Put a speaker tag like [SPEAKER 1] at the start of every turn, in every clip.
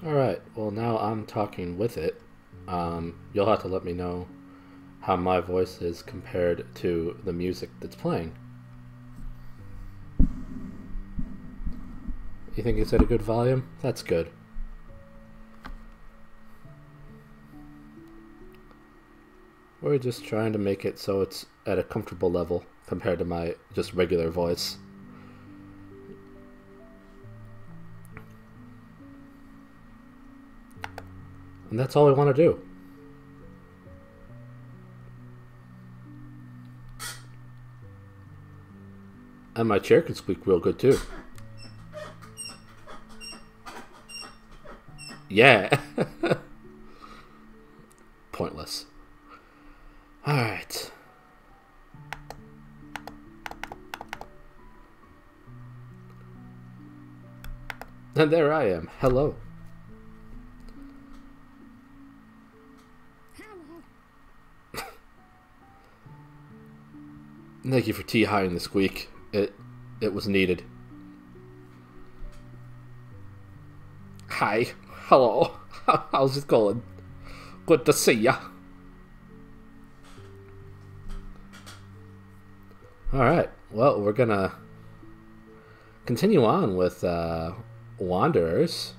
[SPEAKER 1] Alright, well, now I'm talking with it. You'll have to let me know how my voice is compared to the music that's playing. You think it's at a good volume? That's good. We're just trying to make it so it's at a comfortable level compared to my just regular voice. And that's all we want to do. And my chair can squeak real good too. Yeah. Pointless. Alright. And there I am. Hello. Thank you for tea-hiding the squeak. It was needed. Hi. Hello. How's it going? Good to see ya. Alright. Well, we're gonna continue on with Wanderers,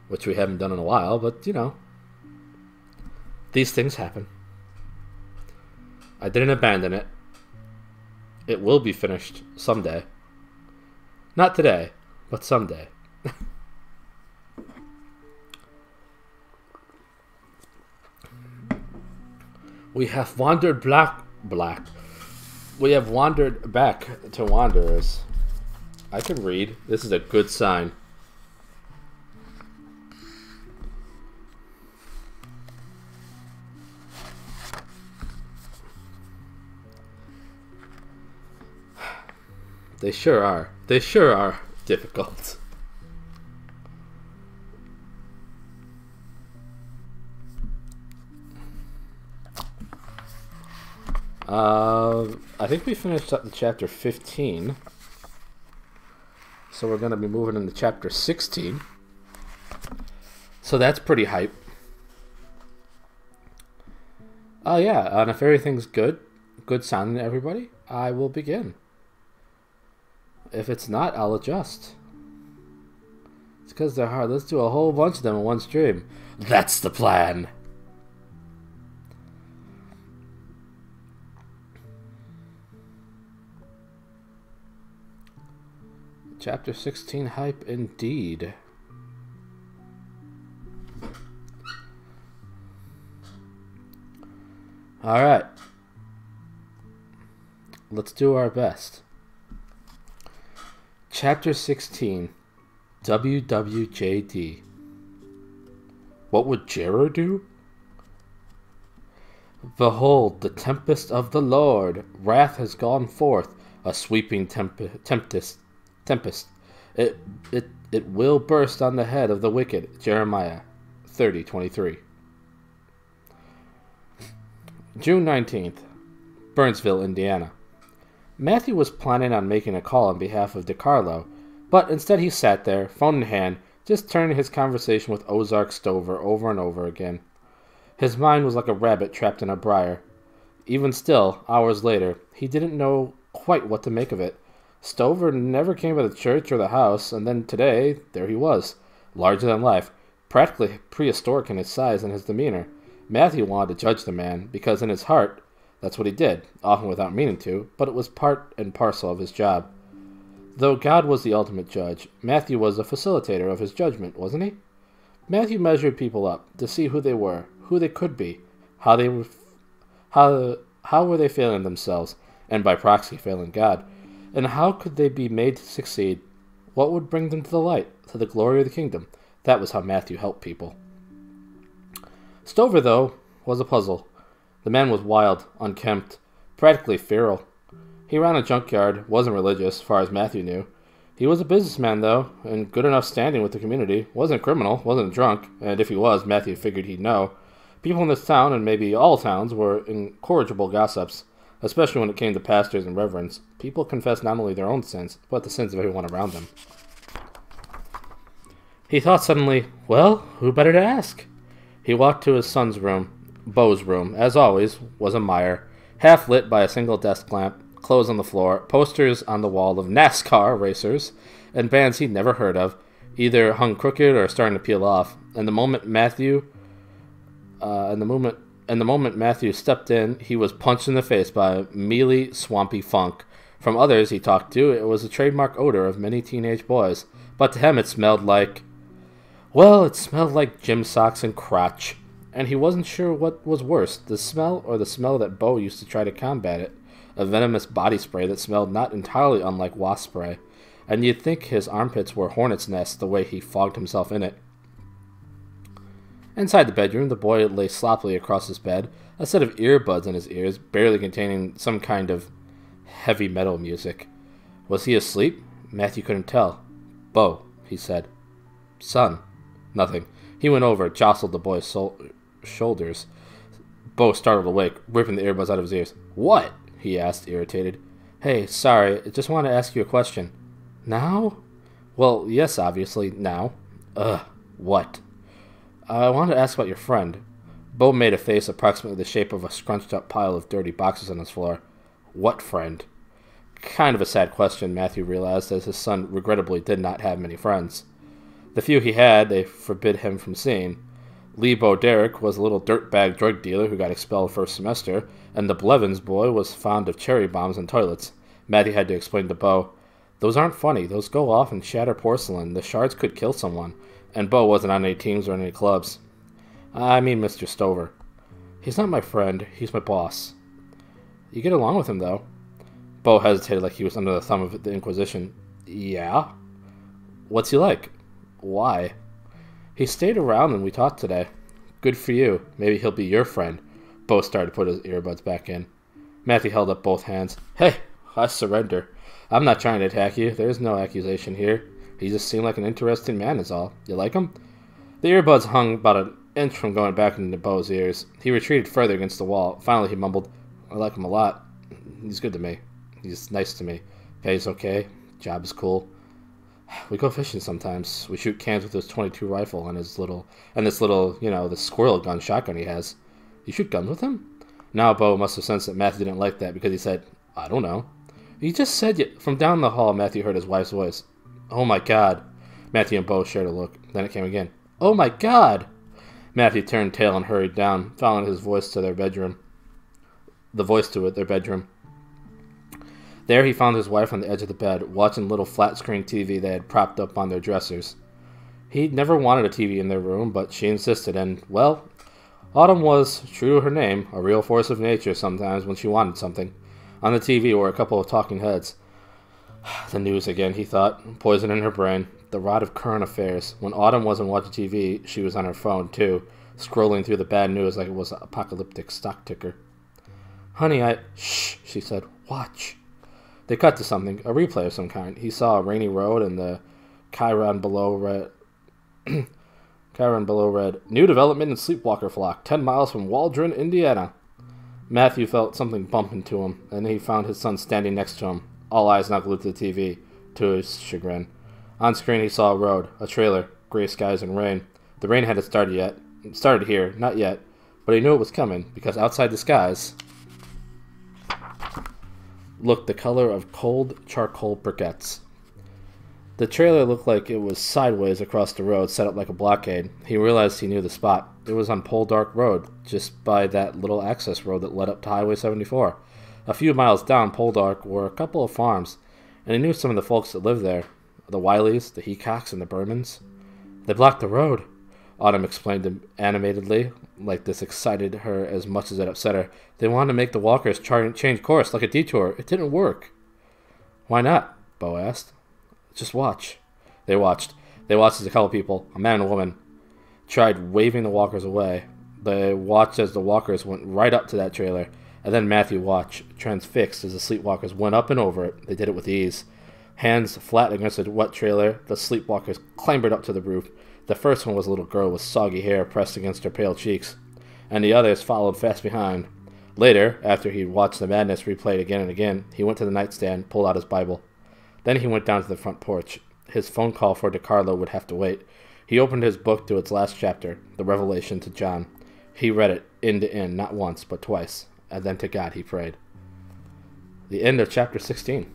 [SPEAKER 1] which we haven't done in a while, but you know, these things happen. I didn't abandon it. It will be finished someday. Not today, but someday. We have wandered black. We have wandered back to Wanderers. I can read. This is a good sign. They sure are. They sure are difficult. I think we finished up the chapter 15. So we're going to be moving into chapter 16. So that's pretty hype. Oh yeah, and if everything's good sounding to everybody, I will begin. If it's not, I'll adjust. It's because they're hard. Let's do a whole bunch of them in one stream. That's the plan. Chapter 16 hype indeed. Alright. Let's do our best. Chapter 16. WWJD. What would Jera do? Behold, the tempest of the Lord. Wrath has gone forth. A sweeping tempest. It will burst on the head of the wicked. Jeremiah 30:23. June 19th, Burnsville, Indiana. Matthew was planning on making a call on behalf of DeCarlo, but instead he sat there, phone in hand, just turning his conversation with Ozark Stover over and over again. His mind was like a rabbit trapped in a briar. Even still, hours later, he didn't know quite what to make of it. Stover never came by the church or the house, and then today, there he was, larger than life, practically prehistoric in his size and his demeanor. Matthew wanted to judge the man, because in his heart, that's what he did, often without meaning to, but it was part and parcel of his job. Though God was the ultimate judge, Matthew was a facilitator of his judgment, wasn't he? Matthew measured people up to see who they were, who they could be, how were they failing themselves, and by proxy failing God, and how could they be made to succeed? What would bring them to the light, to the glory of the kingdom? That was how Matthew helped people. Stover, though, was a puzzle. The man was wild, unkempt, practically feral. He ran a junkyard, wasn't religious, as far as Matthew knew. He was a businessman, though, in good enough standing with the community. Wasn't a criminal, wasn't a drunk, and if he was, Matthew figured he'd know. People in this town, and maybe all towns, were incorrigible gossips, especially when it came to pastors and reverends. People confessed not only their own sins, but the sins of everyone around them. He thought suddenly, well, who better to ask? He walked to his son's room. Beau's room, as always, was a mire, half lit by a single desk lamp, clothes on the floor, posters on the wall of NASCAR racers, and bands he'd never heard of, either hung crooked or starting to peel off. And the moment Matthew stepped in, he was punched in the face by mealy, swampy funk. From others he talked to, it was a trademark odor of many teenage boys, but to him it smelled like gym socks and crotch. And he wasn't sure what was worse, the smell or the smell that Beau used to try to combat it, a venomous body spray that smelled not entirely unlike wasp spray, and you'd think his armpits were hornets' nests the way he fogged himself in it. Inside the bedroom, the boy lay sloppily across his bed, a set of earbuds in his ears, barely containing some kind of heavy metal music. Was he asleep? Matthew couldn't tell. Beau, he said. Son. Nothing. He went over, jostled the boy's shoulders. Beau startled awake, ripping the earbuds out of his ears. What? He asked, irritated. Hey, sorry, I just want to ask you a question. Now? Well, yes, obviously, now. What? I wanted to ask about your friend. Beau made a face approximately the shape of a scrunched-up pile of dirty boxes on his floor. What friend? Kind of a sad question, Matthew realized, as his son regrettably did not have many friends. The few he had, they forbid him from seeing. Lee Bo Derek was a little dirtbag drug dealer who got expelled first semester, and the Blevins boy was fond of cherry bombs and toilets. Matthew had to explain to Beau, those aren't funny, those go off and shatter porcelain, the shards could kill someone, and Beau wasn't on any teams or any clubs. I mean Mr. Stover. He's not my friend, he's my boss. You get along with him, though. Beau hesitated like he was under the thumb of the Inquisition. Yeah? What's he like? Why? He stayed around when we talked today. Good for you. Maybe he'll be your friend. Beau started to put his earbuds back in. Matthew held up both hands. Hey, I surrender. I'm not trying to attack you. There's no accusation here. He just seemed like an interesting man is all. You like him? The earbuds hung about an inch from going back into Bo's ears. He retreated further against the wall. Finally, he mumbled, I like him a lot. He's good to me. He's nice to me. Pays okay. Job is cool. We go fishing sometimes. We shoot cans with his .22 rifle and this little, the squirrel gun shotgun he has. You shoot guns with him? Now Bo must have sensed that Matthew didn't like that because he said, I don't know. He just said it. From down the hall, Matthew heard his wife's voice. Oh my God. Matthew and Bo shared a look. Then it came again. Oh my God. Matthew turned tail and hurried down, following his voice to their bedroom. The voice to their bedroom. There he found his wife on the edge of the bed, watching a little flat-screen TV they had propped up on their dressers. He'd never wanted a TV in their room, but she insisted, and, well, Autumn was, true to her name, a real force of nature sometimes when she wanted something. On the TV were a couple of talking heads. The news again, he thought, poison in her brain, the rot of current affairs. When Autumn wasn't watching TV, she was on her phone, too, scrolling through the bad news like it was an apocalyptic stock ticker. Honey, Shh, she said. Watch. They cut to something, a replay of some kind. He saw a rainy road and the Chiron below read, New development in Sleepwalker Flock, 10 miles from Waldron, Indiana. Matthew felt something bump into him, and he found his son standing next to him, all eyes now glued to the TV, to his chagrin. On screen he saw a road, a trailer, gray skies and rain. The rain hadn't started yet. It started here, not yet, but he knew it was coming, because outside the skies looked the color of cold charcoal briquettes. The trailer looked like it was sideways across the road, set up like a blockade. He realized he knew the spot. It was on Poldark Road, just by that little access road that led up to Highway 74. A few miles down Poldark were a couple of farms, and he knew some of the folks that lived there. The Wileys, the Heacocks, and the Bermans. They blocked the road, Autumn explained animatedly, like this excited her as much as it upset her. They wanted to make the walkers change course, like a detour. It didn't work. Why not? Bo asked. Just watch. They watched. They watched as a couple people, a man and a woman, tried waving the walkers away. They watched as the walkers went right up to that trailer, and then Matthew watched, transfixed as the sleepwalkers went up and over it. They did it with ease. Hands flat against the wet trailer, the sleepwalkers clambered up to the roof. The first one was a little girl with soggy hair pressed against her pale cheeks, and the others followed fast behind. Later, after he'd watched the madness replayed again and again, he went to the nightstand, pulled out his Bible. Then he went down to the front porch. His phone call for DeCarlo would have to wait. He opened his book to its last chapter, the Revelation to John. He read it, end to end, not once, but twice, and then to God he prayed. The end of chapter 16.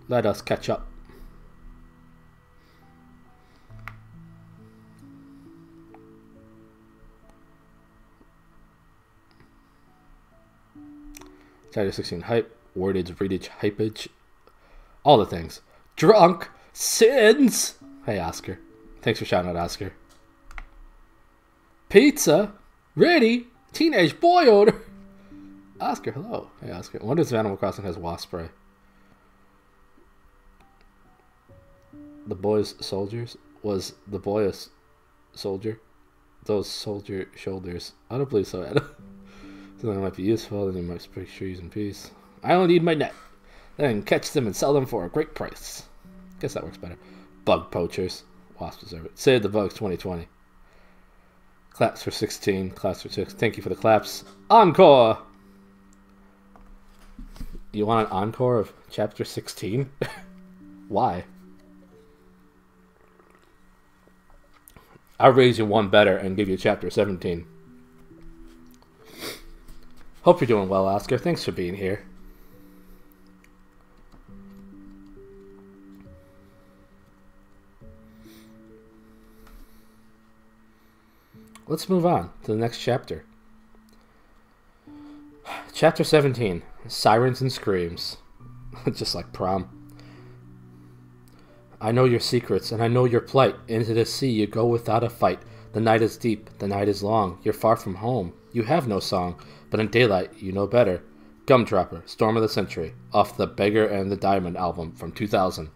[SPEAKER 1] Let us catch up. Chapter 16, hype, wordage, readage, hypage, all the things. Drunk, sins! Hey, Oscar. Thanks for shouting out, Oscar. Pizza, ready, teenage boy odor. Oscar, hello. Hey, Oscar. I wonder if Animal Crossing has wasp spray. The boy's soldiers? Was the boy a soldier? Those soldier shoulders. I don't believe so, Adam. Something that might be useful, then you might spray trees in peace. I only need my net. Then catch them and sell them for a great price. Guess that works better. Bug poachers. Wasps deserve it. Save the bugs 2020. Claps for 16. Claps for 6. Thank you for the claps. Encore! You want an encore of chapter 16? Why? I'll raise you one better and give you chapter 17. Hope you're doing well, Oscar. Thanks for being here. Let's move on to the next chapter. Chapter 17. Sirens and Screams. Just like prom. I know your secrets, and I know your plight. Into the sea you go without a fight. The night is deep, the night is long. You're far from home. You have no song. But in daylight, you know better. Gumdropper, Storm of the Century, off the Beggar and the Diamond album from 2000.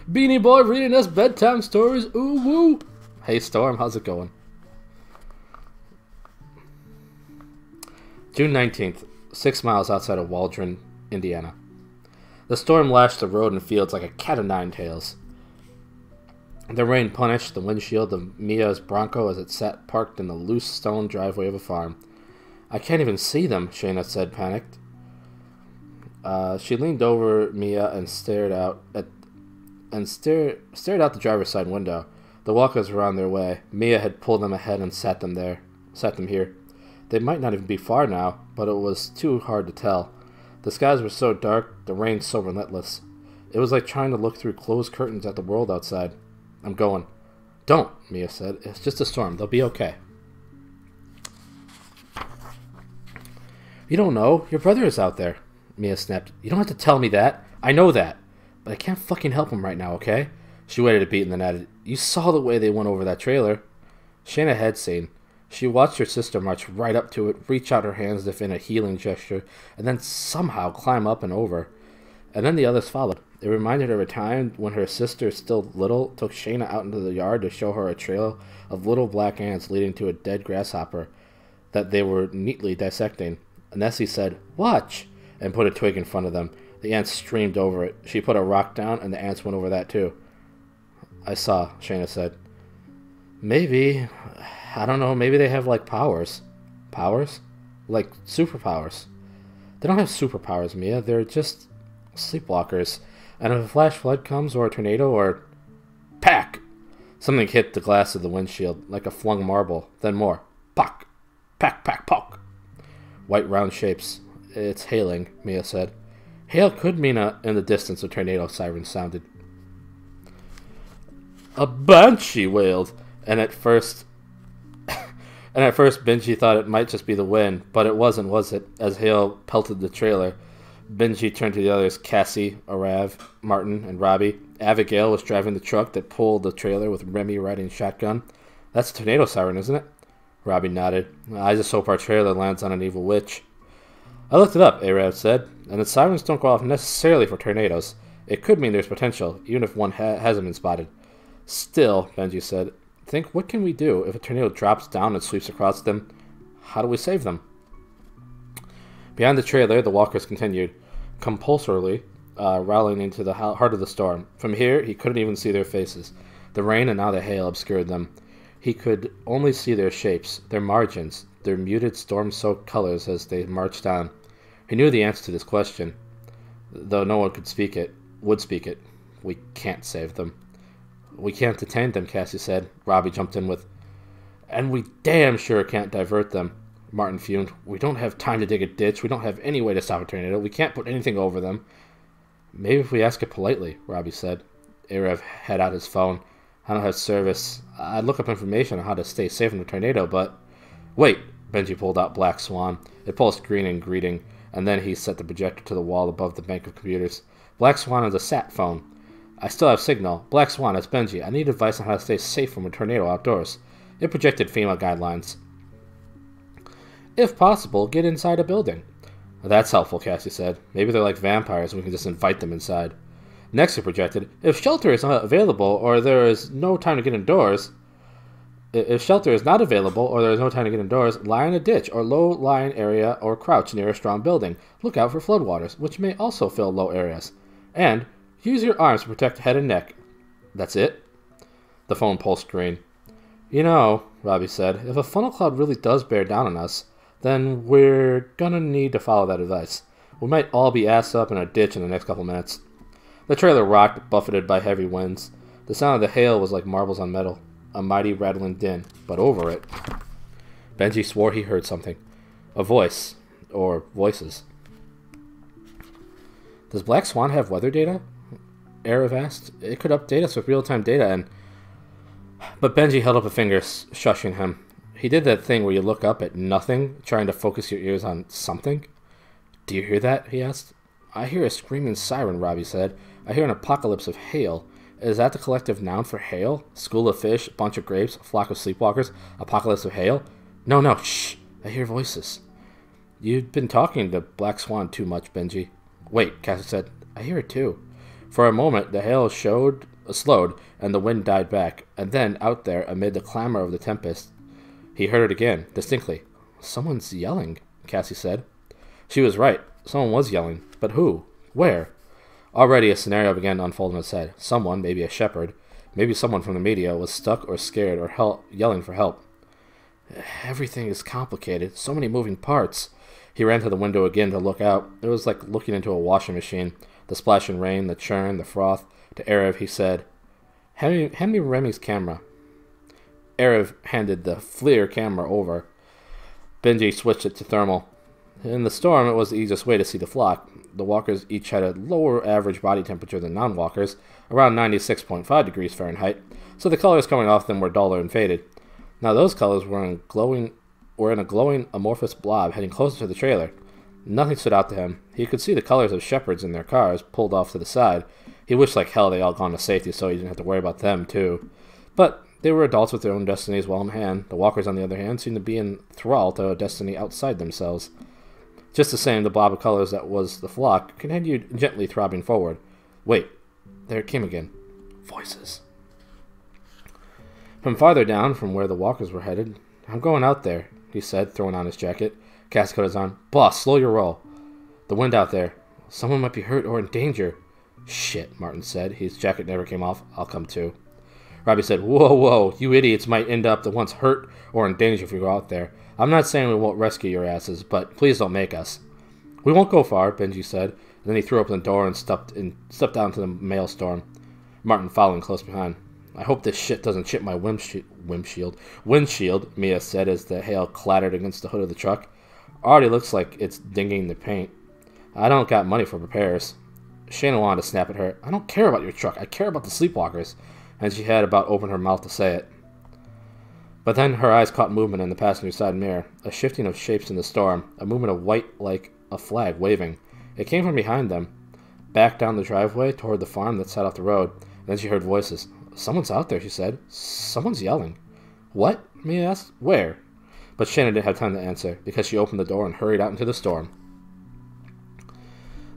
[SPEAKER 1] Beanie Boy reading us bedtime stories, ooh woo! Hey Storm, how's it going? June 19th, 6 miles outside of Waldron, Indiana. The storm lashed the road and fields like a cat o' nine tails. The rain punished the windshield of Mia's Bronco as it sat parked in the loose stone driveway of a farm. I can't even see them, Shayna said, panicked. She leaned over Mia and stared out the driver's side window. The walkers were on their way. Mia had pulled them ahead and sat them here. They might not even be far now, but it was too hard to tell. The skies were so dark, the rain so relentless. It was like trying to look through closed curtains at the world outside. I'm going. Don't, Mia said. It's just a storm. They'll be okay. You don't know. Your brother is out there, Mia snapped. You don't have to tell me that. I know that. But I can't fucking help him right now, okay? She waited a beat and then added, You saw the way they went over that trailer. Shayna had seen. She watched her sister march right up to it, reach out her hands as if in a healing gesture, and then somehow climb up and over. And then the others followed. It reminded her of a time when her sister, still little, took Shayna out into the yard to show her a trail of little black ants leading to a dead grasshopper that they were neatly dissecting. Nessie said, Watch! And put a twig in front of them. The ants streamed over it. She put a rock down, and the ants went over that too. I saw, Shayna said. Maybe, I don't know, maybe they have, like, powers. Powers? Like, superpowers. They don't have superpowers, Mia. They're just sleepwalkers. And if a flash flood comes, or a tornado, or... Pack! Something hit the glass of the windshield, like a flung marble. Then more. Pock! Pack, pack, pock! White round shapes. It's hailing, Mia said. Hail could mean in the distance a tornado siren sounded. A bunch, she wailed, and at first Benji thought it might just be the wind, but it wasn't, was it? As hail pelted the trailer, Benji turned to the others, Cassie, Arav, Martin, and Robbie. Abigail was driving the truck that pulled the trailer with Remy riding shotgun. That's a tornado siren, isn't it? Robbie nodded. I just hope our trailer lands on an evil witch. I looked it up, Arav said, and the sirens don't go off necessarily for tornadoes. It could mean there's potential, even if one hasn't been spotted. Still, Benji said, think what can we do if a tornado drops down and sweeps across them? How do we save them? Behind the trailer, the walkers continued, compulsorily rallying into the heart of the storm. From here, he couldn't even see their faces. The rain and now the hail obscured them. He could only see their shapes, their margins, their muted storm-soaked colors as they marched on. He knew the answer to this question, though no one would speak it. We can't save them. We can't detain them, Cassie said. Robbie jumped in with, and we damn sure can't divert them. Martin fumed. We don't have time to dig a ditch. We don't have any way to stop a tornado. We can't put anything over them. Maybe if we ask it politely, Robbie said. Arav had out his phone. I don't have service. I'd look up information on how to stay safe from a tornado, but... Wait! Benji pulled out Black Swan. It pulsed green in greeting, and then he set the projector to the wall above the bank of computers. Black Swan is a sat phone. I still have signal. Black Swan, it's Benji. I need advice on how to stay safe from a tornado outdoors. It projected FEMA guidelines. If possible, get inside a building. That's helpful, Cassie said. Maybe they're like vampires and we can just invite them inside. Next it projected, if shelter is not available or there is no time to get indoors... If shelter is not available or there is no time to get indoors, lie in a ditch or low-lying area or crouch near a strong building. Look out for floodwaters, which may also fill low areas. And use your arms to protect head and neck. That's it? The phone pulsed green. You know, Robbie said, if a funnel cloud really does bear down on us, then we're gonna need to follow that advice. We might all be ass up in a ditch in the next couple minutes. The trailer rocked, buffeted by heavy winds. The sound of the hail was like marbles on metal. A mighty rattling din, but over it, Benji swore he heard something. A voice. Or voices. Does Black Swan have weather data? Arav asked. It could update us with real-time data But Benji held up a finger, shushing him. He did that thing where you look up at nothing, trying to focus your ears on something. Do you hear that? He asked. I hear a screaming siren, Robbie said. I hear an apocalypse of hail. Is that the collective noun for hail? School of fish, bunch of grapes, flock of sleepwalkers, apocalypse of hail? No, shh. I hear voices. You've been talking to Black Swan too much, Benji. Wait, Cassie said. I hear it too. For a moment, the hail slowed, and the wind died back. And then, out there, amid the clamor of the tempest, he heard it again, distinctly. Someone's yelling. Cassie said. She was right. Someone was yelling. But who? Where? Already a scenario began to unfold in his head. Someone, maybe a shepherd, maybe someone from the media, was stuck or scared or yelling for help. Everything is complicated. So many moving parts. He ran to the window again to look out. It was like looking into a washing machine. The splashing rain, the churn, the froth. To Erev, he said, hand me Remy's camera. Erev handed the FLIR camera over. Benji switched it to thermal. In the storm, it was the easiest way to see the flock. The walkers each had a lower average body temperature than non-walkers, around 96.5 degrees Fahrenheit, so the colors coming off them were duller and faded. Now those colors were in a glowing amorphous blob heading closer to the trailer. Nothing stood out to him. He could see the colors of shepherds in their cars, pulled off to the side. He wished like hell they all gone to safety so he didn't have to worry about them, too. But they were adults with their own destinies well in hand. The walkers, on the other hand, seemed to be in thrall to a destiny outside themselves. Just the same, the blob of colors that was the flock continued gently throbbing forward. Wait, there it came again. Voices. From farther down, from where the walkers were headed, I'm going out there, he said, throwing on his jacket. Cassie cut his arm. Boss, slow your roll. The wind out there. Someone might be hurt or in danger. Shit, Martin said. His jacket never came off. I'll come too. Robbie said, Whoa, you idiots might end up the ones hurt or in danger if we go out there. I'm not saying we won't rescue your asses, but please don't make us. We won't go far, Benji said. And then he threw open the door and stepped out into the maelstrom. Martin following close behind. I hope this shit doesn't chip my windshield, Mia said as the hail clattered against the hood of the truck. Already looks like it's dinging the paint. I don't got money for repairs. Shayna wanted to snap at her. I don't care about your truck. I care about the sleepwalkers. And she had about opened her mouth to say it. But then her eyes caught movement in the passenger side mirror, a shifting of shapes in the storm, a movement of white like a flag waving. It came from behind them, back down the driveway toward the farm that sat off the road. Then she heard voices. Someone's out there, she said. Someone's yelling. What? Mia asked. Where? But Shannon didn't have time to answer, because she opened the door and hurried out into the storm.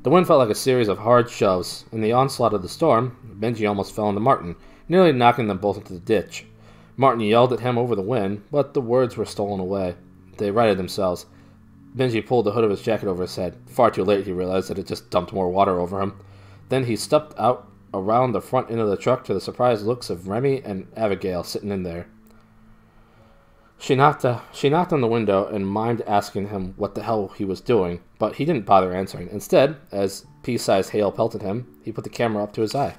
[SPEAKER 1] The wind felt like a series of hard shoves. In the onslaught of the storm, Benji almost fell into Martin, nearly knocking them both into the ditch. Martin yelled at him over the wind, but the words were stolen away. They righted themselves. Benji pulled the hood of his jacket over his head. Far too late, he realized that it just dumped more water over him. Then he stepped out around the front end of the truck to the surprised looks of Remy and Abigail sitting in there. She knocked on the window and mimed asking him what the hell he was doing, but he didn't bother answering. Instead, as pea-sized hail pelted him, he put the camera up to his eye.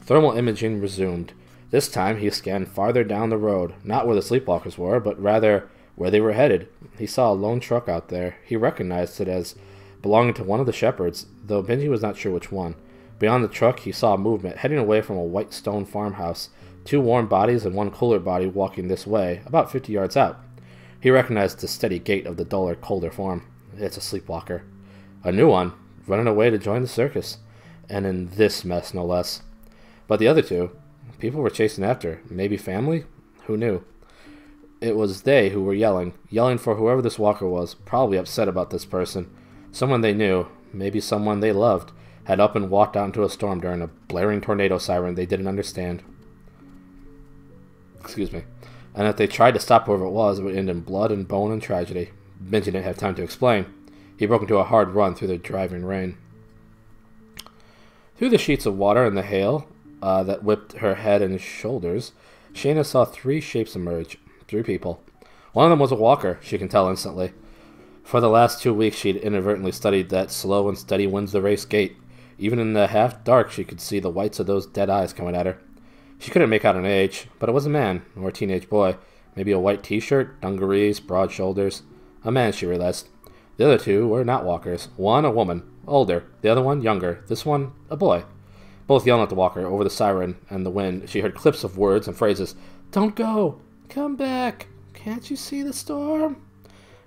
[SPEAKER 1] Thermal imaging resumed. This time he scanned farther down the road, not where the sleepwalkers were, but rather where they were headed. He saw a lone truck out there. He recognized it as belonging to one of the shepherds, though Benji was not sure which one. Beyond the truck, he saw movement, heading away from a white stone farmhouse. 2 warm bodies and 1 cooler body walking this way, about 50 yards out. He recognized the steady gait of the duller, colder form. It's a sleepwalker. A new one, running away to join the circus. And in this mess, no less. But the other 2, people were chasing after. Maybe family? Who knew? It was they who were yelling for whoever this walker was, probably upset about this person. Someone they knew, maybe someone they loved, had up and walked out into a storm during a blaring tornado siren they didn't understand. Excuse me. And if they tried to stop whoever it would end in blood and bone and tragedy. Benji didn't have time to explain. He broke into a hard run through the driving rain. Through the sheets of water and the hail that whipped her head and shoulders, Shayna saw 3 shapes emerge. 3 people. One of them was a walker, she can tell instantly. For the last 2 weeks she'd inadvertently studied that slow and steady wins the race gait. Even in the half-dark she could see the whites of those dead eyes coming at her. She couldn't make out an age, but it was a man, or a teenage boy. Maybe a white t-shirt, dungarees, broad shoulders. A man, she realized. The other 2 were not walkers. One, a woman, older. The other one, younger. This one, a boy. Both yelling at the walker over the siren and the wind. She heard clips of words and phrases. Don't go! Come back! Can't you see the storm?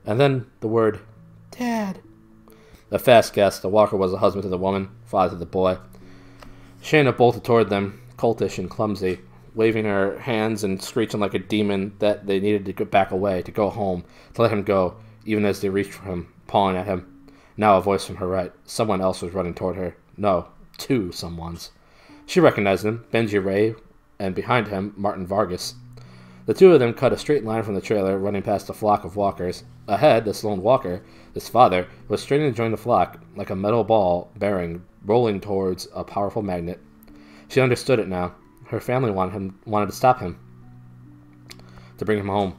[SPEAKER 1] And then the word, Dad. A fast guess, the walker was the husband to the woman, father to the boy. Shayna bolted toward them, coltish and clumsy, waving her hands and screeching like a demon that they needed to get back away, to go home, to let him go, even as they reached for him, pawing at him. Now a voice from her right. Someone else was running toward her. No, 2 someones. She recognized him, Benji Ray, and behind him, Martin Vargas. The two of them cut a straight line from the trailer, running past a flock of walkers. Ahead, this lone walker, his father, was straining to join the flock, like a metal ball bearing, rolling towards a powerful magnet. She understood it now. Her family wanted to stop him, to bring him home.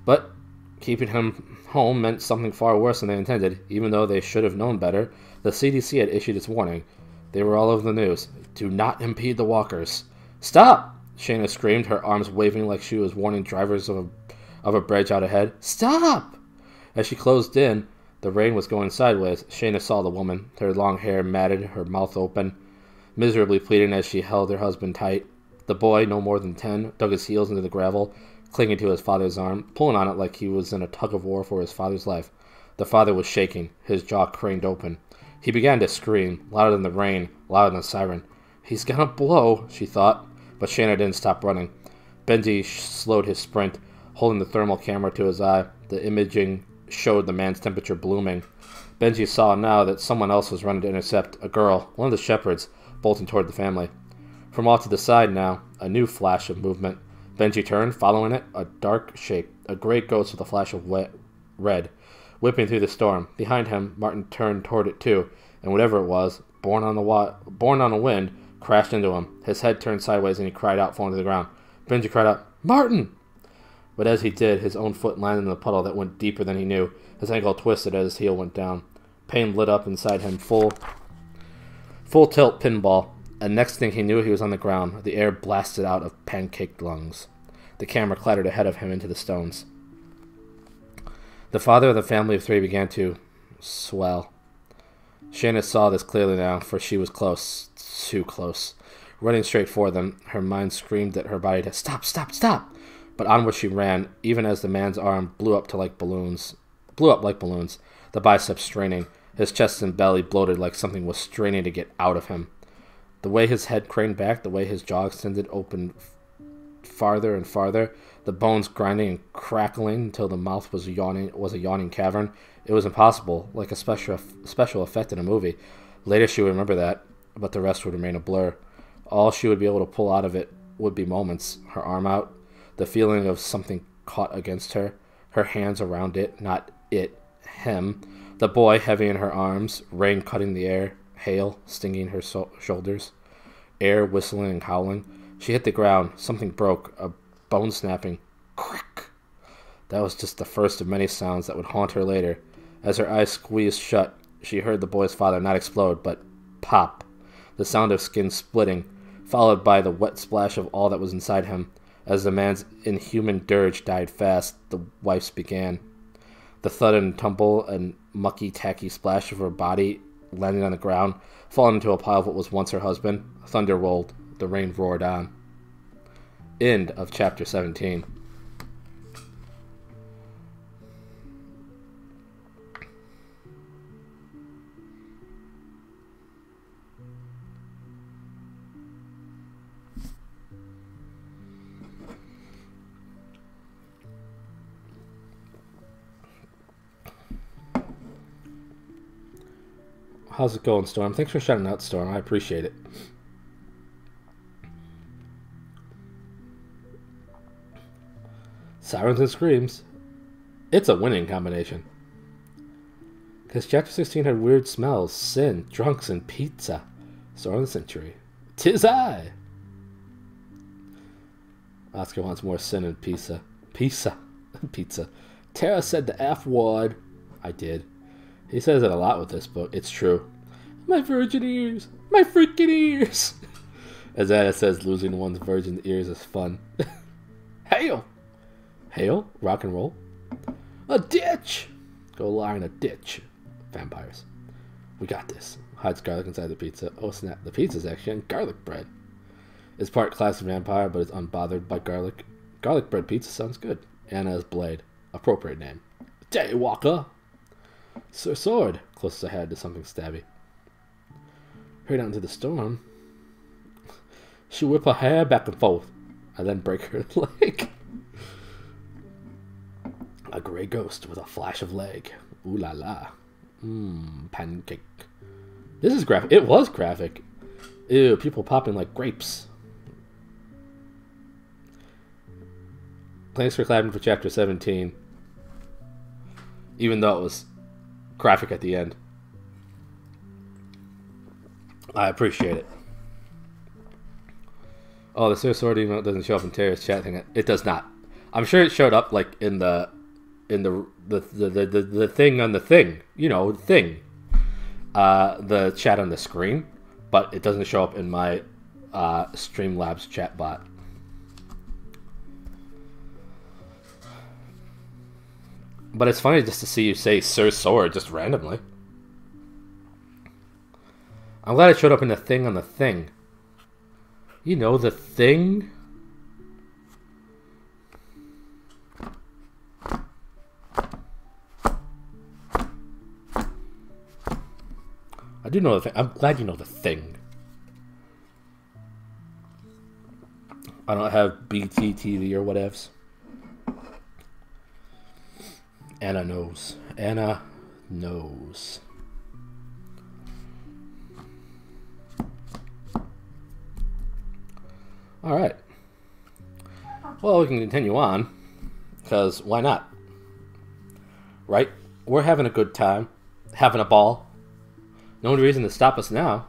[SPEAKER 1] But keeping him home meant something far worse than they intended. Even though they should have known better, the CDC had issued its warning. They were all over the news. Do not impede the walkers. Stop! Shayna screamed, her arms waving like she was warning drivers of a bridge out ahead. Stop! As she closed in, the rain was going sideways. Shayna saw the woman, her long hair matted, her mouth open, miserably pleading as she held her husband tight. The boy, no more than 10, dug his heels into the gravel, clinging to his father's arm, pulling on it like he was in a tug-of-war for his father's life. The father was shaking, his jaw craned open. He began to scream, louder than the rain, louder than the siren. He's gonna blow, she thought, but Shayna didn't stop running. Benji slowed his sprint, holding the thermal camera to his eye. The imaging showed the man's temperature blooming. Benji saw now that someone else was running to intercept, a girl, one of the shepherds, bolting toward the family. From off to the side now, a new flash of movement. Benji turned, following it, a dark shape, a gray ghost with a flash of red, whipping through the storm. Behind him, Martin turned toward it too, and whatever it was, born on the wind, crashed into him. His head turned sideways and he cried out, falling to the ground. Benji cried out, Martin! But as he did, his own foot landed in the puddle that went deeper than he knew. His ankle twisted as his heel went down. Pain lit up inside him, full tilt pinball. And next thing he knew, he was on the ground. The air blasted out of pancaked lungs. The camera clattered ahead of him into the stones. The father of the family of 3 began to swell. Shayna saw this clearly now, for she was close, too close. Running straight for them, her mind screamed at her body to stop, stop, stop! But onward she ran, even as the man's arm blew up like balloons, the biceps straining, his chest and belly bloated like something was straining to get out of him. The way his head craned back, the way his jaw extended open farther and farther, the bones grinding and crackling until the mouth was a yawning cavern. It was impossible, like a special effect in a movie. Later she would remember that, but the rest would remain a blur. All she would be able to pull out of it would be moments. Her arm out, the feeling of something caught against her, her hands around it, not it, him. The boy heavy in her arms, rain cutting the air, hail stinging her shoulders, air whistling and howling. She hit the ground. Something broke, a bone snapping. Crack! That was just the first of many sounds that would haunt her later. As her eyes squeezed shut, she heard the boy's father not explode, but pop. The sound of skin splitting, followed by the wet splash of all that was inside him. As the man's inhuman dirge died fast, the wife's began. The thud and tumble and mucky, tacky splash of her body landing on the ground, falling into a pile of what was once her husband. Thunder rolled. The rain roared on. End of chapter 17. How's it going, Storm? Thanks for shouting out, Storm. I appreciate it. Sirens and screams. It's a winning combination. Because chapter 16 had weird smells, sin, drunks, and pizza. Storm of the century. 'Tis I! Oscar wants more sin and pizza. Pizza. Pizza. Tara said the F word. I did. He says it a lot with this book. It's true. My virgin ears. My freaking ears. As Anna says, losing one's virgin ears is fun. Hail. Hail. Rock and roll. A ditch. Go lie in a ditch. Vampires. We got this. Hides garlic inside the pizza. Oh snap. The pizza's actually on garlic bread. It's part classic vampire, but it's unbothered by garlic. Garlic bread pizza sounds good. Anna's Blade. Appropriate name. Daywalker. Sir Sword, closest I had to something stabby. Hurried out into the storm. She whip her hair back and forth. I then break her leg. A grey ghost with a flash of leg. Ooh la la. Pancake. This is graphic. It was graphic. Ew, people popping like grapes. Thanks for clapping for chapter 17. Even though it was graphic at the end. I appreciate it. Oh, the Sir Sword emote doesn't show up in Terra's chat thing. It does not. I'm sure it showed up like in the thing on the thing. You know, thing. The chat on the screen. But it doesn't show up in my Streamlabs chat bot. But it's funny just to see you say Sir Sword just randomly. I'm glad it showed up in the thing on the thing. You know, the thing? I do know the thing. I'm glad you know the thing. I don't have BTTV or whatevs. Anna knows. Anna knows. Alright. Well, we can continue on. Because why not? Right? We're having a good time. Having a ball. No reason to stop us now.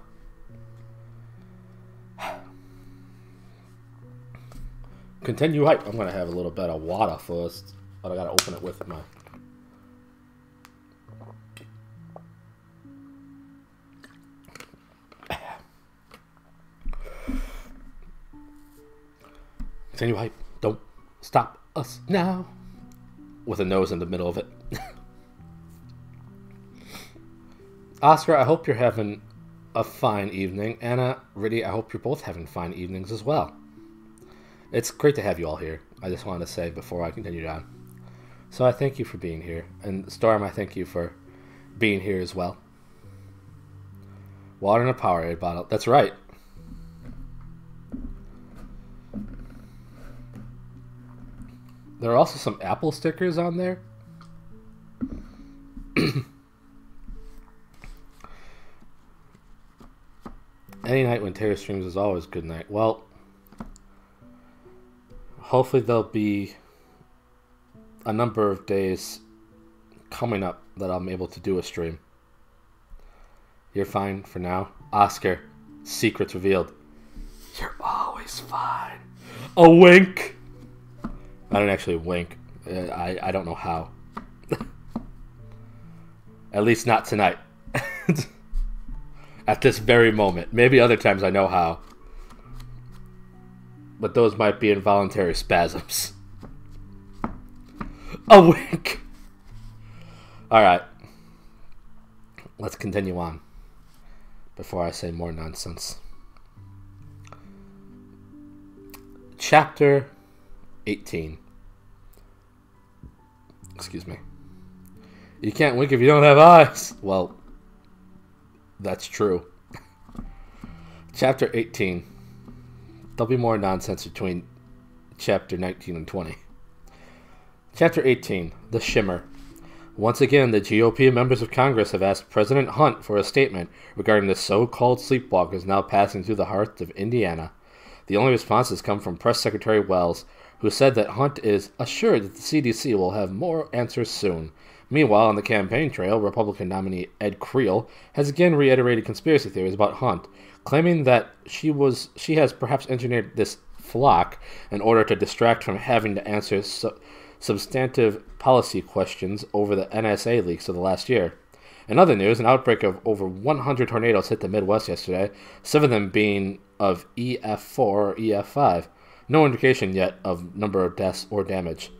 [SPEAKER 1] Continue hype. I'm going to have a little bit of water first. But I got to open it with my... Continue hype. Don't stop us now. With a nose in the middle of it. Oscar, I hope you're having a fine evening. Anna, Riddy, I hope you're both having fine evenings as well. It's great to have you all here. I just wanted to say before I continue on. So I thank you for being here. And Storm, I thank you for being here as well. Water in a Powerade bottle. That's right. There are also some Apple stickers on there. Any night when Terra streams is always a good night. Well, hopefully there'll be a number of days coming up that I'm able to do a stream. You're fine for now. Oscar, secrets revealed. You're always fine. A wink. I don't actually wink. I don't know how. At least not tonight. At this very moment. Maybe other times I know how. But those might be involuntary spasms. A wink! Alright. Let's continue on. Before I say more nonsense. Chapter 18. Excuse me. You can't wink if you don't have eyes. Well, that's true. Chapter 18. There'll be more nonsense between chapter 19 and 20. Chapter 18. The Shimmer. Once again, the GOP members of Congress have asked President Hunt for a statement regarding the so-called sleepwalkers now passing through the heart of Indiana. The only responses come from Press Secretary Wells, who said that Hunt is assured that the CDC will have more answers soon. Meanwhile, on the campaign trail, Republican nominee Ed Creel has again reiterated conspiracy theories about Hunt, claiming that she has perhaps engineered this flock in order to distract from having to answer substantive policy questions over the NSA leaks of the last year. In other news, an outbreak of over 100 tornadoes hit the Midwest yesterday, 7 of them being of EF4 or EF5. No indication yet of number of deaths or damage.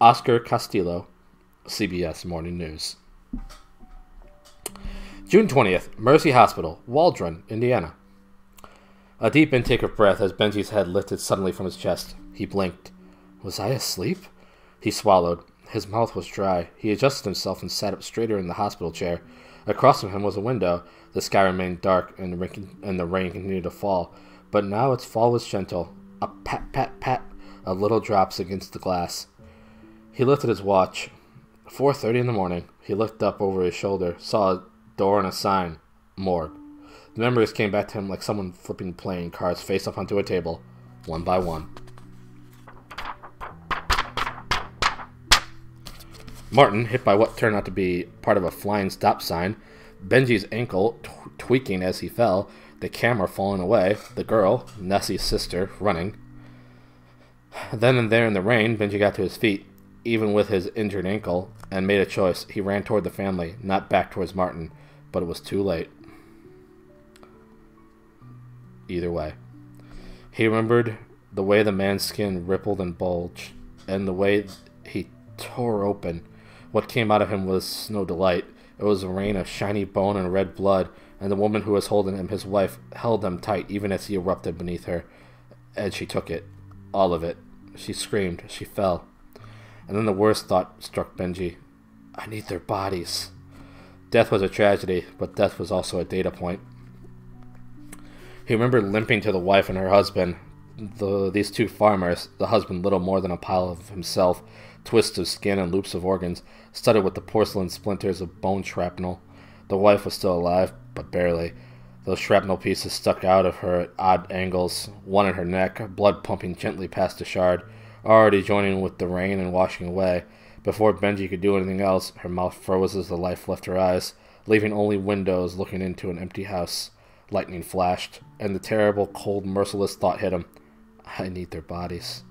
[SPEAKER 1] Oscar Castillo, CBS Morning News. June 20th, Mercy Hospital, Waldron, Indiana. A deep intake of breath as Benji's head lifted suddenly from his chest. He blinked. Was I asleep? He swallowed. His mouth was dry. He adjusted himself and sat up straighter in the hospital chair. Across from him was a window. The sky remained dark and the rain continued to fall. But now its fall was gentle. A pat, pat, pat of little drops against the glass. He lifted his watch. 4:30 in the morning. He looked up over his shoulder, saw a door and a sign. Morgue. The memories came back to him like someone flipping playing cards face up onto a table, one by one. Martin, hit by what turned out to be part of a flying stop sign, Benji's ankle tweaking as he fell, the camera falling away, the girl, Nessie's sister, running. Then and there in the rain, Benji got to his feet, even with his injured ankle, and made a choice. He ran toward the family, not back towards Martin, but it was too late. Either way. He remembered the way the man's skin rippled and bulged, and the way he tore open. What came out of him was no delight. It was a rain of shiny bone and red blood, and the woman who was holding him, his wife, held him tight even as he erupted beneath her. And she took it. All of it. She screamed. She fell. And then the worst thought struck Benji. I need their bodies. Death was a tragedy, but death was also a data point. He remembered limping to the wife and her husband, these two farmers, the husband little more than a pile of himself, twists of skin and loops of organs, studded with the porcelain splinters of bone shrapnel. The wife was still alive, but barely. Those shrapnel pieces stuck out of her at odd angles, one in her neck, blood pumping gently past the shard, already joining with the rain and washing away. Before Benji could do anything else, her mouth froze as the life left her eyes, leaving only windows looking into an empty house. Lightning flashed, and the terrible, cold, merciless thought hit him. I need their bodies.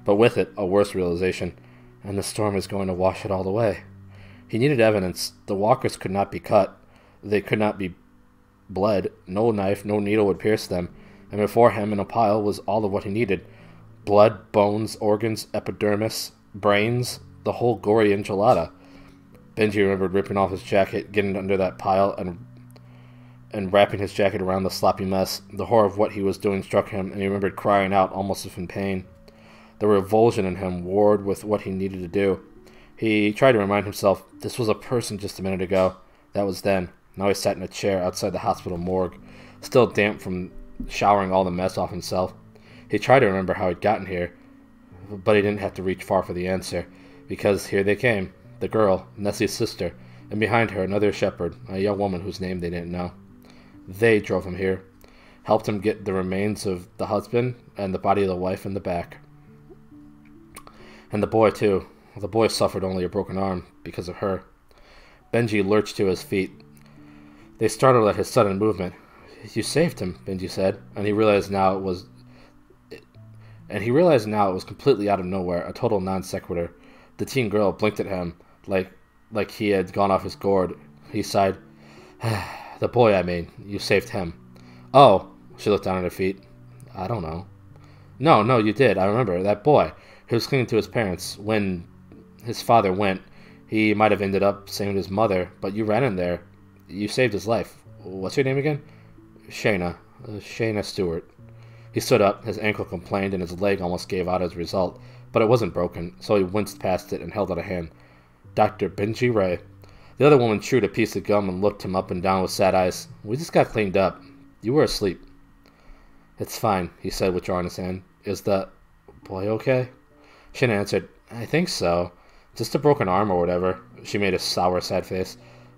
[SPEAKER 1] But with it, a worse realization, and the storm is going to wash it all away. He needed evidence. The walkers could not be cut. They could not be bled. No knife, no needle would pierce them, and before him in a pile was all of what he needed. Blood, bones, organs, epidermis, brains, the whole gory enchilada. Benji remembered ripping off his jacket, getting under that pile, and wrapping his jacket around the sloppy mess. The horror of what he was doing struck him, and he remembered crying out, almost as if in pain. The revulsion in him warred with what he needed to do. He tried to remind himself, this was a person just a minute ago. That was then. Now he sat in a chair outside the hospital morgue, still damp from showering all the mess off himself. He tried to remember how he'd gotten here, but he didn't have to reach far for the answer, because here they came, the girl, Nessie's sister, and behind her another shepherd, a young woman whose name they didn't know. They drove him here, helped him get the remains of the husband and the body of the wife in the back. And the boy, too. The boy suffered only a broken arm because of her. Benji lurched to his feet. They startled at his sudden movement. You saved him, Benji said, and he realized now it was completely out of nowhere, a total non sequitur. The teen girl blinked at him like he had gone off his gourd. He sighed. The boy, I mean. You saved him. Oh, she looked down at her feet. I don't know. No, you did. I remember. That boy. He was clinging to his parents. When his father went, he might have ended up saving his mother, but you ran in there. You saved his life. What's your name again? Shayna. Shayna Stewart. He stood up. His ankle complained, and his leg almost gave out as a result, but it wasn't broken, so he winced past it and held out a hand. Dr. Benji Ray. The other woman chewed a piece of gum and looked him up and down with sad eyes. We just got cleaned up. You were asleep. It's fine, he said, withdrawing his hand. Is the boy okay? Shin answered, I think so. Just a broken arm or whatever. She made a sour, sad face.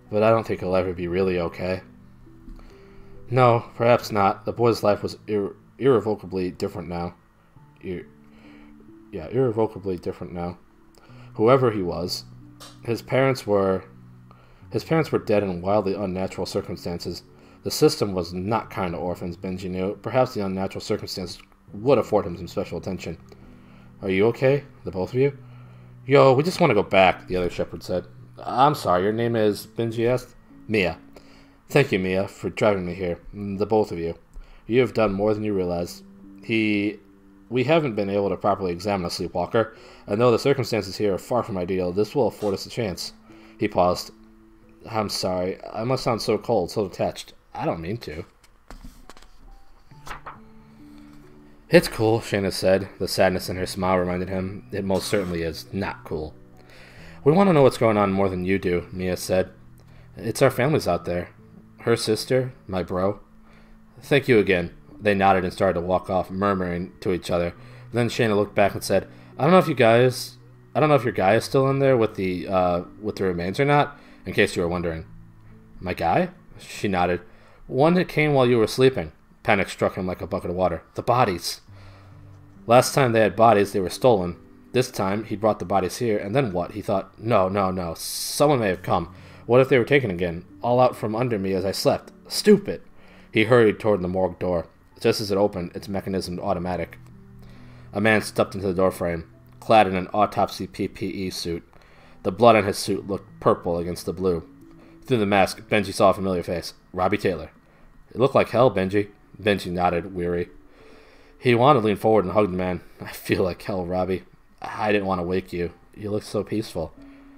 [SPEAKER 1] But I don't think he'll ever be really okay. No, perhaps not. The boy's life was irrevocably different now. Irrevocably different now. Whoever he was, his parents were dead in wildly unnatural circumstances. The system was not kind to orphans, Benji knew. Perhaps the unnatural circumstances would afford him some special attention. Are you okay? The both of you? Yo, we just want to go back, the other shepherd said. I'm sorry, your name is? Benji asked. Mia. Thank you, Mia, for driving me here. The both of you. You have done more than you realize. We haven't been able to properly examine a sleepwalker, and though the circumstances here are far from ideal, this will afford us a chance. He paused. I'm sorry. I must sound so cold, so detached. I don't mean to. It's cool, Shayna said. The sadness in her smile reminded him it most certainly is not cool. We want to know what's going on more than you do, Mia said. It's our families out there. Her sister, my bro. Thank you again. They nodded and started to walk off, murmuring to each other. Then Shayna looked back and said, I don't know if your guy is still in there with the remains or not, in case you were wondering. My guy? She nodded. One that came while you were sleeping. Panic struck him like a bucket of water. The bodies. Last time they had bodies, they were stolen. This time, he brought the bodies here, and then what? He thought, no, no, no, someone may have come. What if they were taken again? All out from under me as I slept. Stupid! He hurried toward the morgue door. Just as it opened, its mechanism automatic. A man stepped into the doorframe, clad in an autopsy PPE suit. The blood on his suit looked purple against the blue. Through the mask, Benji saw a familiar face. Robbie Taylor. It looked like hell, Benji. Benji nodded, weary. He wanted to lean forward and hug the man. I feel like hell, Robbie. I didn't want to wake you. You look so peaceful.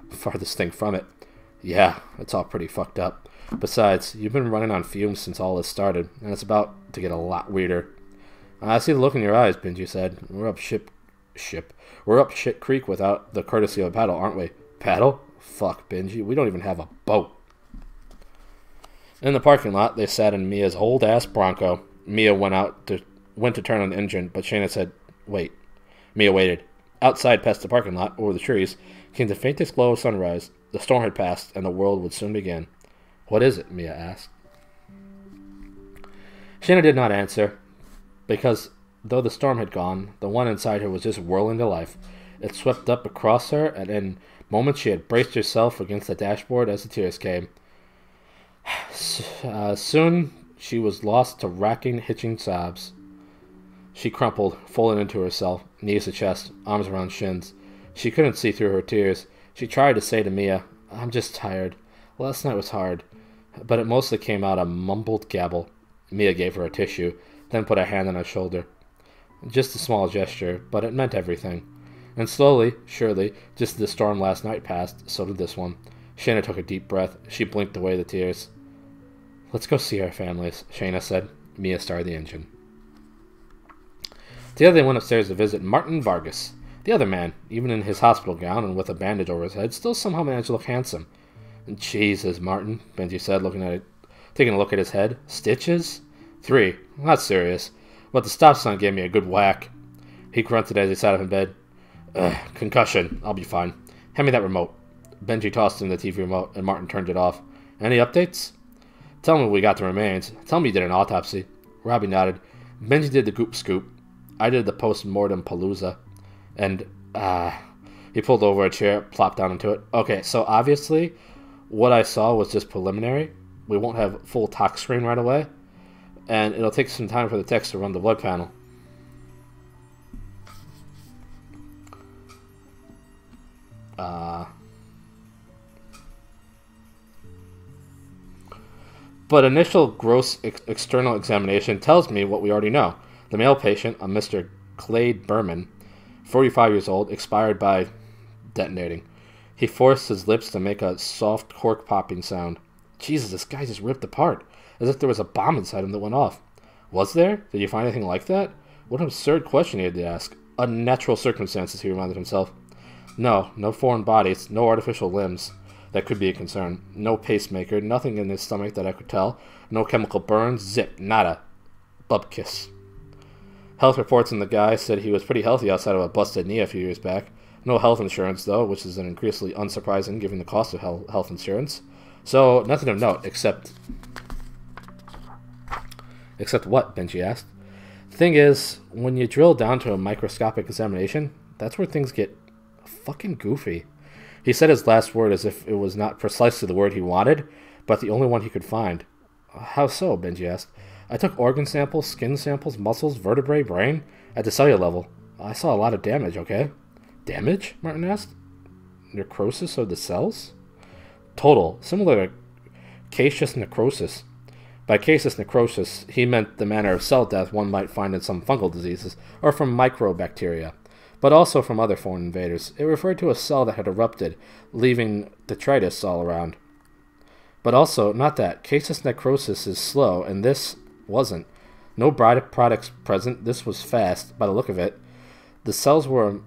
[SPEAKER 1] Farthest thing from it. Yeah, it's all pretty fucked up. Besides, you've been running on fumes since all this started, and it's about to get a lot weirder. I see the look in your eyes, Benji said. We're up We're up shit creek without the courtesy of a paddle, aren't we? Paddle? Fuck, Benji. We don't even have a boat. In the parking lot, they sat in Mia's old-ass Bronco. Mia went to turn on the engine, but Shayna said, wait. Mia waited. Outside past the parking lot, over the trees, came the faintest glow of sunrise. The storm had passed, and the world would soon begin. What is it? Mia asked. Shayna did not answer, because though the storm had gone, the one inside her was just whirling to life. It swept up across her, and in moments she had braced herself against the dashboard as the tears came. Soon she was lost to racking, hitching sobs. She crumpled, folded into herself, knees to chest, arms around shins. She couldn't see through her tears. She tried to say to Mia, I'm just tired. Last night was hard. But it mostly came out a mumbled gabble. Mia gave her a tissue, then put a hand on her shoulder. Just a small gesture, but it meant everything. And slowly, surely, just as the storm last night passed, so did this one. Shayna took a deep breath. She blinked away the tears. Let's go see our families, Shayna said. Mia started the engine. Together they went upstairs to visit Martin Vargas. The other man, even in his hospital gown and with a bandage over his head, still somehow managed to look handsome. Jesus, Martin, Benji said, taking a look at his head. Stitches? 3. Not serious. But the stop sign gave me a good whack. He grunted as he sat up in bed. Concussion. I'll be fine. Hand me that remote. Benji tossed him the TV remote, and Martin turned it off. Any updates? Tell me we got the remains. Tell me you did an autopsy. Robbie nodded. Benji did the goop scoop. I did the post-mortem palooza. And, he pulled over a chair, plopped down into it. Okay, so obviously, what I saw was just preliminary. We won't have full tox screen right away. And it'll take some time for the text to run the blood panel. But initial gross external examination tells me what we already know. The male patient, a Mr. Clade Berman, 45 years old, expired by detonating. He forced his lips to make a soft cork-popping sound. Jesus, this guy just ripped apart, as if there was a bomb inside him that went off. Was there? Did you find anything like that? What an absurd question he had to ask. Unnatural circumstances, he reminded himself. No foreign bodies, no artificial limbs. That could be a concern. No pacemaker, nothing in his stomach that I could tell. No chemical burns, zip, nada. Bubkiss. Health reports on the guy said he was pretty healthy outside of a busted knee a few years back. No health insurance, though, which is increasingly unsurprising given the cost of health insurance. So, nothing of note, except... Except what? Benji asked. Thing is, when you drill down to a microscopic examination, that's where things get fucking goofy. He said his last word as if it was not precisely the word he wanted, but the only one he could find. How so? Benji asked. I took organ samples, skin samples, muscles, vertebrae, brain, at the cellular level. I saw a lot of damage, okay? Damage? Martin asked. Necrosis of the cells? Total, similar to caseous necrosis. By caseous necrosis, he meant the manner of cell death one might find in some fungal diseases, or from microbacteria, but also from other foreign invaders. It referred to a cell that had erupted, leaving detritus all around. But also, not that. Caseous necrosis is slow, and this wasn't. No products present. This was fast, by the look of it. The cells were a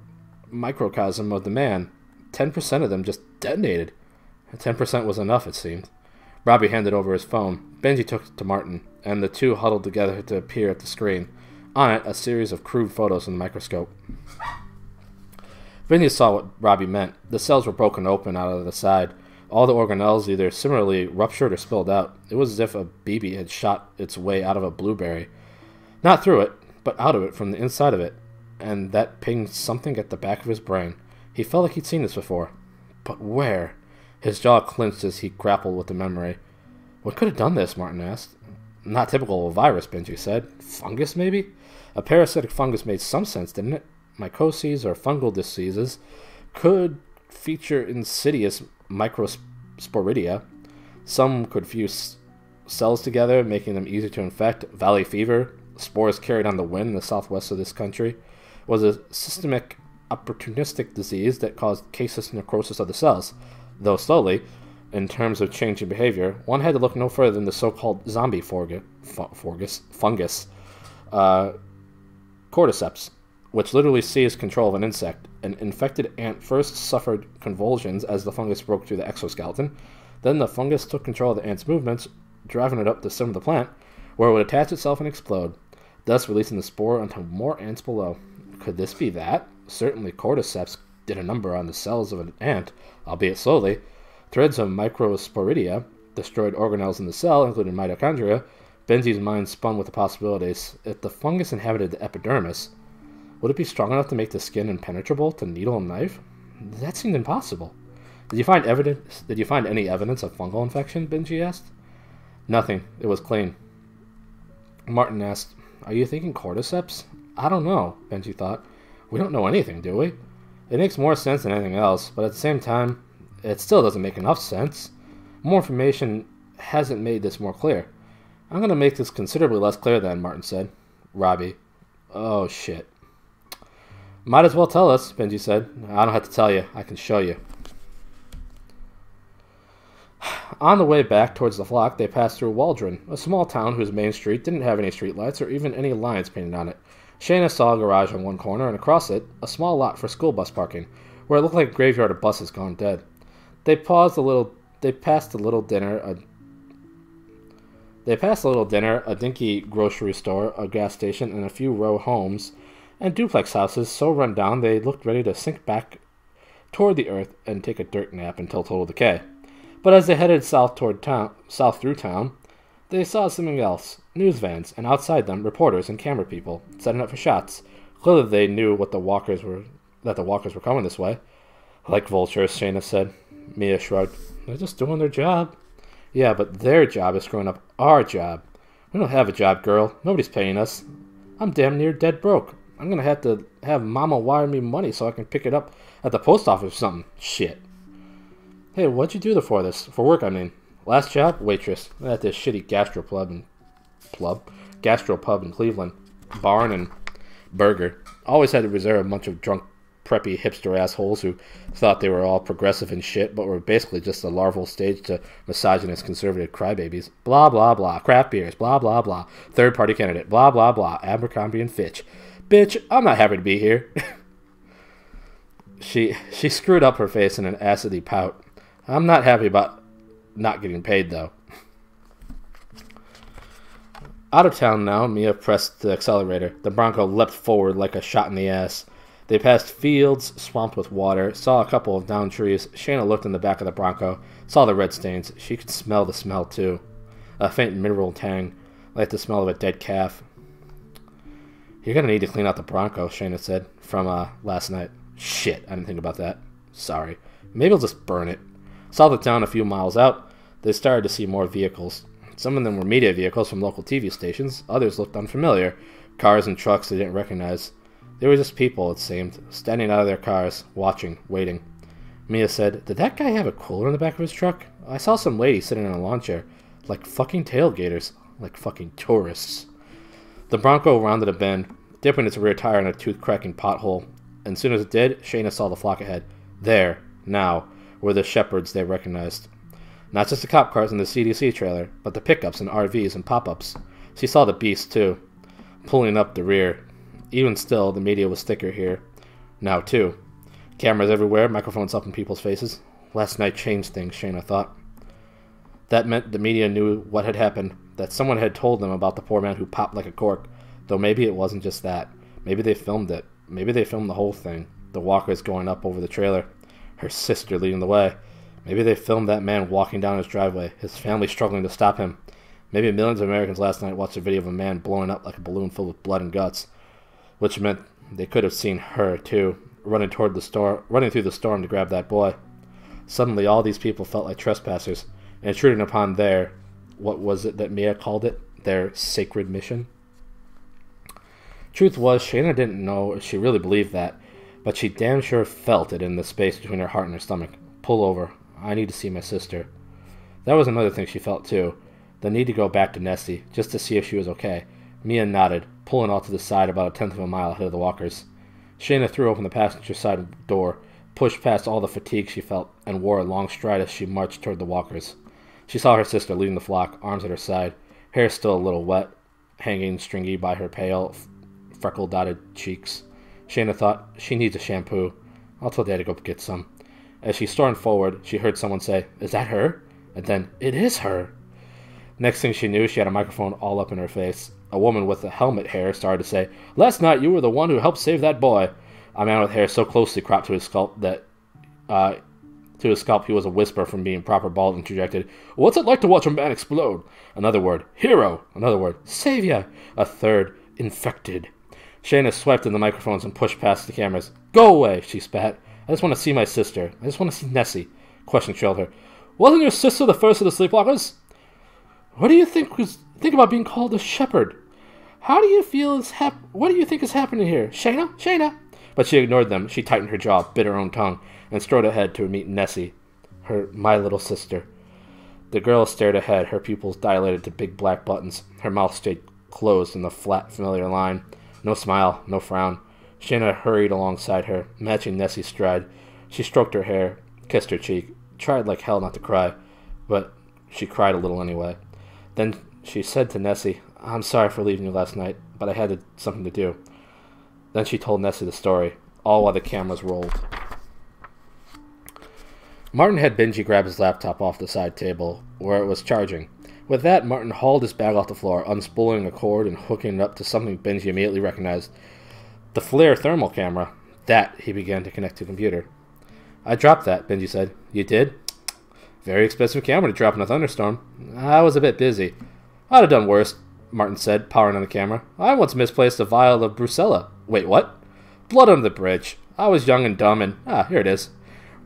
[SPEAKER 1] microcosm of the man. 10% of them just detonated. 10% was enough, it seemed. Robbie handed over his phone. Benji took it to Martin, and the two huddled together to appear at the screen. On it, a series of crude photos in the microscope. Benji saw what Robbie meant. The cells were broken open out of the side. All the organelles either similarly ruptured or spilled out. It was as if a BB had shot its way out of a blueberry. Not through it, but out of it from the inside of it. and that pinged something at the back of his brain. He felt like he'd seen this before. But where? His jaw clenched as he grappled with the memory. What could have done this? Martin asked. Not typical of a virus, Benji said. Fungus, maybe? A parasitic fungus made some sense, didn't it? Mycoses or fungal diseases could feature insidious microsporidia. Some could fuse cells together, making them easier to infect. Valley fever, spores carried on the wind in the southwest of this country, was a systemic opportunistic disease that caused casus necrosis of the cells. Though slowly, in terms of changing behavior, one had to look no further than the so-called zombie fungus, cordyceps, which literally seized control of an insect. An infected ant first suffered convulsions as the fungus broke through the exoskeleton. Then the fungus took control of the ant's movements, driving it up the stem of the plant, where it would attach itself and explode, thus releasing the spore onto more ants below. Could this be that? Certainly cordyceps did a number on the cells of an ant, albeit slowly. Threads of microsporidia destroyed organelles in the cell, including mitochondria. Benji's mind spun with the possibilities. If the fungus inhabited the epidermis, would it be strong enough to make the skin impenetrable to needle and knife? That seemed impossible. Did you find any evidence of fungal infection? Benji asked. Nothing. It was clean. Martin asked, Are you thinking cordyceps? I don't know, Benji thought. We don't know anything, do we? It makes more sense than anything else, but at the same time, it still doesn't make enough sense. More information hasn't made this more clear. I'm going to make this considerably less clear then, Martin said. Robbie. Oh, shit. Might as well tell us, Benji said. I don't have to tell you. I can show you. On the way back towards the flock, they passed through Waldron, a small town whose main street didn't have any streetlights or even any lines painted on it. Shayna saw a garage on one corner, and across it, a small lot for school bus parking, where it looked like a graveyard of buses gone dead. They passed a little dinner, a dinky grocery store, a gas station, and a few row homes and duplex houses so run down they looked ready to sink back toward the earth and take a dirt nap until total decay. But as they headed south through town, they saw something else. News vans, and outside them, reporters and camera people, setting up for shots. Clearly they knew that the walkers were coming this way. Like vultures, Shayna said. Mia shrugged. They're just doing their job. Yeah, but their job is screwing up our job. We don't have a job, girl. Nobody's paying us. I'm damn near dead broke. I'm gonna have to have Mama wire me money so I can pick it up at the post office or something. Shit. Hey, what'd you do for work, I mean? Last job? Waitress. At this shitty gastropub in Cleveland. Barn and burger. Always had to reserve a bunch of drunk, preppy hipster assholes who thought they were all progressive and shit, but were basically just a larval stage to misogynist conservative crybabies. Blah, blah, blah. Craft beers. Blah, blah, blah. Third-party candidate. Blah, blah, blah. Abercrombie and Fitch. Bitch, I'm not happy to be here. She screwed up her face in an acidy pout. I'm not happy about not getting paid, though. Out of town now, Mia pressed the accelerator. The Bronco leapt forward like a shot in the ass. They passed fields swamped with water, saw a couple of downed trees. Shayna looked in the back of the Bronco, saw the red stains. She could smell the smell, too. A faint mineral tang, like the smell of a dead calf. You're gonna need to clean out the Bronco, Shayna said, from last night. Shit, I didn't think about that. Sorry. Maybe I'll just burn it. South of town, a few miles out, they started to see more vehicles. Some of them were media vehicles from local TV stations. Others looked unfamiliar. Cars and trucks they didn't recognize. They were just people, it seemed, standing out of their cars, watching, waiting. Mia said, Did that guy have a cooler in the back of his truck? I saw some lady sitting in a lawn chair. Like fucking tailgaters. Like fucking tourists. The Bronco rounded a bend, dipping its rear tire in a tooth-cracking pothole. And as soon as it did, Shayna saw the flock ahead. There, now, were the shepherds they recognized. Not just the cop cars and the CDC trailer, but the pickups and RVs and pop-ups. She saw the beast, too, pulling up the rear. Even still, the media was thicker here. Now, too. Cameras everywhere, microphones up in people's faces. Last night changed things, Shayna thought. That meant the media knew what had happened, that someone had told them about the poor man who popped like a cork, though maybe it wasn't just that. Maybe they filmed it. Maybe they filmed the whole thing. The walkers going up over the trailer. Her sister leading the way. Maybe they filmed that man walking down his driveway, his family struggling to stop him. Maybe millions of Americans last night watched a video of a man blowing up like a balloon filled with blood and guts, which meant They could have seen her, too, running through the storm to grab that boy. Suddenly, all these people felt like trespassers, and intruding upon their, what was it that Mia called it? Their sacred mission? Truth was, Shayna didn't know if she really believed that, but she damn sure felt it in the space between her heart and her stomach. Pull over. I need to see my sister. That was another thing she felt, too. The need to go back to Nessie, just to see if she was okay. Mia nodded, pulling off to the side about a tenth of a mile ahead of the walkers. Shayna threw open the passenger side door, pushed past all the fatigue she felt, and wore a long stride as she marched toward the walkers. She saw her sister leading the flock, arms at her side, hair still a little wet, hanging stringy by her pale, freckle-dotted cheeks. Shayna thought, she needs a shampoo. I'll tell Dad to go get some. As she stormed forward, she heard someone say, is that her? And then, it is her! Next thing she knew, she had a microphone all up in her face. A woman with the helmet hair started to say, last night you were the one who helped save that boy. A man with hair so closely cropped to his scalp that he was a whisper from being proper bald, interjected, what's it like to watch a man explode? Another word, hero. Another word, savior. A third, infected. Shayna swiped in the microphones and pushed past the cameras. Go away, she spat. I just want to see my sister. I just want to see Nessie. Question trailed her. Wasn't your sister the first of the sleepwalkers? What do you think about being called a shepherd? What do you think is happening here? Shayna? Shayna? But she ignored them. She tightened her jaw, bit her own tongue, and strode ahead to meet Nessie, my little sister. The girl stared ahead, her pupils dilated to big black buttons. Her mouth stayed closed in the flat, familiar line. No smile, no frown. Shayna hurried alongside her, matching Nessie's stride. She stroked her hair, kissed her cheek, tried like hell not to cry, but she cried a little anyway. Then she said to Nessie, I'm sorry for leaving you last night, but I had something to do. Then she told Nessie the story, all while the cameras rolled. Martin had Benji grab his laptop off the side table, where it was charging. With that, Martin hauled his bag off the floor, unspooling a cord and hooking it up to something Benji immediately recognized. The FLIR thermal camera. That he began to connect to the computer. I dropped that, Benji said. You did? Very expensive camera to drop in a thunderstorm. I was a bit busy. I'd have done worse, Martin said, powering on the camera. I once misplaced a vial of Brucella. Wait, what? Blood under the bridge. I was young and dumb and... here it is.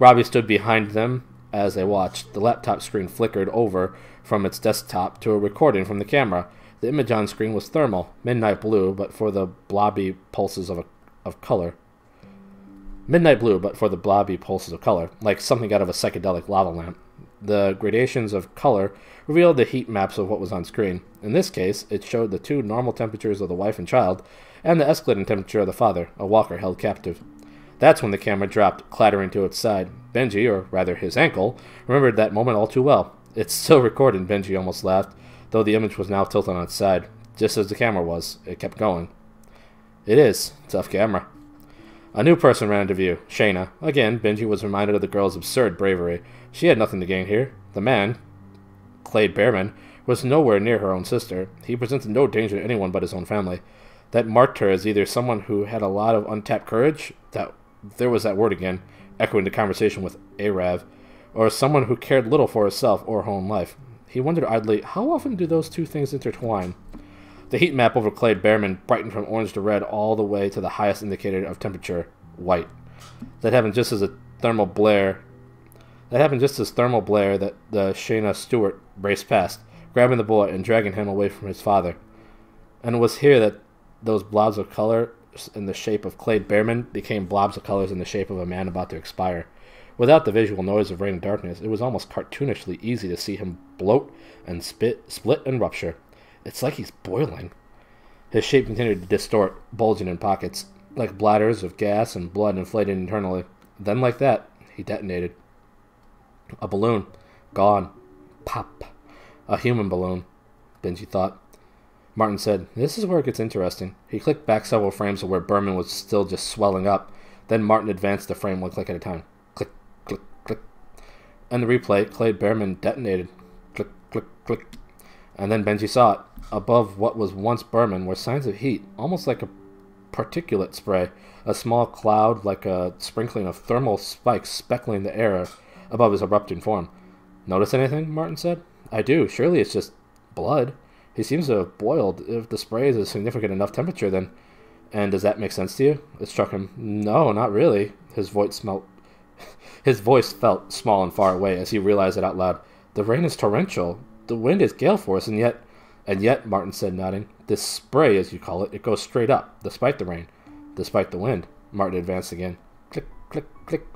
[SPEAKER 1] Robbie stood behind them as they watched. The laptop screen flickered over from its desktop to a recording from the camera. The image on screen was thermal, midnight blue, but for the blobby pulses of color. Midnight blue, but for the blobby pulses of color, like something out of a psychedelic lava lamp. The gradations of color revealed the heat maps of what was on screen. In this case, it showed the two normal temperatures of the wife and child, and the escalating temperature of the father, a walker held captive. That's when the camera dropped, clattering to its side. Benji, or rather his ankle, remembered that moment all too well. It's still recording, Benji almost laughed, though the image was now tilted on its side, just as the camera was. It kept going. It is. Tough camera. A new person ran into view, Shayna. Again, Benji was reminded of the girl's absurd bravery. She had nothing to gain here. The man, Clade Behrman, was nowhere near her own sister. He presented no danger to anyone but his own family. That marked her as either someone who had a lot of untapped courage, there was that word again, echoing the conversation with Arav, or someone who cared little for herself or her own life. He wondered idly, how often do those two things intertwine? The heat map over Clade Behrman brightened from orange to red all the way to the highest indicator of temperature, white. That happened just as thermal blare that the Shayna Stewart raced past, grabbing the boy and dragging him away from his father. And it was here that those blobs of color in the shape of Clade Behrman became blobs of colors in the shape of a man about to expire. Without the visual noise of rain and darkness, it was almost cartoonishly easy to see him bloat and split and rupture. It's like he's boiling. His shape continued to distort, bulging in pockets, like bladders of gas and blood inflated internally. Then, like that, he detonated. A balloon. Gone. Pop. A human balloon, Benji thought. Martin said, this is where it gets interesting. He clicked back several frames to where Behrman was still just swelling up. Then Martin advanced the frame one click at a time. Click, click, click. And the replay, Clade Behrman detonated. Click, click, click. And then Benji saw it. Above what was once Behrman were signs of heat, almost like a particulate spray. A small cloud like a sprinkling of thermal spikes speckling the air above his erupting form. Notice anything? Martin said. I do. Surely it's just blood. He seems to have boiled. If the spray is a significant enough temperature, then... And does that make sense to you? It struck him. No, not really. His voice felt small and far away as he realized it out loud. The rain is torrential. The wind is gale force, and yet, Martin said, nodding, this spray, as you call it, it goes straight up, despite the rain, despite the wind. Martin advanced again. Click, click, click.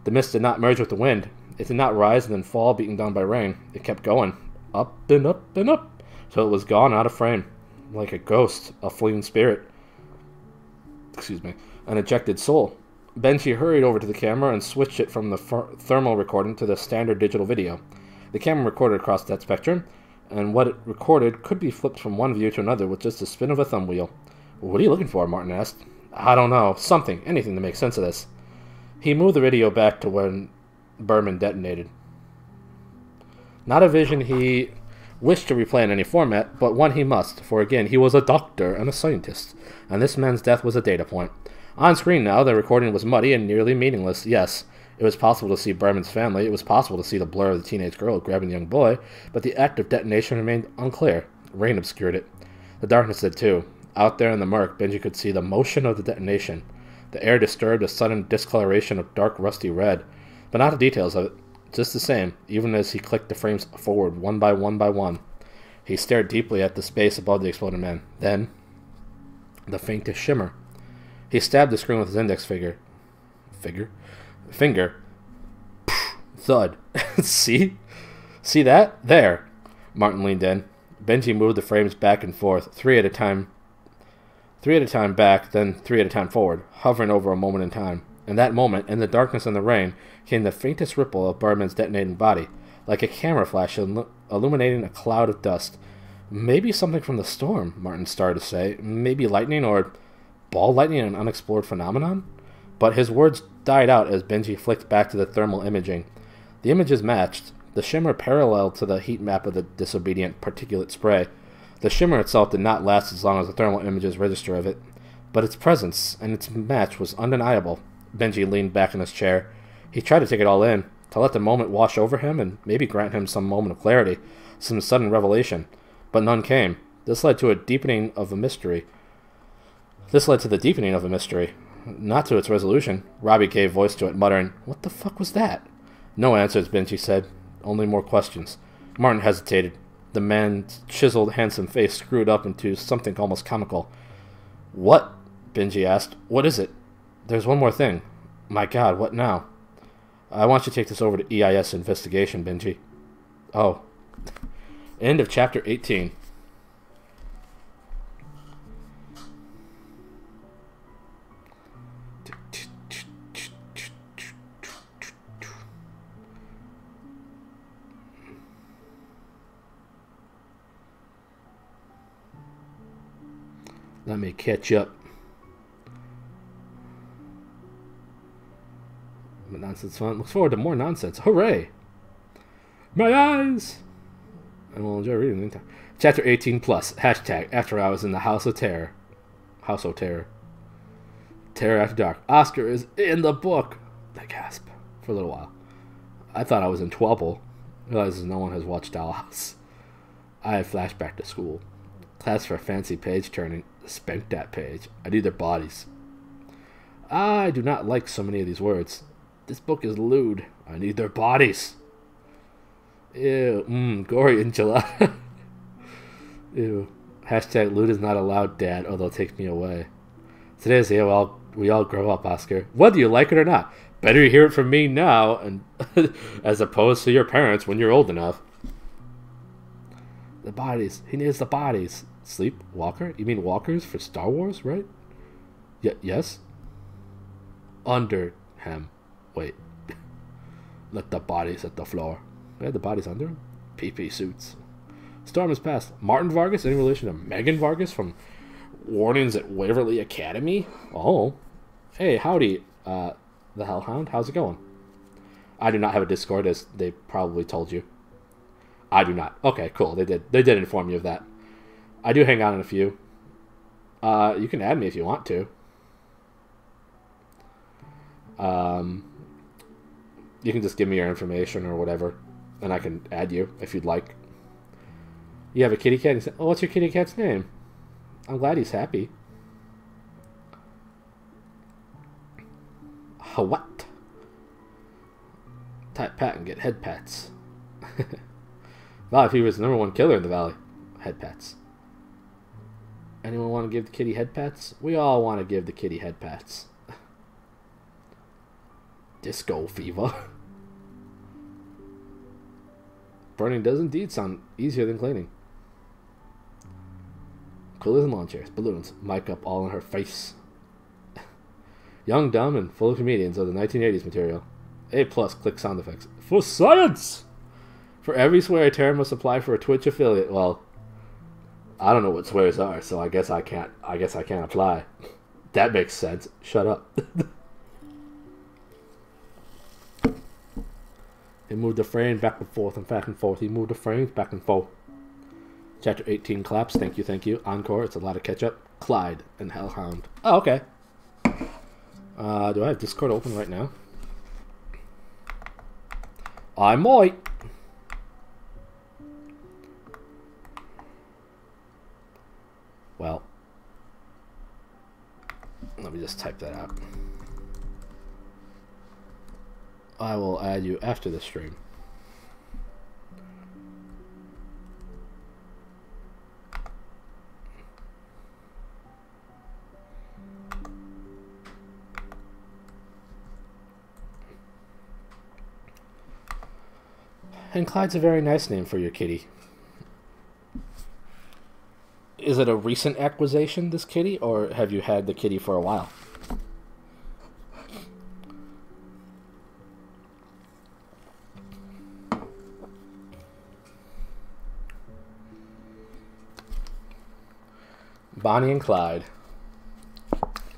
[SPEAKER 1] The mist did not merge with the wind. It did not rise and then fall, beaten down by rain. It kept going, up and up and up, till it was gone out of frame, like a ghost, a fleeing spirit. Excuse me, an ejected soul. Benji hurried over to the camera and switched it from the thermal recording to the standard digital video. The camera recorded across that spectrum, and what it recorded could be flipped from one view to another with just the spin of a thumb wheel. What are you looking for? Martin asked. I don't know. Something. Anything to make sense of this. He moved the video back to when Berman detonated. Not a vision he wished to replay in any format, but one he must, for again, he was a doctor and a scientist, and this man's death was a data point. On screen now, the recording was muddy and nearly meaningless. Yes, it was possible to see Berman's family, it was possible to see the blur of the teenage girl grabbing the young boy, but the act of detonation remained unclear. Rain obscured it. The darkness did too. Out there in the murk, Benji could see the motion of the detonation. The air disturbed a sudden discoloration of dark rusty red, but not the details of it. Just the same, even as he clicked the frames forward one by one by one. He stared deeply at the space above the exploded man. Then, the faintest shimmer. He stabbed the screen with his index finger. Finger. Thud. See? See that? There. Martin leaned in. Benji moved the frames back and forth, three at a time back, then three at a time forward, hovering over a moment in time. In that moment, in the darkness and the rain, came the faintest ripple of Berman's detonating body, like a camera flash illuminating a cloud of dust. Maybe something from the storm, Martin started to say. Maybe lightning or ball lightning, an unexplored phenomenon? But his words died out as Benji flicked back to the thermal imaging. The images matched, the shimmer parallel to the heat map of the disobedient particulate spray. The shimmer itself did not last as long as the thermal images register of it, but its presence and its match was undeniable. Benji leaned back in his chair. He tried to take it all in, to let the moment wash over him and maybe grant him some moment of clarity, some sudden revelation. But none came. This led to the deepening of a mystery, not to its resolution. Robbie gave voice to it, muttering, "What the fuck was that?" No answers, Benji said. Only more questions. Martin hesitated. The man's chiseled, handsome face screwed up into something almost comical. What? Benji asked. What is it? There's one more thing. My God, what now? I want you to take this over to EIS investigation, Benji. Oh. End of chapter 18. Let me catch up. Nonsense fun. Looks forward to more nonsense. Hooray! My eyes! I will enjoy reading anytime. Chapter 18 plus. Hashtag After Hours in the House of Terror. House of Terror. Terror After Dark. Oscar is in the book. I gasp for a little while. I thought I was in trouble. Realizes no one has watched Dollhouse. I have flashback to school. Class for fancy page turning. Spank that page. I need their bodies. I do not like so many of these words. This book is lewd. I need their bodies. Ew. Gory enchilada. Ew. Hashtag lewd is not allowed, Dad, or they'll take me away. Today's the we all grow up, Oscar. Whether you like it or not. Better you hear it from me now, and as opposed to your parents when you're old enough. The bodies. He needs the bodies. Sleep? Walker? You mean walkers for Star Wars, right? Yes? Under him. Wait. Let the bodies hit the floor. We had the bodies under him? PP suits. Storm has passed. Martin Vargas? Any relation to Megan Vargas from Warnings at Waverly Academy? Oh. Hey, howdy, the Hellhound. How's it going? I do not have a Discord, as they probably told you. I do not. Okay, cool. They did inform you of that. I do hang out in a few. You can add me if you want to. You can just give me your information or whatever, and I can add you if you'd like. You have a kitty cat? Oh, what's your kitty cat's name? I'm glad he's happy. What? Type pat and get head pats. Valley Fever is the #1 killer in the Valley. Head pats. Anyone want to give the kitty head pats? We all want to give the kitty head pats. Disco fever. Burning does indeed sound easier than cleaning. Coolers and lawn chairs, balloons, mic up all in her face. Young, dumb, and full of comedians of the 1980s material. A+, click sound effects. For science! For every swear a term must apply for a Twitch affiliate. Well, I don't know what swears are, so I guess I can't apply. That makes sense. Shut up. He moved the frame back and forth and back and forth. He moved the frames back and forth. Chapter 18 claps. Thank you, thank you. Encore. It's a lot of ketchup. Clyde and Hellhound. Oh, okay. Do I have Discord open right now? I might. Well, let me just type that out. I will add you after the stream. And Clyde's a very nice name for your kitty. Is it a recent acquisition, this kitty, or have you had the kitty for a while? Bonnie and Clyde.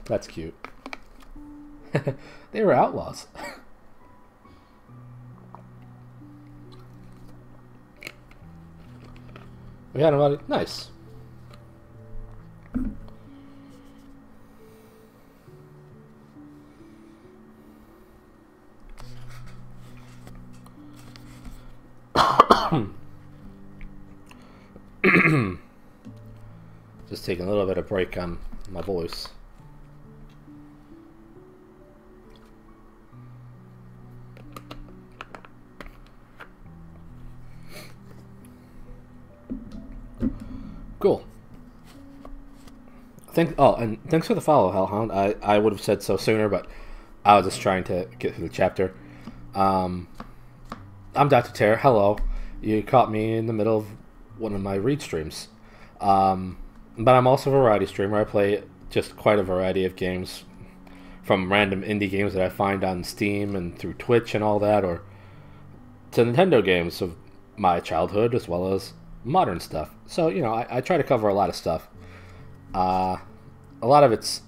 [SPEAKER 1] That's cute. They were outlaws. We had them. Nice. Just taking a little bit of break on my voice. Cool. And thanks for the follow, Hellhound. I would have said so sooner, but I was just trying to get through the chapter. I'm Dr. Terror. Hello. You caught me in the middle of one of my read streams. But I'm also a variety streamer. I play just quite a variety of games, from random indie games that I find on Steam and through Twitch and all that, or to Nintendo games of my childhood as well as modern stuff. So, you know, I try to cover a lot of stuff. A lot of it's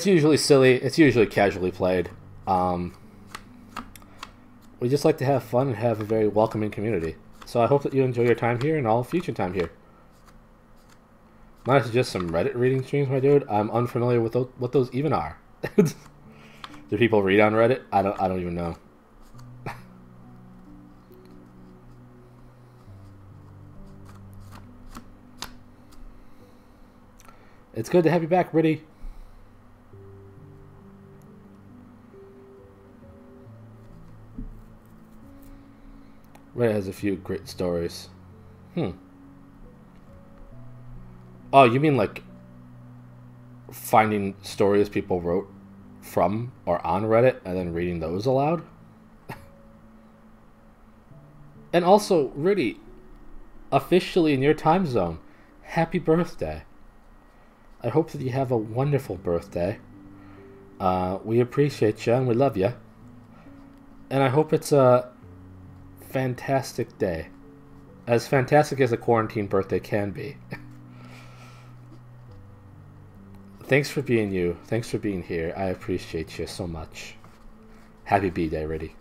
[SPEAKER 1] usually silly. It's usually casually played. We just like to have fun and have a very welcoming community. So I hope that you enjoy your time here and all future time here. Might suggest some Reddit reading streams, my dude. I'm unfamiliar with what those even are. Do people read on Reddit? I don't even know. It's good to have you back, Riddy. Reddit has a few great stories. Oh, you mean like finding stories people wrote from or on Reddit and then reading those aloud? And also, Riddy, officially in your time zone, happy birthday. I hope that you have a wonderful birthday. We appreciate you and we love you. And I hope it's a fantastic day. As fantastic as a quarantine birthday can be. Thanks for being you. Thanks for being here. I appreciate you so much. Happy B-Day, Riddy.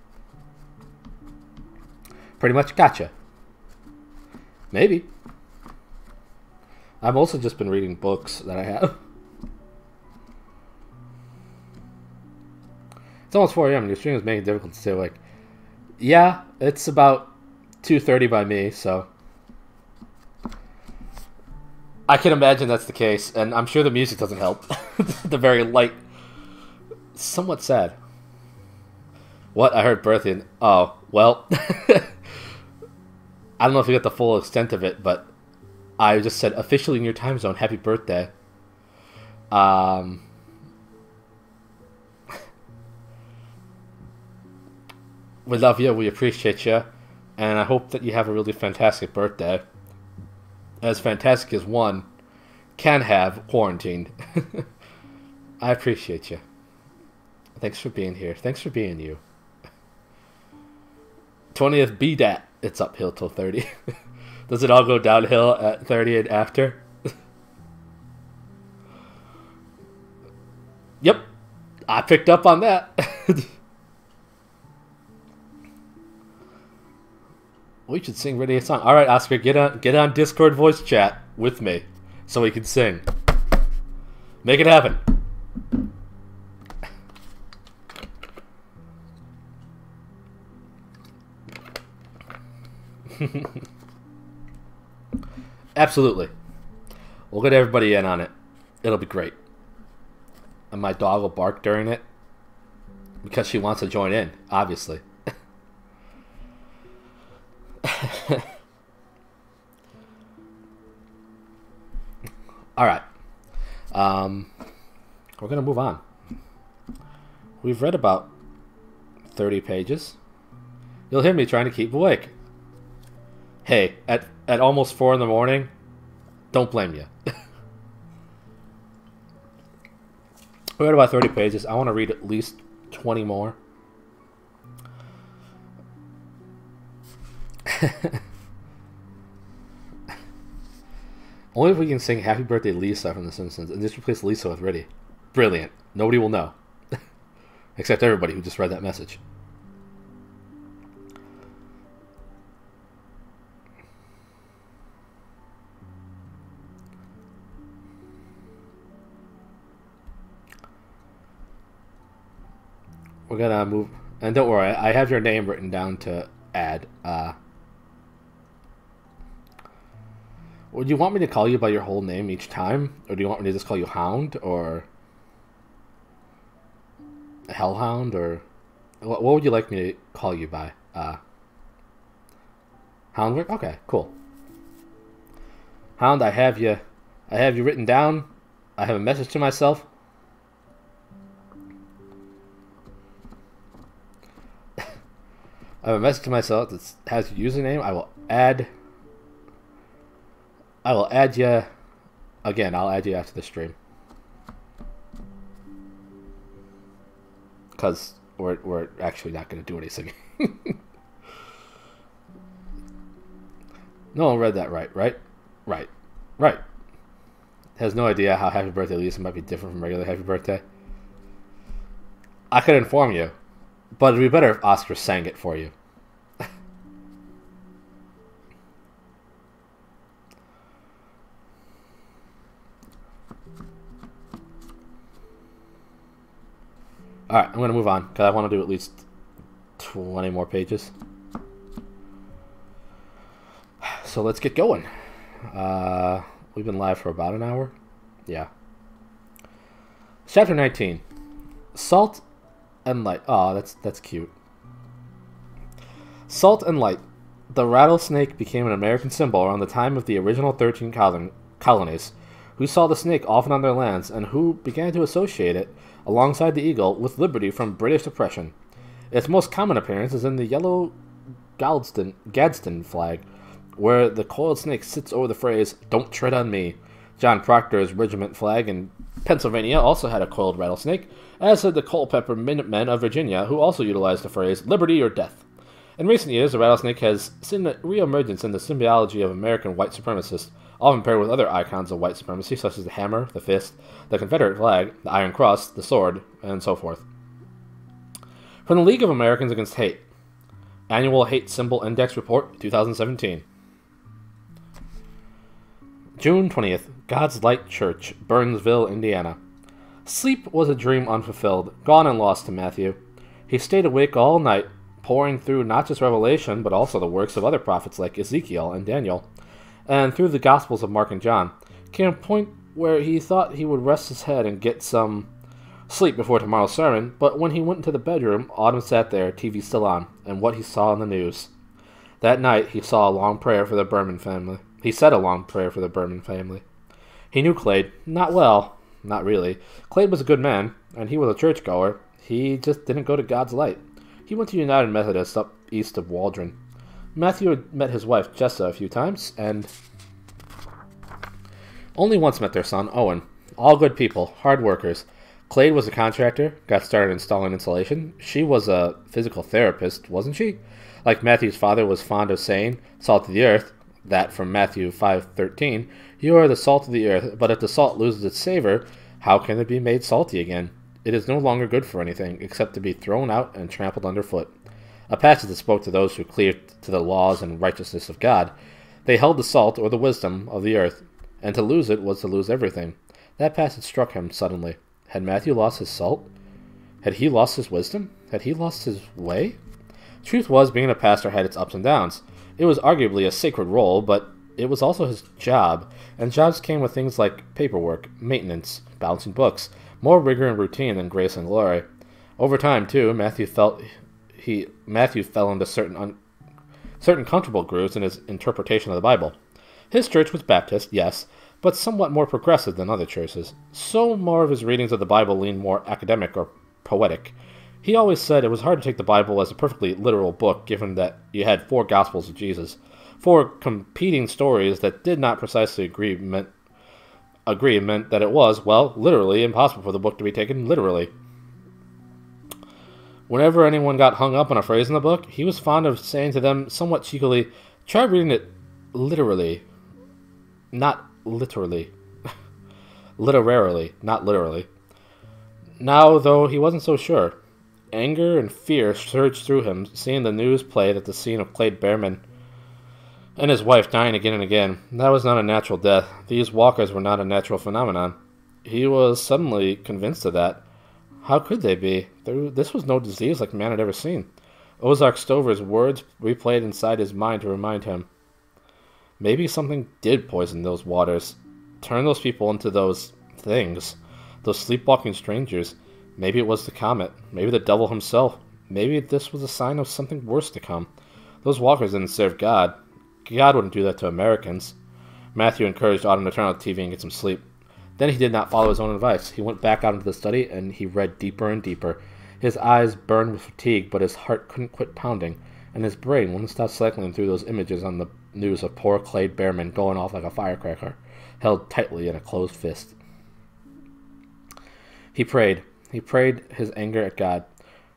[SPEAKER 1] Pretty much gotcha. Maybe. I've also just been reading books that I have. It's almost 4 a.m. and your stream is making it difficult to stay awake. Yeah, it's about 2:30 by me, so I can imagine that's the case, and I'm sure the music doesn't help. The very light somewhat sad. What? I heard birthday. Oh, well. I don't know if you get the full extent of it, but I just said officially in your time zone, happy birthday. We love you, we appreciate you, and I hope that you have a really fantastic birthday. As fantastic as one can have quarantined. I appreciate you. Thanks for being here. Thanks for being you. 20th BDAT. It's uphill till 30. Does it all go downhill at 30 and after? Yep. I picked up on that. We should sing ready a song. All right, Oscar, get on Discord voice chat with me so we can sing. Make it happen. Absolutely. We'll get everybody in on it. It'll be great. And my dog will bark during it because she wants to join in, obviously. All right. We're going to move on. We've read about 30 pages. You'll hear me trying to keep awake. Hey, at almost 4 in the morning, don't blame you. We read about 30 pages. I want to read at least 20 more. Only if we can sing Happy Birthday Lisa from The Simpsons and just replace Lisa with Riddy. Brilliant. Nobody will know. Except everybody who just read that message. We're gonna move, and don't worry, I have your name written down to add. Would you want me to call you by your whole name each time, or do you want me to just call you Hound, or Hellhound, or what would you like me to call you by? Houndwork? Okay, cool. Hound, I have you written down. I have a message to myself. I have a message to myself that has your username. I will add you. Again, I'll add you after the stream. Because we're actually not going to do any singing. No one read that right. Has no idea how Happy Birthday Lisa might be different from regular Happy Birthday. I could inform you, but it'd be better if Oscar sang it for you. Alright, I'm going to move on, because I want to do at least 20 more pages. So let's get going. We've been live for about an hour. Yeah. Chapter 19. Salt and Light. Oh, that's cute. Salt and Light. The rattlesnake became an American symbol around the time of the original 13 colonies, who saw the snake often on their lands and who began to associate it, alongside the eagle, with liberty from British oppression. Its most common appearance is in the yellow Gadsden flag, where the coiled snake sits over the phrase, "Don't tread on me." John Proctor's regiment flag in Pennsylvania also had a coiled rattlesnake, as did the Culpeper Minutemen of Virginia, who also utilized the phrase, "Liberty or death." In recent years, the rattlesnake has seen a re-emergence in the symbology of American white supremacists, often paired with other icons of white supremacy, such as the hammer, the fist, the Confederate flag, the Iron Cross, the sword, and so forth. From the League of Americans Against Hate, Annual Hate Symbol Index Report, 2017. June 20th, God's Light Church, Burnsville, Indiana. Sleep was a dream unfulfilled, gone and lost to Matthew. He stayed awake all night, poring through not just Revelation, but also the works of other prophets like Ezekiel and Daniel, and through the Gospels of Mark and John, came a point where he thought he would rest his head and get some sleep before tomorrow's sermon, but when he went into the bedroom, Autumn sat there, TV still on, and what he saw in the news. That night, he saw a long prayer for the Berman family. He said a long prayer for the Berman family. He knew Clade. Not well. Not really. Clade was a good man, and he was a churchgoer. He just didn't go to God's light. He went to United Methodist up east of Waldron. Matthew had met his wife, Jessa, a few times, and only once met their son, Owen. All good people, hard workers. Clade was a contractor, got started installing insulation. She was a physical therapist, wasn't she? Like Matthew's father was fond of saying, salt of the earth, that from Matthew 5:13, you are the salt of the earth, but if the salt loses its savor, how can it be made salty again? It is no longer good for anything, except to be thrown out and trampled underfoot. A passage that spoke to those who cleaved to the laws and righteousness of God. They held the salt or the wisdom of the earth, and to lose it was to lose everything. That passage struck him suddenly. Had Matthew lost his salt? Had he lost his wisdom? Had he lost his way? Truth was, being a pastor had its ups and downs. It was arguably a sacred role, but it was also his job, and jobs came with things like paperwork, maintenance, balancing books, more rigor and routine than grace and glory. Over time, too, Matthew fell into certain comfortable grooves in his interpretation of the Bible. His church was Baptist, yes, but somewhat more progressive than other churches. So more of his readings of the Bible leaned more academic or poetic. He always said it was hard to take the Bible as a perfectly literal book, given that you had 4 Gospels of Jesus. 4 competing stories that did not precisely agree meant that it was, well, literally impossible for the book to be taken literally. Whenever anyone got hung up on a phrase in the book, he was fond of saying to them somewhat cheekily, try reading it literally. Not literally. Literarily, not literally. Now, though, he wasn't so sure. Anger and fear surged through him, seeing the news played at the scene of Clade Berman and his wife dying again and again. That was not a natural death. These walkers were not a natural phenomenon. He was suddenly convinced of that. How could they be? This was no disease like man had ever seen. Ozark Stover's words replayed inside his mind to remind him. Maybe something did poison those waters, turn those people into those things, those sleepwalking strangers. Maybe it was the comet, maybe the devil himself. Maybe this was a sign of something worse to come. Those walkers didn't serve God. God wouldn't do that to Americans. Matthew encouraged Autumn to turn on the TV and get some sleep. Then he did not follow his own advice. He went back out into the study, and he read deeper and deeper. His eyes burned with fatigue, but his heart couldn't quit pounding, and his brain wouldn't stop cycling through those images on the news of poor Clade Berman going off like a firecracker, held tightly in a closed fist. He prayed. He prayed his anger at God,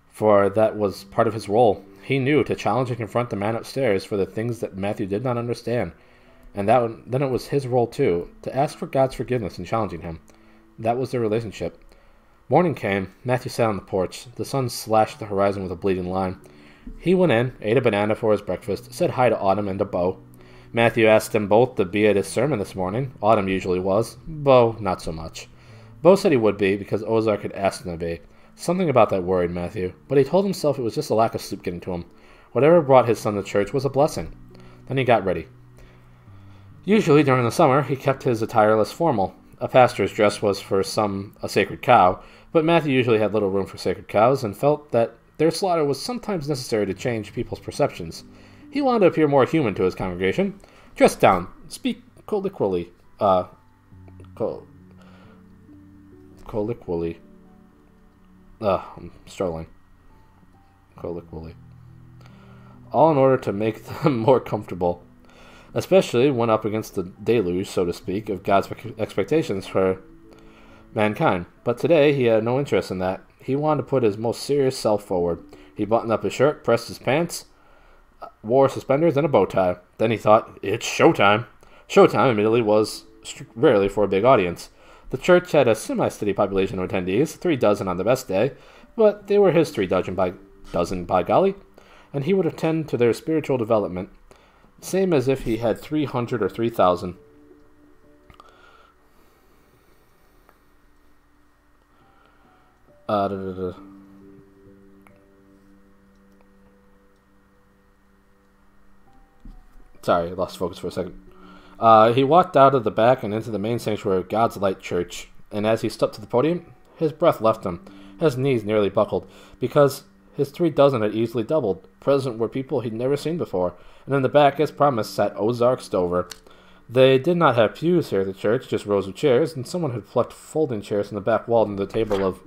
[SPEAKER 1] for that was part of his role. He knew to challenge and confront the man upstairs for the things that Matthew did not understand. And then it was his role, too, to ask for God's forgiveness in challenging him. That was their relationship. Morning came. Matthew sat on the porch. The sun slashed the horizon with a bleeding line. He went in, ate a banana for his breakfast, said hi to Autumn and to Bo. Matthew asked them both to be at his sermon this morning. Autumn usually was. Bo, not so much. Bo said he would be, because Ozark had asked him to be. Something about that worried Matthew, but he told himself it was just a lack of sleep getting to him. Whatever brought his son to church was a blessing. Then he got ready. Usually, during the summer, he kept his attire less formal. A pastor's dress was for some a sacred cow, but Matthew usually had little room for sacred cows and felt that their slaughter was sometimes necessary to change people's perceptions. He wanted to appear more human to his congregation. Dress down. Speak colloquially. Colloquially. I'm struggling. Colloquially. All in order to make them more comfortable, especially when up against the deluge, so to speak, of God's expectations for mankind. But today he had no interest in that. He wanted to put his most serious self forward. He buttoned up his shirt, pressed his pants, wore suspenders and a bow tie. Then he thought, it's showtime. Showtime, admittedly, was rarely for a big audience. The church had a semi-steady population of attendees, 3 dozen on the best day, but they were his 3 dozen by golly, and he would attend to their spiritual development, same as if he had 300 or 3,000. Sorry, I lost focus for a second. He walked out of the back and into the main sanctuary of God's Light Church, and as he stepped to the podium, His breath left him. His knees nearly buckled, because his 3 dozen had easily doubled. Present were people he'd never seen before, and in the back, as promised, sat Ozark Stover. They did not have pews here at the church, just rows of chairs, and someone had plucked folding chairs from the back wall into the table of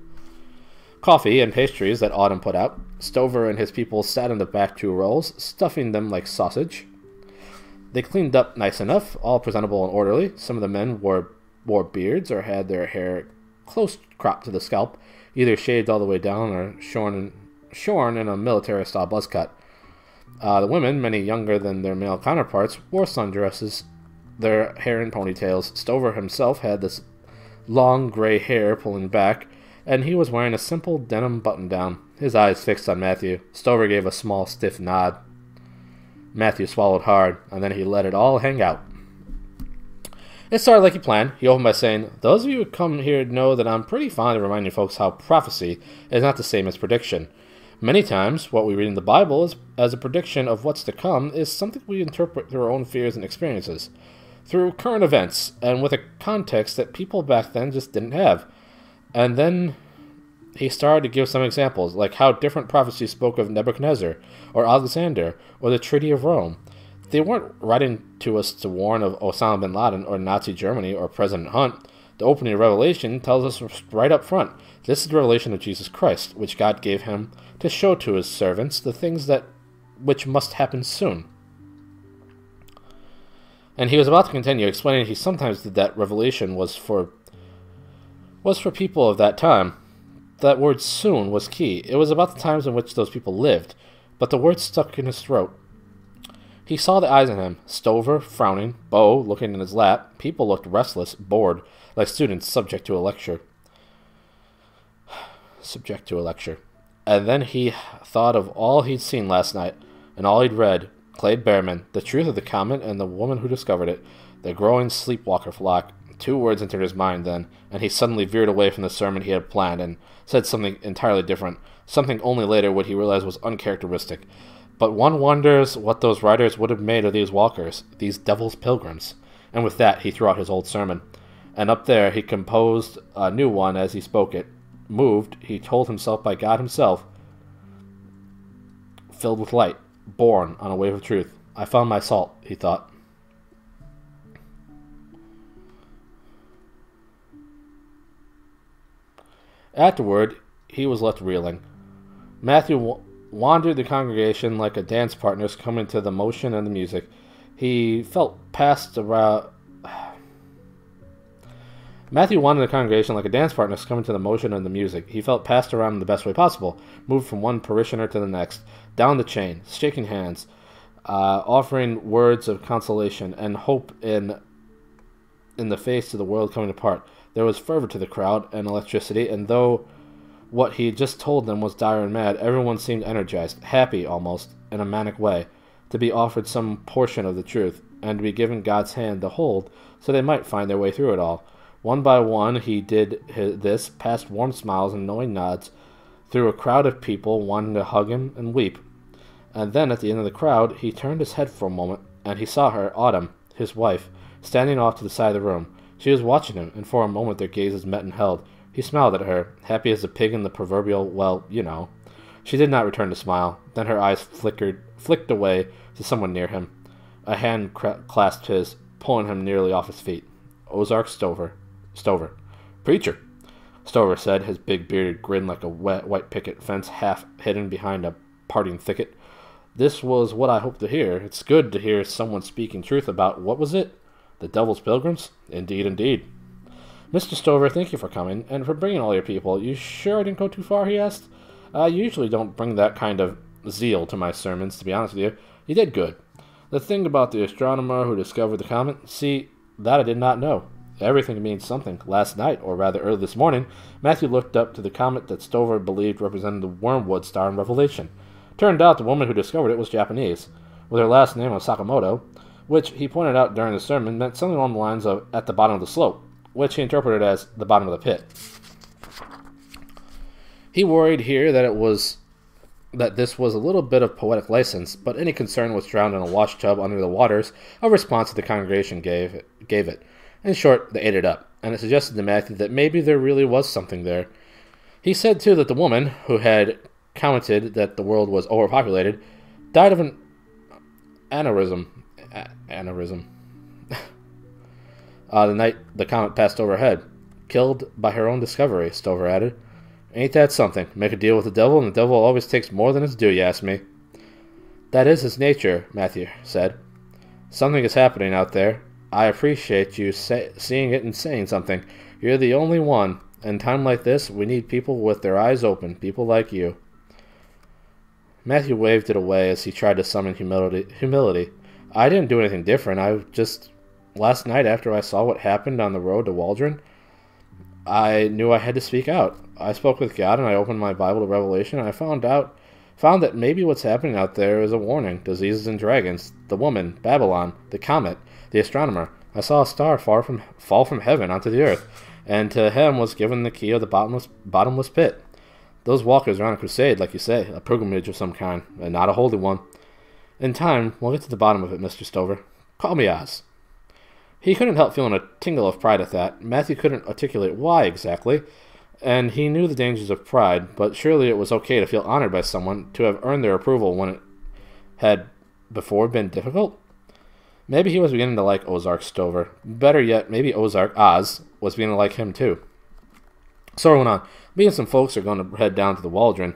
[SPEAKER 1] coffee and pastries that Autumn put out. Stover and his people sat in the back 2 rows, stuffing them like sausage. They cleaned up nice enough, all presentable and orderly. Some of the men wore beards or had their hair close cropped to the scalp, either shaved all the way down or shorn in a military-style buzz cut. The women, many younger than their male counterparts, wore sundresses, their hair in ponytails. Stover himself had this long gray hair pulling back, and he was wearing a simple denim button-down, his eyes fixed on Matthew. Stover gave a small, stiff nod. Matthew swallowed hard, and then he let it all hang out. It started like he planned. He opened by saying, "Those of you who come here know that I'm pretty fond of reminding folks how prophecy is not the same as prediction. Many times, what we read in the Bible as a prediction of what's to come is something we interpret through our own fears and experiences, through current events, and with a context that people back then just didn't have." And then he started to give some examples, like how different prophecies spoke of Nebuchadnezzar, or Alexander, or the Treaty of Rome. They weren't writing to us to warn of Osama bin Laden, or Nazi Germany, or President Hunt. The opening of Revelation tells us right up front, this is the revelation of Jesus Christ, which God gave him to show to his servants the things which must happen soon. And he was about to continue, explaining he sometimes did that revelation was for people of that time. That word soon was key. It was about the times in which those people lived, but the word stuck in his throat. He saw the eyes on him, Stover frowning, Bo looking in his lap. People looked restless, bored, like students subject to a lecture. And then he thought of all he'd seen last night, and all he'd read. Clade Behrman, the truth of the comet and the woman who discovered it, the growing sleepwalker flock. 2 words entered his mind then, and he suddenly veered away from the sermon he had planned and said something entirely different, something only later would he realize was uncharacteristic. But one wonders what those writers would have made of these walkers, these devil's pilgrims. And with that, he threw out his old sermon. And up there, he composed a new one as he spoke it. Moved, he told himself by God himself, filled with light, born on a wave of truth. I found my salt, he thought. Afterward, he was left reeling. Matthew wandered the congregation like a dance partner coming to the motion and the music. He felt passed around. Matthew wandered the congregation like a dance partner coming to the motion and the music. He felt passed around in the best way possible, moved from one parishioner to the next, down the chain, shaking hands, offering words of consolation and hope in the face of the world coming apart. There was fervor to the crowd and electricity, and though what he just told them was dire and mad, everyone seemed energized, happy almost, in a manic way, to be offered some portion of the truth, and to be given God's hand to hold, so they might find their way through it all. One by one he did this, past warm smiles and knowing nods, through a crowd of people wanting to hug him and weep. And then, at the end of the crowd, he turned his head for a moment, and he saw her, Autumn, his wife, standing off to the side of the room. She was watching him, and for a moment their gazes met and held. He smiled at her, happy as a pig in the proverbial, well, you know. She did not return the smile. Then her eyes flicked away to someone near him. A hand clasped his, pulling him nearly off his feet. Ozark Stover. Preacher, Stover said, his big bearded grin like a white picket fence half hidden behind a parting thicket. This was what I hoped to hear. It's good to hear someone speaking truth about, what was it? The Devil's Pilgrims? Indeed, indeed. Mr. Stover, thank you for coming, and for bringing all your people. You sure I didn't go too far, he asked. I usually don't bring that kind of zeal to my sermons, to be honest with you. You did good. The thing about the astronomer who discovered the comet, see, that I did not know. Everything means something. Last night, or rather early this morning, Matthew looked up to the comet that Stover believed represented the Wormwood star in Revelation. Turned out the woman who discovered it was Japanese, with her last name was Sakamoto, which he pointed out during the sermon meant something along the lines of at the bottom of the slope, which he interpreted as the bottom of the pit. He worried here that this was a little bit of poetic license, but any concern was drowned in a wash tub under the waters of response that the congregation gave it. In short, they ate it up, and it suggested to Matthew that maybe there really was something there. He said, too, that the woman who had commented that the world was overpopulated died of an aneurysm. Aneurysm. The night the comet passed overhead. Killed by her own discovery, Stover added. Ain't that something? Make a deal with the devil, and the devil always takes more than his due, you ask me. That is his nature, Matthew said. Something is happening out there. I appreciate you seeing it and saying something. You're the only one. In time like this, we need people with their eyes open, people like you. Matthew waved it away as he tried to summon humility. I didn't do anything different. Last night after I saw what happened on the road to Waldron, I knew I had to speak out. I spoke with God and I opened my Bible to Revelation and I found that maybe what's happening out there is a warning. Diseases and dragons, the woman, Babylon, the comet, the astronomer. I saw a star fall from heaven onto the earth, and to him was given the key of the bottomless pit. Those walkers are on a crusade, like you say, a pilgrimage of some kind, and not a holy one. In time, we'll get to the bottom of it, Mr. Stover. Call me Oz. He couldn't help feeling a tingle of pride at that. Matthew couldn't articulate why exactly, and he knew the dangers of pride, but surely it was okay to feel honored by someone, to have earned their approval when it had before been difficult. Maybe he was beginning to like Ozark Stover. Better yet, maybe Ozark Oz was beginning to like him too. So went on. Me and some folks are going to head down to Waldron.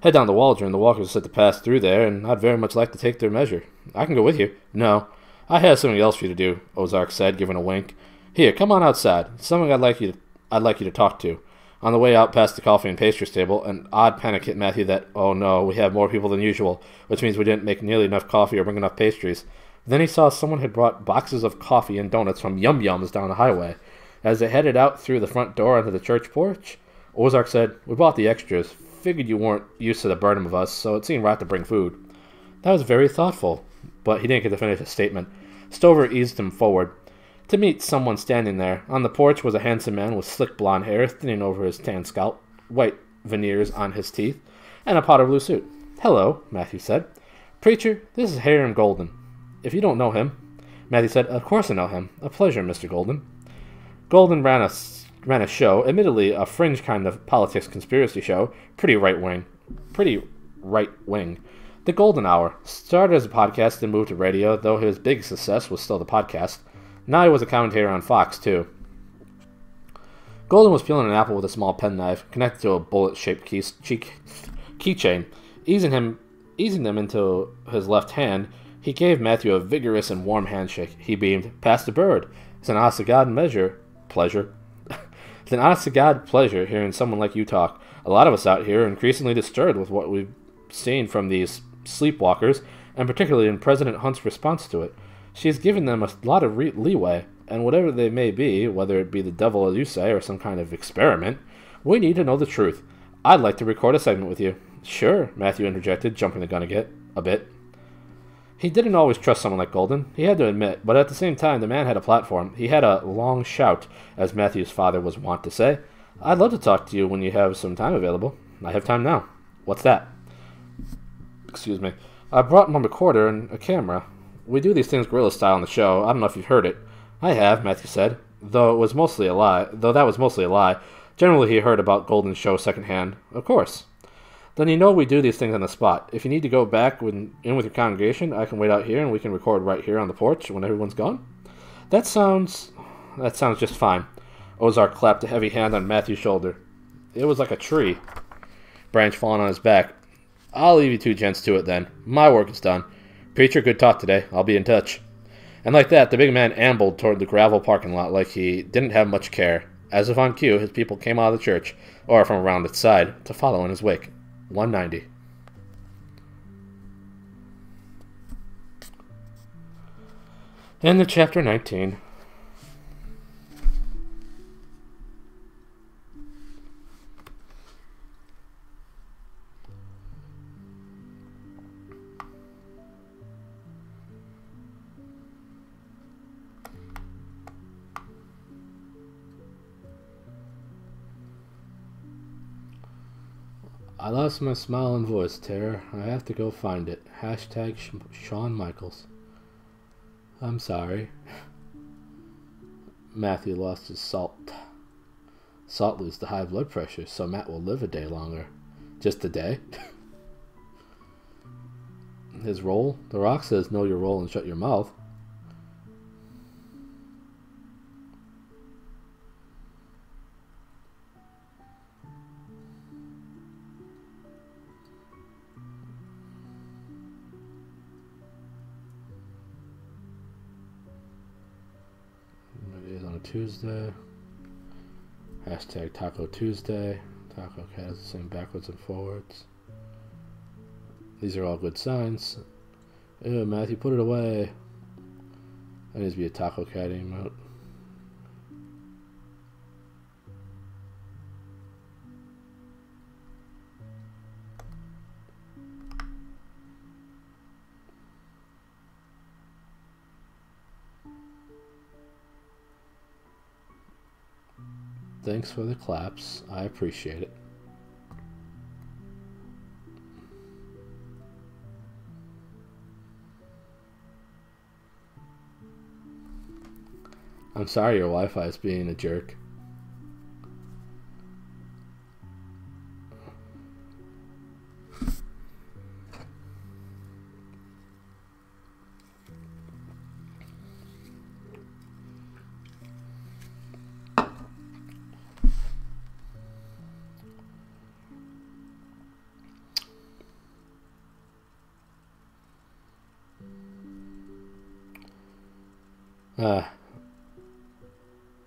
[SPEAKER 1] The walkers are set to pass through there, and I'd very much like to take their measure. I can go with you. No, I have something else for you to do, Ozark said, giving a wink. Here, come on outside. Something I'd like you to talk to. On the way out past the coffee and pastries table, an odd panic hit Matthew that, oh no, we have more people than usual, which means we didn't make nearly enough coffee or bring enough pastries. Then he saw someone had brought boxes of coffee and donuts from Yum Yums down the highway. As they headed out through the front door onto the church porch, Ozark said, We bought the extras. Figured you weren't used to the burden of us, so it seemed right to bring food. That was very thoughtful, but he didn't get to finish his statement. Stover eased him forward to meet someone standing there. On the porch was a handsome man with slick blonde hair thinning over his tan scalp, white veneers on his teeth, and a powder blue suit. Hello, Matthew said. Preacher, this is Hiram Golden. If you don't know him, Matthew said, Of course I know him. A pleasure, Mr. Golden. Golden ran a show, admittedly a fringe kind of politics conspiracy show, pretty right wing. The Golden Hour started as a podcast and moved to radio, though his big success was still the podcast. Now he was a commentator on Fox, too. Golden was peeling an apple with a small penknife, connected to a bullet-shaped keychain. Easing them into his left hand, he gave Matthew a vigorous and warm handshake. He beamed, Pass the bird. It's an honest-to-God pleasure. It's an honest-to-God pleasure hearing someone like you talk. A lot of us out here are increasingly disturbed with what we've seen from these sleepwalkers, and particularly in President Hunt's response to it. She's given them a lot of leeway, and whatever they may be, whether it be the devil, as you say, or some kind of experiment, we need to know the truth. I'd like to record a segment with you. Sure, Matthew interjected, jumping the gun a bit. He didn't always trust someone like Golden, he had to admit, but at the same time, the man had a platform. He had a long shout, as Matthew's father was wont to say. I'd love to talk to you when you have some time available. I have time now. What's that? Excuse me. I brought my recorder and a camera. We do these things guerrilla style on the show. I don't know if you've heard it. I have, Matthew said, though that was mostly a lie. Generally, he heard about Golden's show secondhand. Of course. Then you know we do these things on the spot. If you need to go back in with your congregation, I can wait out here and we can record right here on the porch when everyone's gone. That sounds just fine. Ozark clapped a heavy hand on Matthew's shoulder. It was like a tree branch falling on his back. I'll leave you two gents to it then. My work is done. Preacher, good talk today. I'll be in touch. And like that, the big man ambled toward the gravel parking lot like he didn't have much care. As if on cue, his people came out of the church, or from around its side, to follow in his wake. 190. End of chapter 19. I lost my smile and voice, Tara. I have to go find it. Hashtag Shawn Michaels. I'm sorry. Matthew lost his Salt leads to high blood pressure, so Matt will live a day longer. Just a day? His role? The Rock says, know your role and shut your mouth. It is on a Tuesday. Hashtag Taco Tuesday. Taco Cat has the same backwards and forwards. These are all good signs. Ew, Matthew, put it away. That needs to be a Taco Cat emote. Thanks for the claps. I appreciate it. I'm sorry your Wi-Fi is being a jerk.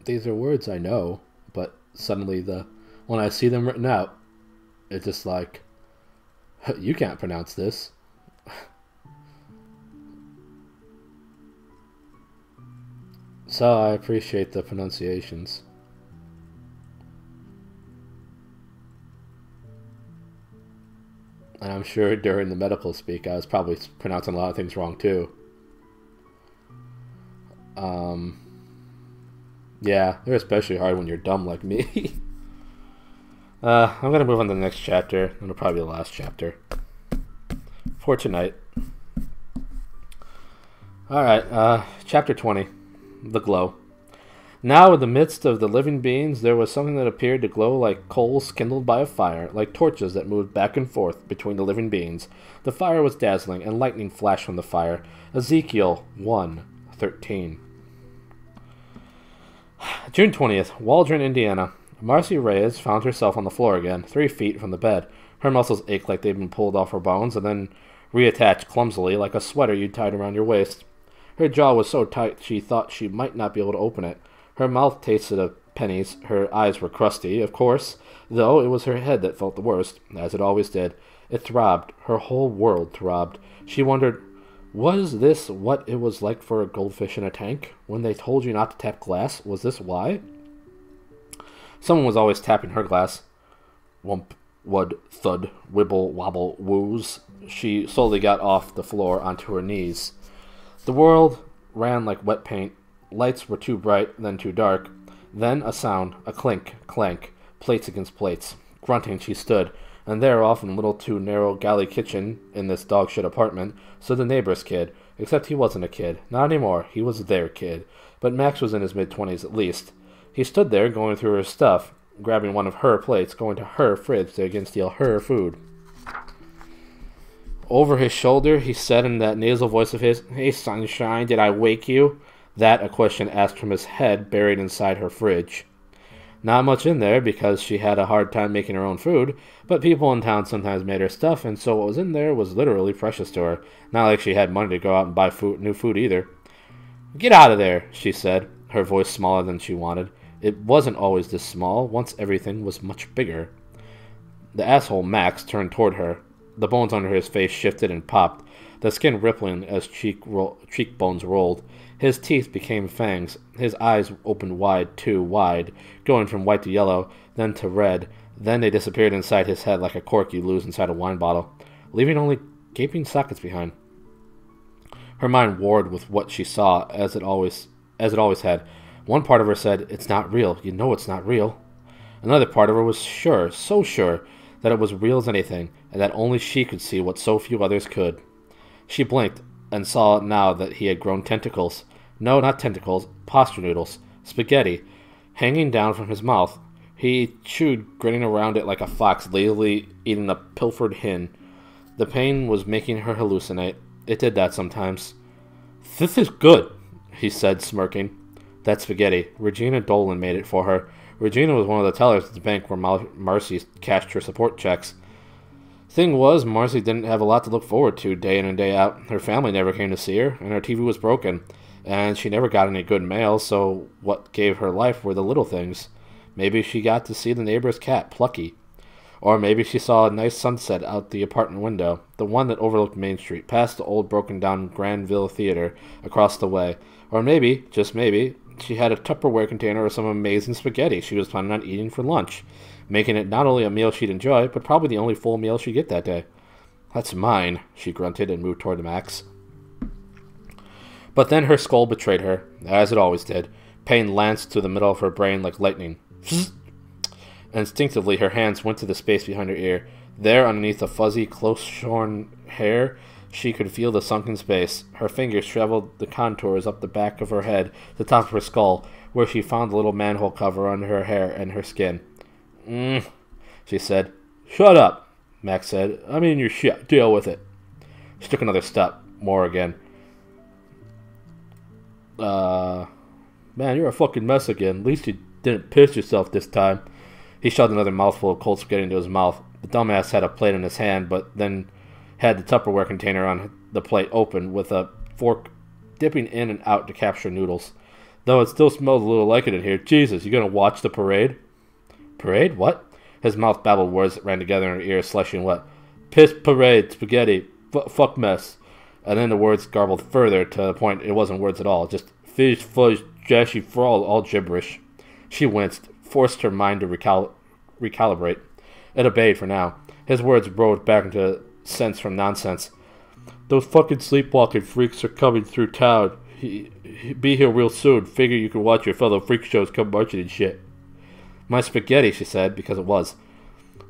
[SPEAKER 1] These are words I know, but suddenly when I see them written out, it's just like, you can't pronounce this. So I appreciate the pronunciations. And I'm sure during the medical speak I was probably pronouncing a lot of things wrong too. Yeah, they're especially hard when you're dumb like me. I'm going to move on to the next chapter. It'll probably be the last chapter for tonight. Alright, chapter 20. The Glow. Now in the midst of the living beings there was something that appeared to glow like coals kindled by a fire, like torches that moved back and forth between the living beings. The fire was dazzling, and lightning flashed from the fire. Ezekiel 1:13. June 20th, Waldron, Indiana. Marcy Reyes found herself on the floor again, 3 feet from the bed. Her muscles ached like they'd been pulled off her bones and then reattached clumsily like a sweater you'd tied around your waist. Her jaw was so tight she thought she might not be able to open it. Her mouth tasted of pennies, her eyes were crusty, of course, though it was her head that felt the worst, as it always did. It throbbed. Her whole world throbbed. She wondered, was this what it was like for a goldfish in a tank? When they told you not to tap glass, was this why? Someone was always tapping her glass. Whump, wud, thud, wibble, wobble, woos. She slowly got off the floor onto her knees. The world ran like wet paint. Lights were too bright, then too dark. Then a sound, a clink, clank, plates against plates. Grunting she stood, and there off in a little too narrow galley kitchen in this dog-shit apartment stood the neighbor's kid, except he wasn't a kid. Not anymore. He was their kid. But Max was in his mid-20s at least. He stood there, going through her stuff, grabbing one of her plates, going to her fridge to again steal her food. Over his shoulder, he said in that nasal voice of his, "Hey, sunshine, did I wake you?" That a question asked from his head, buried inside her fridge. Not much in there, because she had a hard time making her own food, but people in town sometimes made her stuff, and so what was in there was literally precious to her. Not like she had money to go out and buy new food either. "Get out of there," she said, her voice smaller than she wanted. It wasn't always this small. Once everything was much bigger. The asshole Max turned toward her. The bones under his face shifted and popped, the skin rippling as cheekbones rolled. His teeth became fangs. His eyes opened wide, too wide, going from white to yellow, then to red. Then they disappeared inside his head like a cork you lose inside a wine bottle, leaving only gaping sockets behind. Her mind warred with what she saw, as it always had. One part of her said, "It's not real. You know it's not real." Another part of her was sure, so sure, that it was real as anything, and that only she could see what so few others could. She blinked, and saw now that he had grown tentacles. No, not tentacles, pasta noodles, spaghetti, hanging down from his mouth. He chewed, grinning around it like a fox lazily eating a pilfered hen. The pain was making her hallucinate. It did that sometimes. "This is good," he said, smirking. "That's spaghetti. Regina Dolan made it for her. Regina was one of the tellers at the bank where Marcy cashed her support checks. Thing was, Marcy didn't have a lot to look forward to day in and day out. Her family never came to see her, and her TV was broken, and she never got any good mail, so what gave her life were the little things. Maybe she got to see the neighbor's cat, Plucky. Or maybe she saw a nice sunset out the apartment window, the one that overlooked Main Street, past the old broken-down Granville Theater across the way. Or maybe, just maybe, she had a Tupperware container of some amazing spaghetti she was planning on eating for lunch, making it not only a meal she'd enjoy, but probably the only full meal she'd get that day. "That's mine," she grunted and moved toward Max. But then her skull betrayed her, as it always did. Pain lanced through the middle of her brain like lightning. Instinctively, her hands went to the space behind her ear. There, underneath the fuzzy, close-shorn hair, she could feel the sunken space. Her fingers traveled the contours up the back of her head, the top of her skull, where she found the little manhole cover under her hair and her skin. She said. "Shut up," Max said. "I'm in your shit. Deal with it." She took another step. More again. Man, you're a fucking mess again. At least you didn't piss yourself this time." He shoved another mouthful of cold spaghetti into his mouth. The dumbass had a plate in his hand, but then had the Tupperware container on the plate open, with a fork dipping in and out to capture noodles. "Though it still smells a little like it in here. Jesus, you gonna watch the parade?" "Parade? What?" His mouth babbled words that ran together in her ears, slushing wet. "Piss, parade, spaghetti, fuck mess." And then the words garbled further, to the point it wasn't words at all. Just fish, fudge, jashy, frawl, all gibberish. She winced, forced her mind to recalibrate. It obeyed for now. His words rode back into sense from nonsense. "Those fucking sleepwalking freaks are coming through town. He'll be here real soon. Figure you can watch your fellow freak shows come marching and shit." "My spaghetti," she said, because it was.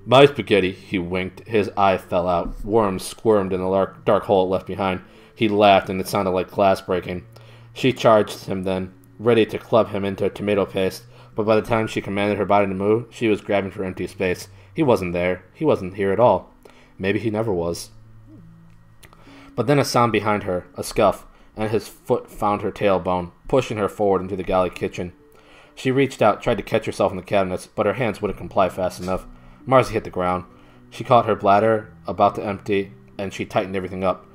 [SPEAKER 1] "My spaghetti," he winked. His eye fell out. Worms squirmed in the dark hole it left behind. He laughed, and it sounded like glass breaking. She charged him then, ready to club him into tomato paste, but by the time she commanded her body to move, she was grabbing for empty space. He wasn't there. He wasn't here at all. Maybe he never was. But then a sound behind her, a scuff, and his foot found her tailbone, pushing her forward into the galley kitchen. She reached out, tried to catch herself in the cabinets, but her hands wouldn't comply fast enough. Marcy hit the ground. She caught her bladder, about to empty, and she tightened everything up,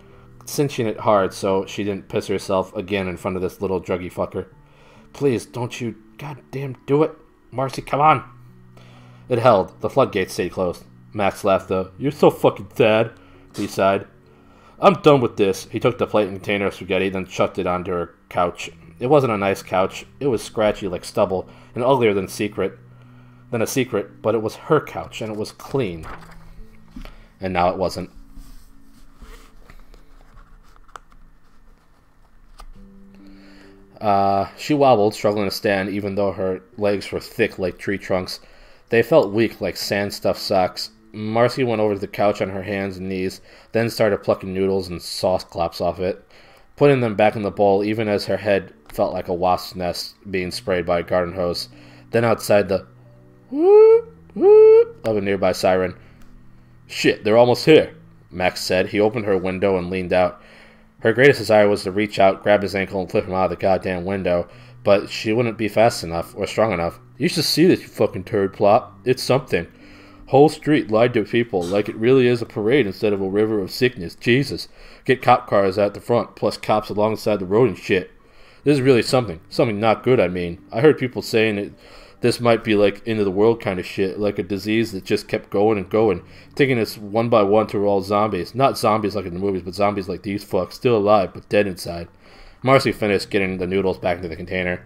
[SPEAKER 1] cinching it hard so she didn't piss herself again in front of this little druggy fucker. "Please, don't you goddamn do it. Marcy, come on." It held. The floodgates stayed closed. Max laughed, though. "You're so fucking sad," he sighed. "I'm done with this." He took the plate and container of spaghetti, then chucked it onto her couch. It wasn't a nice couch. It was scratchy like stubble, and uglier than a secret, but it was her couch, and it was clean. And now it wasn't. She wobbled, struggling to stand, even though her legs were thick like tree trunks. They felt weak like sand-stuffed socks. Marcy went over to the couch on her hands and knees, then started plucking noodles and sauce clops off it, putting them back in the bowl even as her head felt like a wasp's nest being sprayed by a garden hose. Then outside, the whoop, whoop of a nearby siren. "Shit, they're almost here," Max said. He opened her window and leaned out. Her greatest desire was to reach out, grab his ankle, and flip him out of the goddamn window, but she wouldn't be fast enough or strong enough. "You should see this, you fucking turd plop. It's something. Whole street lined to people, like it really is a parade instead of a river of sickness. Jesus. Get cop cars at the front, plus cops alongside the road and shit. This is really something. Something not good, I mean. I heard people saying this might be like end of the world kind of shit, like a disease that just kept going and going, taking us one by one to all zombies. Not zombies like in the movies, but zombies like these fucks, still alive but dead inside." Marcy finished getting the noodles back into the container.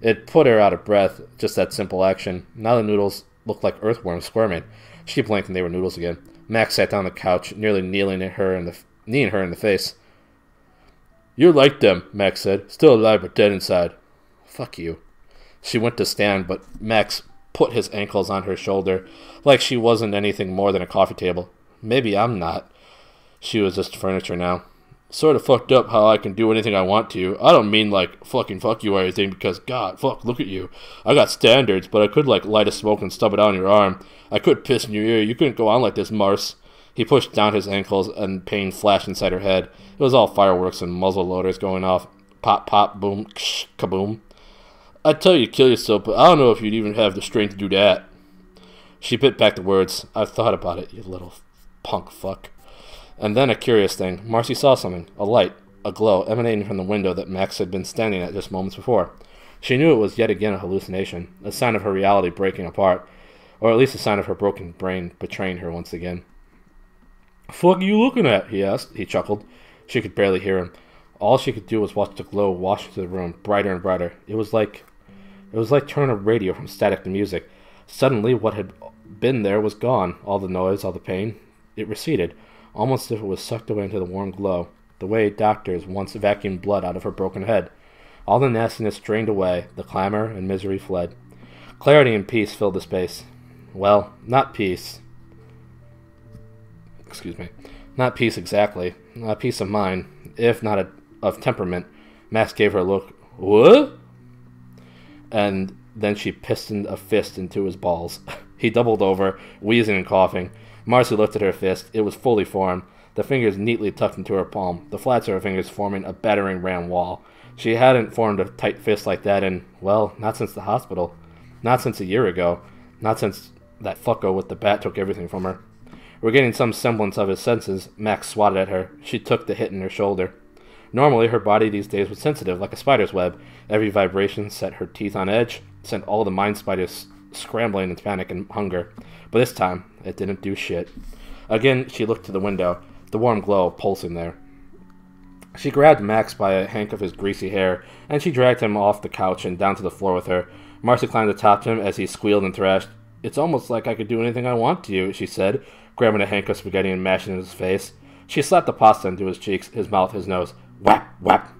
[SPEAKER 1] It put her out of breath, just that simple action. Now the noodles looked like earthworms squirming. She blinked and they were noodles again. Max sat down on the couch, nearly kneeing her in the face. "You're like them," Max said. "Still alive but dead inside." "Fuck you." She went to stand, but Max put his ankles on her shoulder, like she wasn't anything more than a coffee table. "Maybe I'm not." She was just furniture now. Sort of fucked up how I can do anything I want to. I don't mean like fucking fuck you or anything because God, fuck, look at you. I got standards, but I could like light a smoke and stub it out on your arm. I could piss in your ear. You couldn't go on like this, Mars. He pushed down his ankles and pain flashed inside her head. It was all fireworks and muzzle loaders going off. Pop, pop, boom, ksh, kaboom. I'd tell you to kill yourself, but I don't know if you'd even have the strength to do that. She bit back the words. I've thought about it, you little punk fuck. And then a curious thing. Marcy saw something. A light. A glow emanating from the window that Max had been standing at just moments before. She knew it was yet again a hallucination. A sign of her reality breaking apart. Or at least a sign of her broken brain betraying her once again. "Fuck are you looking at?" he asked. He chuckled. She could barely hear him. All she could do was watch the glow wash into the room, brighter and brighter. It was like turning a radio from static to music. Suddenly, what had been there was gone. All the noise, all the pain. It receded, almost as if it was sucked away into the warm glow, the way doctors once vacuumed blood out of her broken head. All the nastiness drained away, the clamor and misery fled. Clarity and peace filled the space. Well, not peace. Excuse me. Not peace exactly. A peace of mind, if not of temperament. Max gave her a look. What? And then she pistoned a fist into his balls. He doubled over, wheezing and coughing. Marcy lifted her fist. It was fully formed, the fingers neatly tucked into her palm, the flats of her fingers forming a battering ram wall. She hadn't formed a tight fist like that in, well, not since the hospital. Not since a year ago. Not since that fucko with the bat took everything from her. Regaining some semblance of his senses, Max swatted at her. She took the hit in her shoulder. Normally, her body these days was sensitive, like a spider's web. Every vibration set her teeth on edge, sent all the mind spiders scrambling in panic and hunger. But this time, it didn't do shit. Again, she looked to the window, the warm glow pulsing there. She grabbed Max by a hank of his greasy hair, and she dragged him off the couch and down to the floor with her. Marcy climbed atop him as he squealed and thrashed. "It's almost like I could do anything I want to you," she said, grabbing a hank of spaghetti and mashing it in his face. She slapped the pasta into his cheeks, his mouth, his nose. Whap, whap.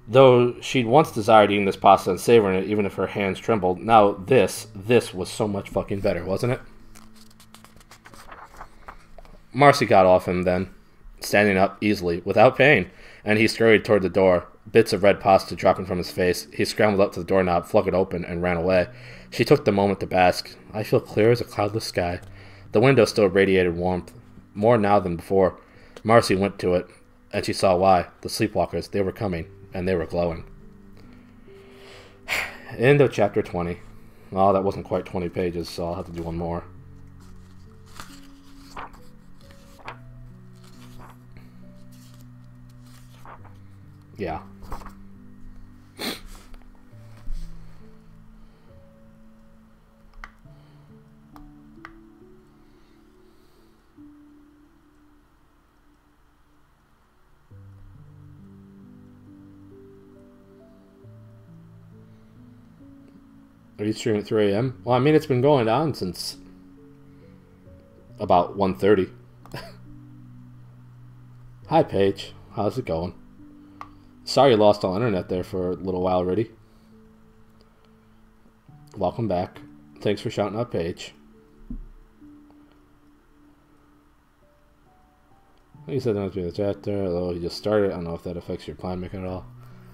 [SPEAKER 1] Though she'd once desired eating this pasta and savoring it, even if her hands trembled, now this was so much fucking better, wasn't it? Marcy got off him then, standing up easily, without pain, and he scurried toward the door, bits of red pasta dropping from his face. He scrambled up to the doorknob, flung it open, and ran away. She took the moment to bask. I feel clear as a cloudless sky. The window still radiated warmth, more now than before. Marcy went to it, and she saw why. The sleepwalkers, they were coming, and they were glowing. End of chapter 20. Oh, that wasn't quite 20 pages, so I'll have to do one more. Yeah. Are you streaming at 3 a.m.? Well, I mean, it's been going on since about 1:30. Hi, Paige. How's it going? Sorry you lost all internet there for a little while already. Welcome back. Thanks for shouting out, Paige. You said that was the chapter, although you just started. I don't know if that affects your plan making at all.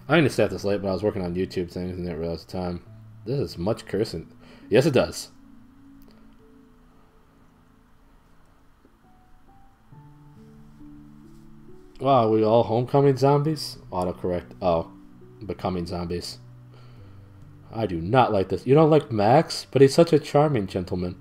[SPEAKER 1] I didn't stay this late, but I was working on YouTube things and didn't realize the time. This is much cursing. Yes, it does. Wow, are we all homecoming zombies? Autocorrect. Oh, becoming zombies. I do not like this. You don't like Max? But he's such a charming gentleman.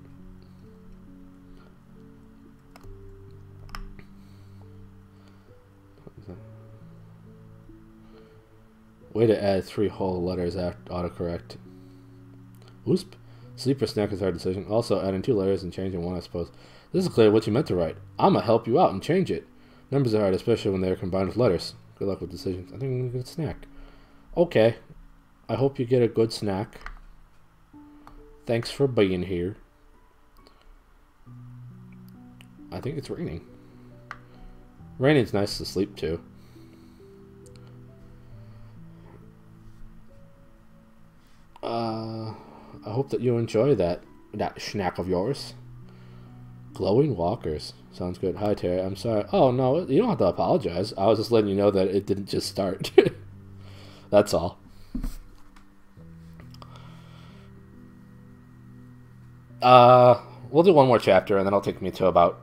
[SPEAKER 1] Way to add 3 whole letters after autocorrect. Oops. Sleeper snack is our decision. Also, adding 2 letters and changing 1, I suppose. This is clear what you meant to write. I'ma help you out and change it. Numbers are hard, especially when they are combined with letters. Good luck with decisions. I think I'm gonna get a snack. Okay. I hope you get a good snack. Thanks for being here. I think it's raining. Raining's nice to sleep too. I hope that you enjoy that snack of yours. Glowing walkers. Sounds good. Hi, Terry. I'm sorry. Oh, no, you don't have to apologize. I was just letting you know that it didn't just start. That's all. We'll do one more chapter, and then it'll take me to about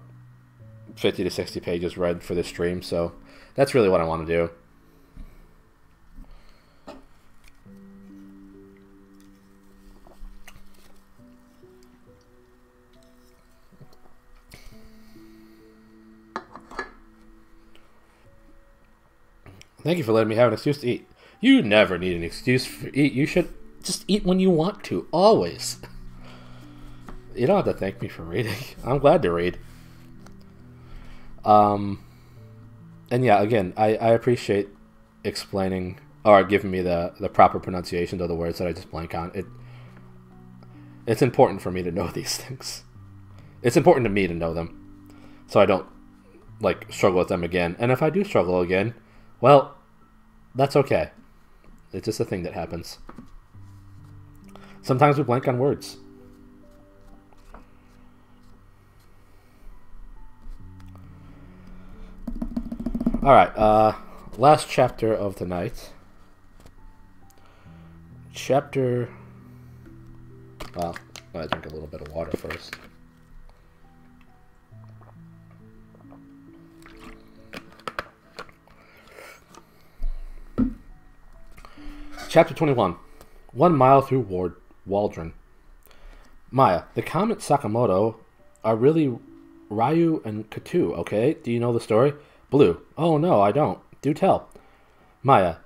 [SPEAKER 1] 50 to 60 pages read for this stream, so that's really what I want to do. Thank you for letting me have an excuse to eat. You never need an excuse for eat. You should just eat when you want to, always. You don't have to thank me for reading. I'm glad to read. And yeah, again, I appreciate explaining or giving me the proper pronunciation of the words that I just blank on. It's important for me to know these things. It's important to me to know them, so I don't struggle with them again. And if I do struggle again, well, that's okay. It's just a thing that happens. Sometimes we blank on words. Alright, last chapter of the night. Well, I'm going to drink a little bit of water first. Chapter 21. 1 mile through Waldron. Maya, the Comet Sakamoto are really Ryu and Katu, okay? Do you know the story? Blue. Oh, no, I don't. Do tell. Maya.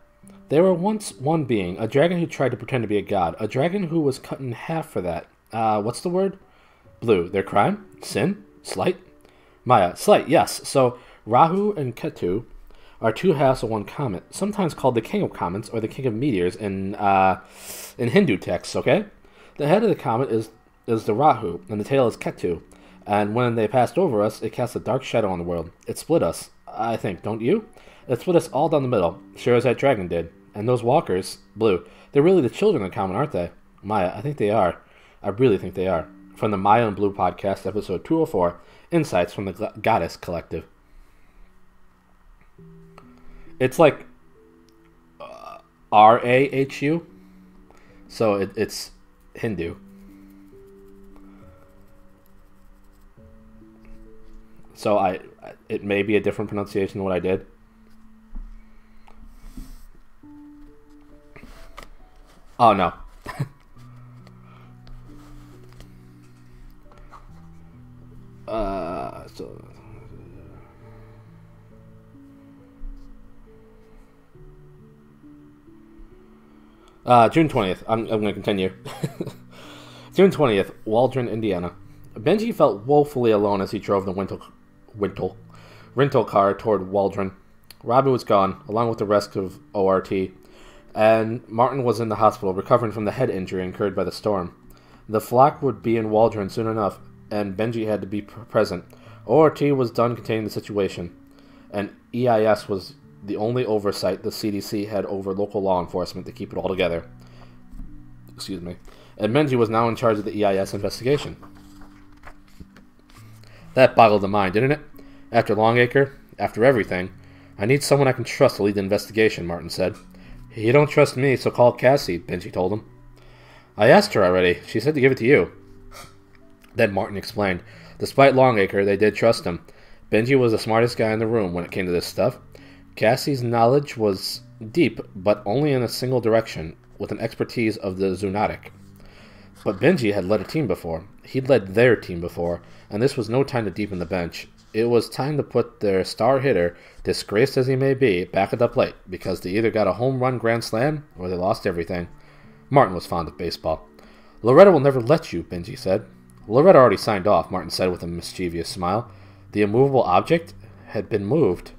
[SPEAKER 1] There were once one being, a dragon who tried to pretend to be a god. A dragon who was cut in half for that. What's the word? Blue. Their crime? Sin? Slight? Maya. Slight, yes. So, Rahu and Ketu are two halves of one comet, sometimes called the king of comets or the king of meteors in Hindu texts, okay? The head of the comet is the Rahu, and the tail is Ketu. And when they passed over us, it cast a dark shadow on the world. It split us, I think, don't you? It split us all down the middle, sure as that dragon did. And those walkers, Blue, they're really the children of the comet, aren't they? Maya, I think they are. I really think they are. From the Maya and Blue podcast, episode 204, Insights from the Goddess Collective. It's like Rahu, so it's Hindu. So it may be a different pronunciation than what I did. Oh, no. June 20th. I'm going to continue. June 20th, Waldron, Indiana. Benji felt woefully alone as he drove the rental car toward Waldron. Robbie was gone, along with the rest of ORT, and Martin was in the hospital recovering from the head injury incurred by the storm. The flock would be in Waldron soon enough, and Benji had to be present. ORT was done containing the situation, and EIS was the only oversight the CDC had over local law enforcement to keep it all together. Excuse me. And Benji was now in charge of the EIS investigation. That boggled the mind, didn't it? After Longacre, after everything, I need someone I can trust to lead the investigation, Martin said. You don't trust me, so call Cassie, Benji told him. I asked her already. She said to give it to you. Then Martin explained. Despite Longacre, they did trust him. Benji was the smartest guy in the room when it came to this stuff. Cassie's knowledge was deep, but only in a single direction, with an expertise of the zoonotic. But Benji had led a team before. He'd led their team before, and this was no time to deepen the bench. It was time to put their star hitter, disgraced as he may be, back at the plate, because they either got a home run grand slam, or they lost everything. Martin was fond of baseball. Loretta will never let you, Benji said. Loretta already signed off, Martin said with a mischievous smile. The immovable object had been moved.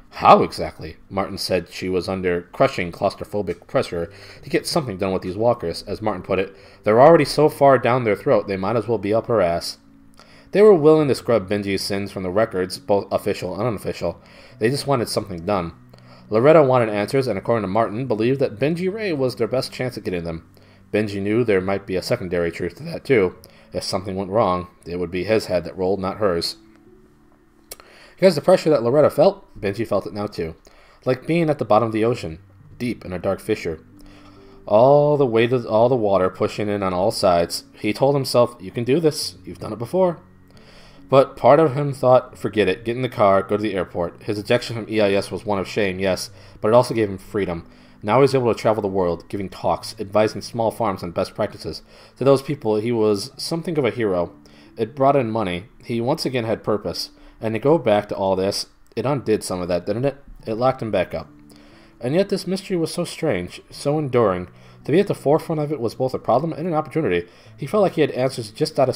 [SPEAKER 1] How exactly? Martin said she was under crushing claustrophobic pressure to get something done with these walkers. As Martin put it, they're already so far down their throat they might as well be up her ass. They were willing to scrub Benji's sins from the records, both official and unofficial. They just wanted something done. Loretta wanted answers, and according to Martin, believed that Benji Ray was their best chance at getting them. Benji knew there might be a secondary truth to that, too. If something went wrong, it would be his head that rolled, not hers. Because the pressure that Loretta felt, Benji felt it now, too. Like being at the bottom of the ocean, deep in a dark fissure. All the weight of all the water pushing in on all sides. He told himself, you can do this. You've done it before. But part of him thought, forget it, get in the car, go to the airport. His ejection from EIS was one of shame, yes, but it also gave him freedom. Now he's able to travel the world, giving talks, advising small farms on best practices. To those people, he was something of a hero. It brought in money. He once again had purpose. And to go back to all this, it undid some of that, didn't it? It locked him back up. And yet this mystery was so strange, so enduring. To be at the forefront of it was both a problem and an opportunity. He felt like he had answers just out of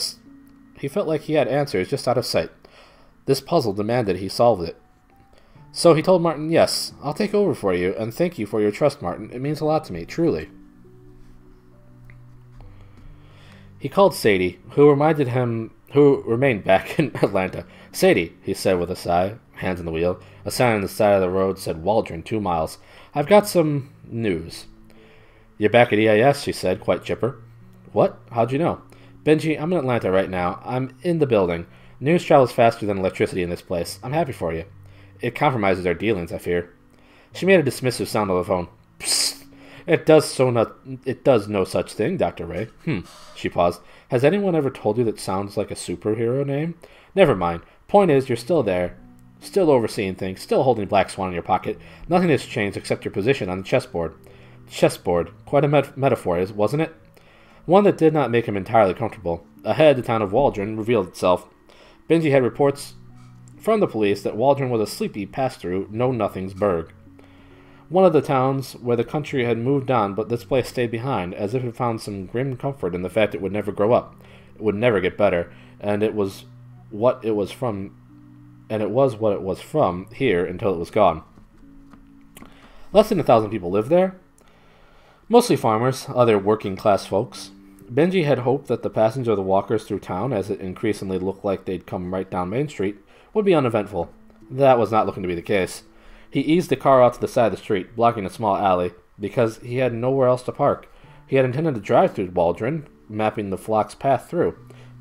[SPEAKER 1] sight. This puzzle demanded he solve it. So he told Martin, yes, I'll take over for you, and thank you for your trust, Martin. It means a lot to me, truly. He called Sadie, who remained back in Atlanta. Sadie, he said with a sigh, hands on the wheel. A sign on the side of the road said Waldron, 2 miles. I've got some news. You're back at EIS, she said, quite chipper. What? How'd you know? Benji, I'm in Atlanta right now. I'm in the building. News travels faster than electricity in this place. I'm happy for you. It compromises our dealings, I fear. She made a dismissive sound on the phone. Psst. It does no such thing, Dr. Ray. She paused. Has anyone ever told you that sounds like a superhero name? Never mind. Point is, you're still there. Still overseeing things. Still holding Black Swan in your pocket. Nothing has changed except your position on the chessboard. Chessboard. Quite a metaphor, wasn't it? One that did not make him entirely comfortable. Ahead, the town of Waldron revealed itself. Benji had reports from the police that Waldron was a sleepy pass-through, know-nothings burg. One of the towns where the country had moved on, but this place stayed behind, as if it found some grim comfort in the fact it would never grow up. It would never get better, and it was what it was from here until it was gone. Less than 1,000 people lived there. Mostly farmers, other working-class folks. Benji had hoped that the passage of the walkers through town, as it increasingly looked like they'd come right down Main Street, would be uneventful. That was not looking to be the case. He eased the car out to the side of the street, blocking a small alley, because he had nowhere else to park. He had intended to drive through Waldron, mapping the flock's path through,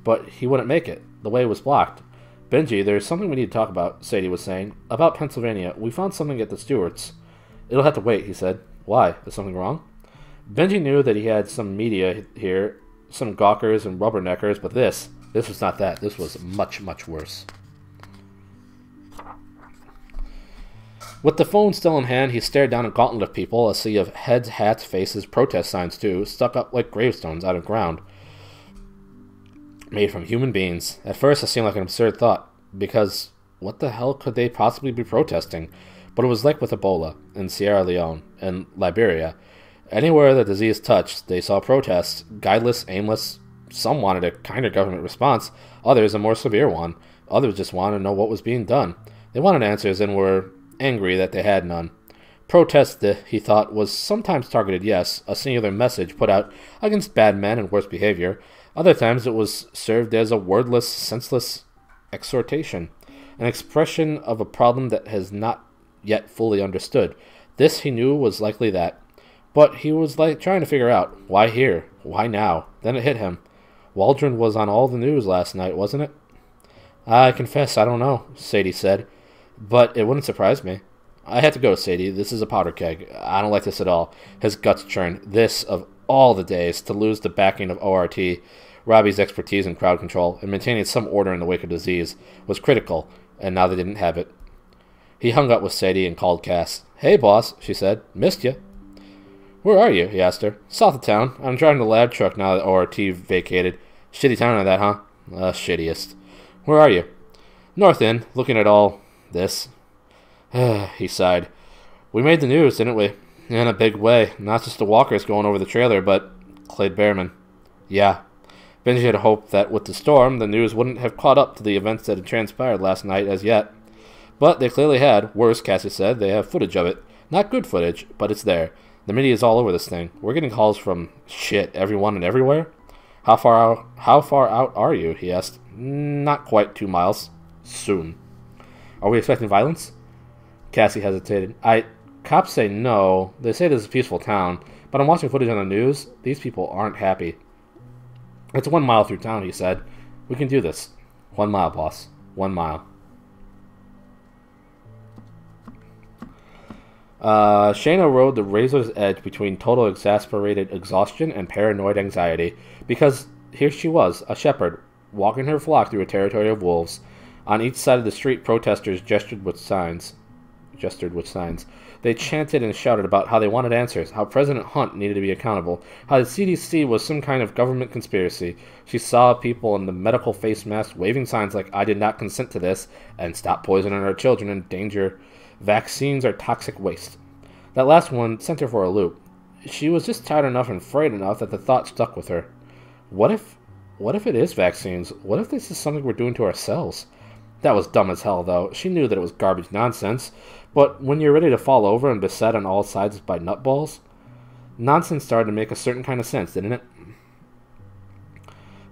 [SPEAKER 1] but he wouldn't make it. The way was blocked. Benji, there's something we need to talk about, Sadie was saying. About Pennsylvania. We found something at the Stewarts. It'll have to wait, he said. Why? Is something wrong? Benji knew that he had some media here, some gawkers and rubberneckers, but this was not that. This was much, much worse. With the phone still in hand, he stared down a gauntlet of people, a sea of heads, hats, faces, protest signs too, stuck up like gravestones out of ground, made from human beings. At first, it seemed like an absurd thought, because what the hell could they possibly be protesting? But it was like with Ebola, in Sierra Leone, and Liberia. Anywhere the disease touched, they saw protests, guideless, aimless. Some wanted a kinder government response, others a more severe one. Others just wanted to know what was being done. They wanted answers and were angry that they had none. Protest, he thought, was sometimes targeted, yes, a singular message put out against bad men and worse behavior. Other times it was served as a wordless, senseless exhortation, an expression of a problem that has not yet fully understood. This, he knew, was likely that. But he was trying to figure out, why here? Why now? Then it hit him. Waldron was on all the news last night, wasn't it? I confess I don't know, Sadie said. But it wouldn't surprise me. I had to go, Sadie. This is a powder keg. I don't like this at all. His guts churned. This, of all the days, to lose the backing of ORT, Robbie's expertise in crowd control, and maintaining some order in the wake of disease, was critical, and now they didn't have it. He hung up with Sadie and called Cass. Hey, boss, she said. Missed you. Where are you? He asked her. South of town. I'm driving the lab truck now that ORT vacated. Shitty town on that, huh? Shittiest. Where are you? North End, looking at all this. He sighed. We made the news, didn't we? In a big way. Not just the walkers going over the trailer, but Clyde Behrman. Yeah. Benji had hoped that with the storm, the news wouldn't have caught up to the events that had transpired last night as yet. But they clearly had. Worse, Cassie said. They have footage of it. Not good footage, but it's there. The media is all over this thing. We're getting calls from, everyone and everywhere? How far out are you? He asked. Not quite 2 miles. Soon. Are we expecting violence? Cassie hesitated. Cops say no. They say this is a peaceful town, But I'm watching footage on the news. These people aren't happy. It's 1 mile through town, he said. We can do this. 1 mile, boss. 1 mile. Shayna rode the razor's edge between total exasperated exhaustion and paranoid anxiety, because here she was, a shepherd, walking her flock through a territory of wolves. On each side of the street, protesters gestured with signs. They chanted and shouted about how they wanted answers, how President Hunt needed to be accountable, how the CDC was some kind of government conspiracy. She saw people in the medical face masks waving signs like, "I did not consent to this," and "Stop poisoning our children in danger. Vaccines are toxic waste." That last one sent her for a loop. She was just tired enough and afraid enough that the thought stuck with her. What if it is vaccines? What if this is something we're doing to ourselves? That was dumb as hell, though. She knew that it was garbage nonsense. But when you're ready to fall over and beset on all sides by nutballs, nonsense started to make a certain kind of sense, didn't it?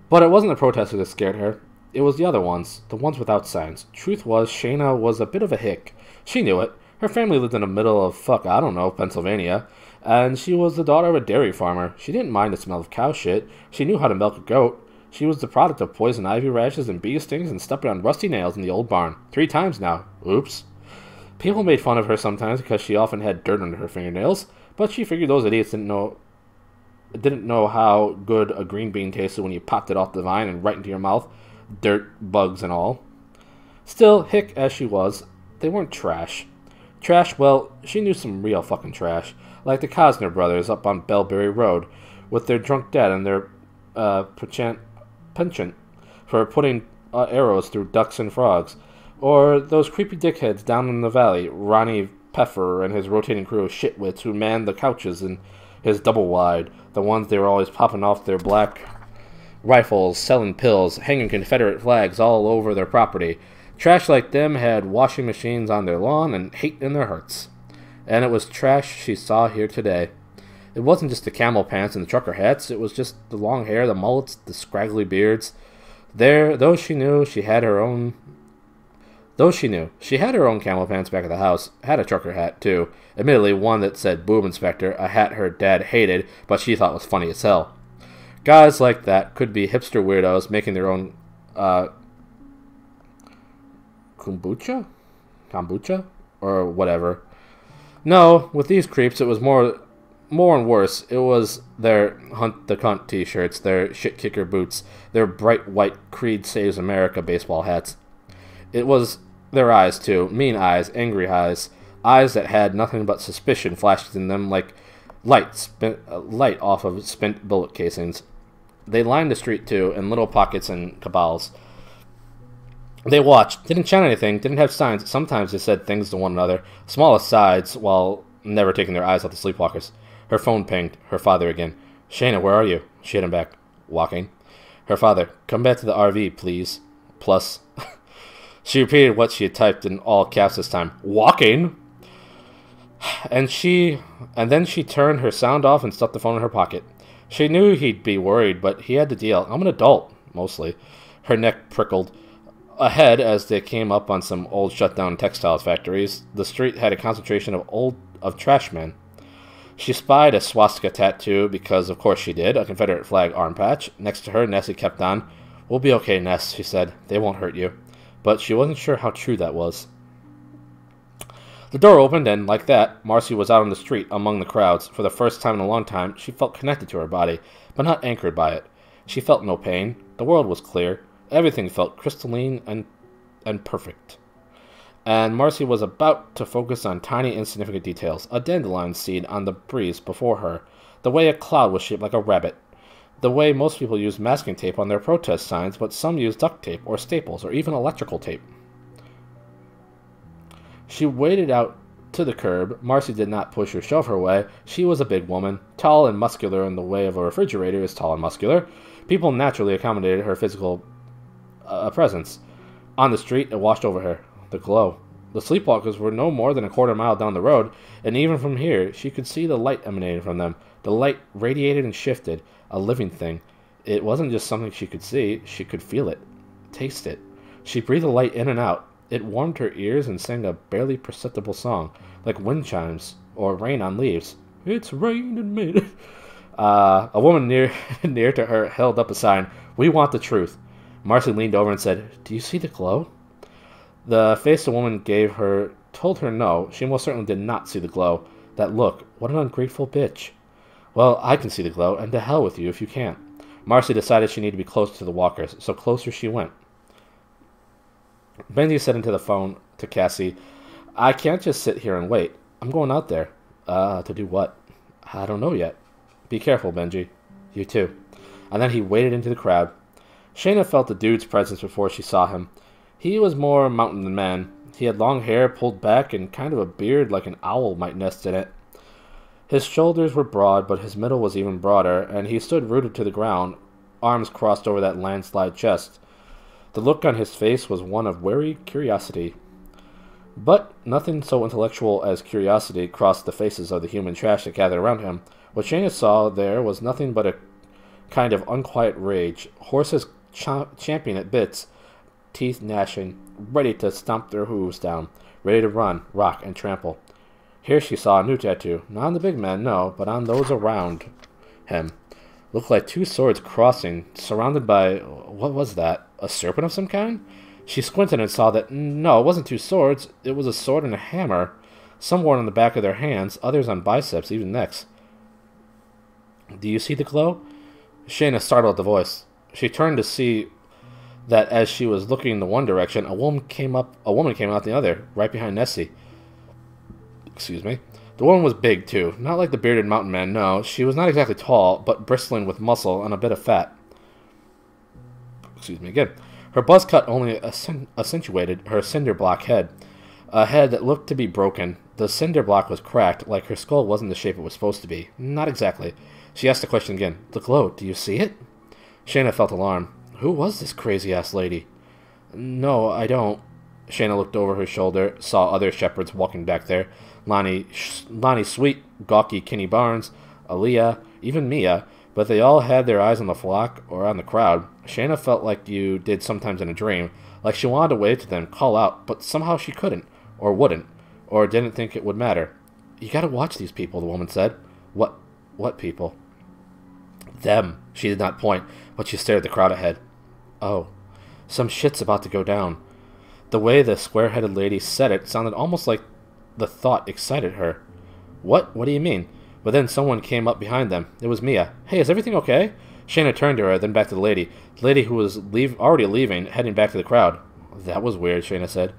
[SPEAKER 1] But it wasn't the protesters that scared her. It was the other ones, the ones without signs. Truth was, Shayna was a bit of a hick. She knew it. Her family lived in the middle of, Pennsylvania, and she was the daughter of a dairy farmer. She didn't mind the smell of cow shit. She knew how to milk a goat. She was the product of poison ivy rashes and bee stings and stepping on rusty nails in the old barn. 3 times now. Oops. People made fun of her sometimes because she often had dirt under her fingernails, but she figured those idiots didn't know how good a green bean tasted when you popped it off the vine and right into your mouth. Dirt, bugs, and all. Still, hick as she was, they weren't trash. Trash, well, she knew some real fucking trash, like the Cosner brothers up on Bellberry Road, with their drunk dad and their penchant for putting arrows through ducks and frogs, or those creepy dickheads down in the valley, Ronnie Peffer and his rotating crew of shitwits who manned the couches in his double-wide, the ones they were always popping off their black rifles, selling pills, hanging Confederate flags all over their property. Trash like them had washing machines on their lawn and hate in their hearts. And it was trash she saw here today. It wasn't just the camel pants and the trucker hats, it was just the long hair, the mullets, the scraggly beards. Though she knew she had her own camel pants back at the house, had a trucker hat, too. Admittedly, one that said Boob Inspector, a hat her dad hated, but she thought was funny as hell. Guys like that could be hipster weirdos making their own, kombucha? Or whatever. No, with these creeps, it was more and worse. It was their Hunt the Cunt t-shirts, their shit-kicker boots, their bright white Creed Saves America baseball hats. It was their eyes, too. Mean eyes, angry eyes. Eyes that had nothing but suspicion flashed in them like light off of spent bullet casings. They lined the street, too, in little pockets and cabals. They watched, didn't chant anything, didn't have signs. Sometimes they said things to one another, small asides, while never taking their eyes off the sleepwalkers. Her phone pinged. Her father again. "Shayna, where are you?" She hit him back. "Walking." Her father. "Come back to the RV, please. Plus." She repeated what she had typed in all caps this time. "Walking?" And then she turned her sound off and stuffed the phone in her pocket. She knew he'd be worried, but he had to deal. "I'm an adult," mostly. Her neck prickled. Ahead, as they came up on some old shut-down textiles factories, the street had a concentration of trash men. She spied a swastika tattoo, because of course she did, a Confederate flag arm patch. Next to her, Nessie kept on. "We'll be okay, Ness," she said. "They won't hurt you." But she wasn't sure how true that was. The door opened, and like that, Marcy was out on the street among the crowds. For the first time in a long time, she felt connected to her body, but not anchored by it. She felt no pain. The world was clear. Everything felt crystalline and perfect. And Marcy was about to focus on tiny, insignificant details. A dandelion seed on the breeze before her. The way a cloud was shaped like a rabbit. The way most people use masking tape on their protest signs, but some use duct tape or staples or even electrical tape. She waded out to the curb. Marcy did not push or shove her way. She was a big woman, tall and muscular in the way of a refrigerator is tall and muscular. People naturally accommodated her physical presence. On the street, it washed over her. The glow. The sleepwalkers were no more than a quarter mile down the road, and even from here, she could see the light emanating from them. The light radiated and shifted, a living thing. It wasn't just something she could see, she could feel it, taste it. She breathed the light in and out. It warmed her ears and sang a barely perceptible song, like wind chimes or rain on leaves. It's raining men. A woman near to her held up a sign. We want the truth. Marcy leaned over and said, Do you see the glow? The face the woman gave her told her no. She most certainly did not see the glow. That look, what an ungrateful bitch. Well, I can see the glow, and to hell with you if you can't. Marcy decided she needed to be closer to the walkers, so closer she went. Benji said into the phone to Cassie, I can't just sit here and wait. I'm going out there. To do what? I don't know yet. Be careful, Benji. You too. And then he waded into the crowd. Shayna felt the dude's presence before she saw him. He was more mountain than man. He had long hair pulled back and kind of a beard like an owl might nest in it. His shoulders were broad, but his middle was even broader, and he stood rooted to the ground, arms crossed over that landslide chest. The look on his face was one of wary curiosity. But nothing so intellectual as curiosity crossed the faces of the human trash that gathered around him. What Shayna saw there was nothing but a kind of unquiet rage, horses champing at bits, teeth gnashing, ready to stomp their hooves down, ready to run, rock, and trample. Here she saw a new tattoo, not on the big man, no, but on those around him. Looked like two swords crossing, surrounded by, what was that, a serpent of some kind? She squinted and saw that, no, it wasn't two swords, it was a sword and a hammer, some worn on the back of their hands, others on biceps, even necks. Do you see the glow? Shayna startled at the voice. She turned to see that as she was looking in the one direction, a woman came out the other, right behind Nessie. Excuse me. The woman was big, too. Not like the bearded mountain man, no. She was not exactly tall, but bristling with muscle and a bit of fat. Excuse me again. Her buzz cut only accentuated her cinder block head. A head that looked to be broken. The cinder block was cracked, like her skull wasn't the shape it was supposed to be. Not exactly. She asked the question again. The glow, do you see it? Shayna felt alarmed. Who was this crazy-ass lady? No, I don't. Shayna looked over her shoulder, saw other shepherds walking back there. Lonnie Sweet, gawky Kenny Barnes, Aaliyah, even Mia, but they all had their eyes on the flock or on the crowd. Shayna felt like you did sometimes in a dream, like she wanted to wave to them, call out, but somehow she couldn't, or wouldn't, or didn't think it would matter. You gotta watch these people, the woman said. What people? Them. She did not point, but she stared at the crowd ahead. Oh, some shit's about to go down. The way the square-headed lady said it sounded almost like the thought excited her. What? What do you mean? But then someone came up behind them. It was Mia. Hey, is everything okay? Shayna turned to her, then back to the lady. The lady who was already leaving, heading back to the crowd. That was weird, Shayna said.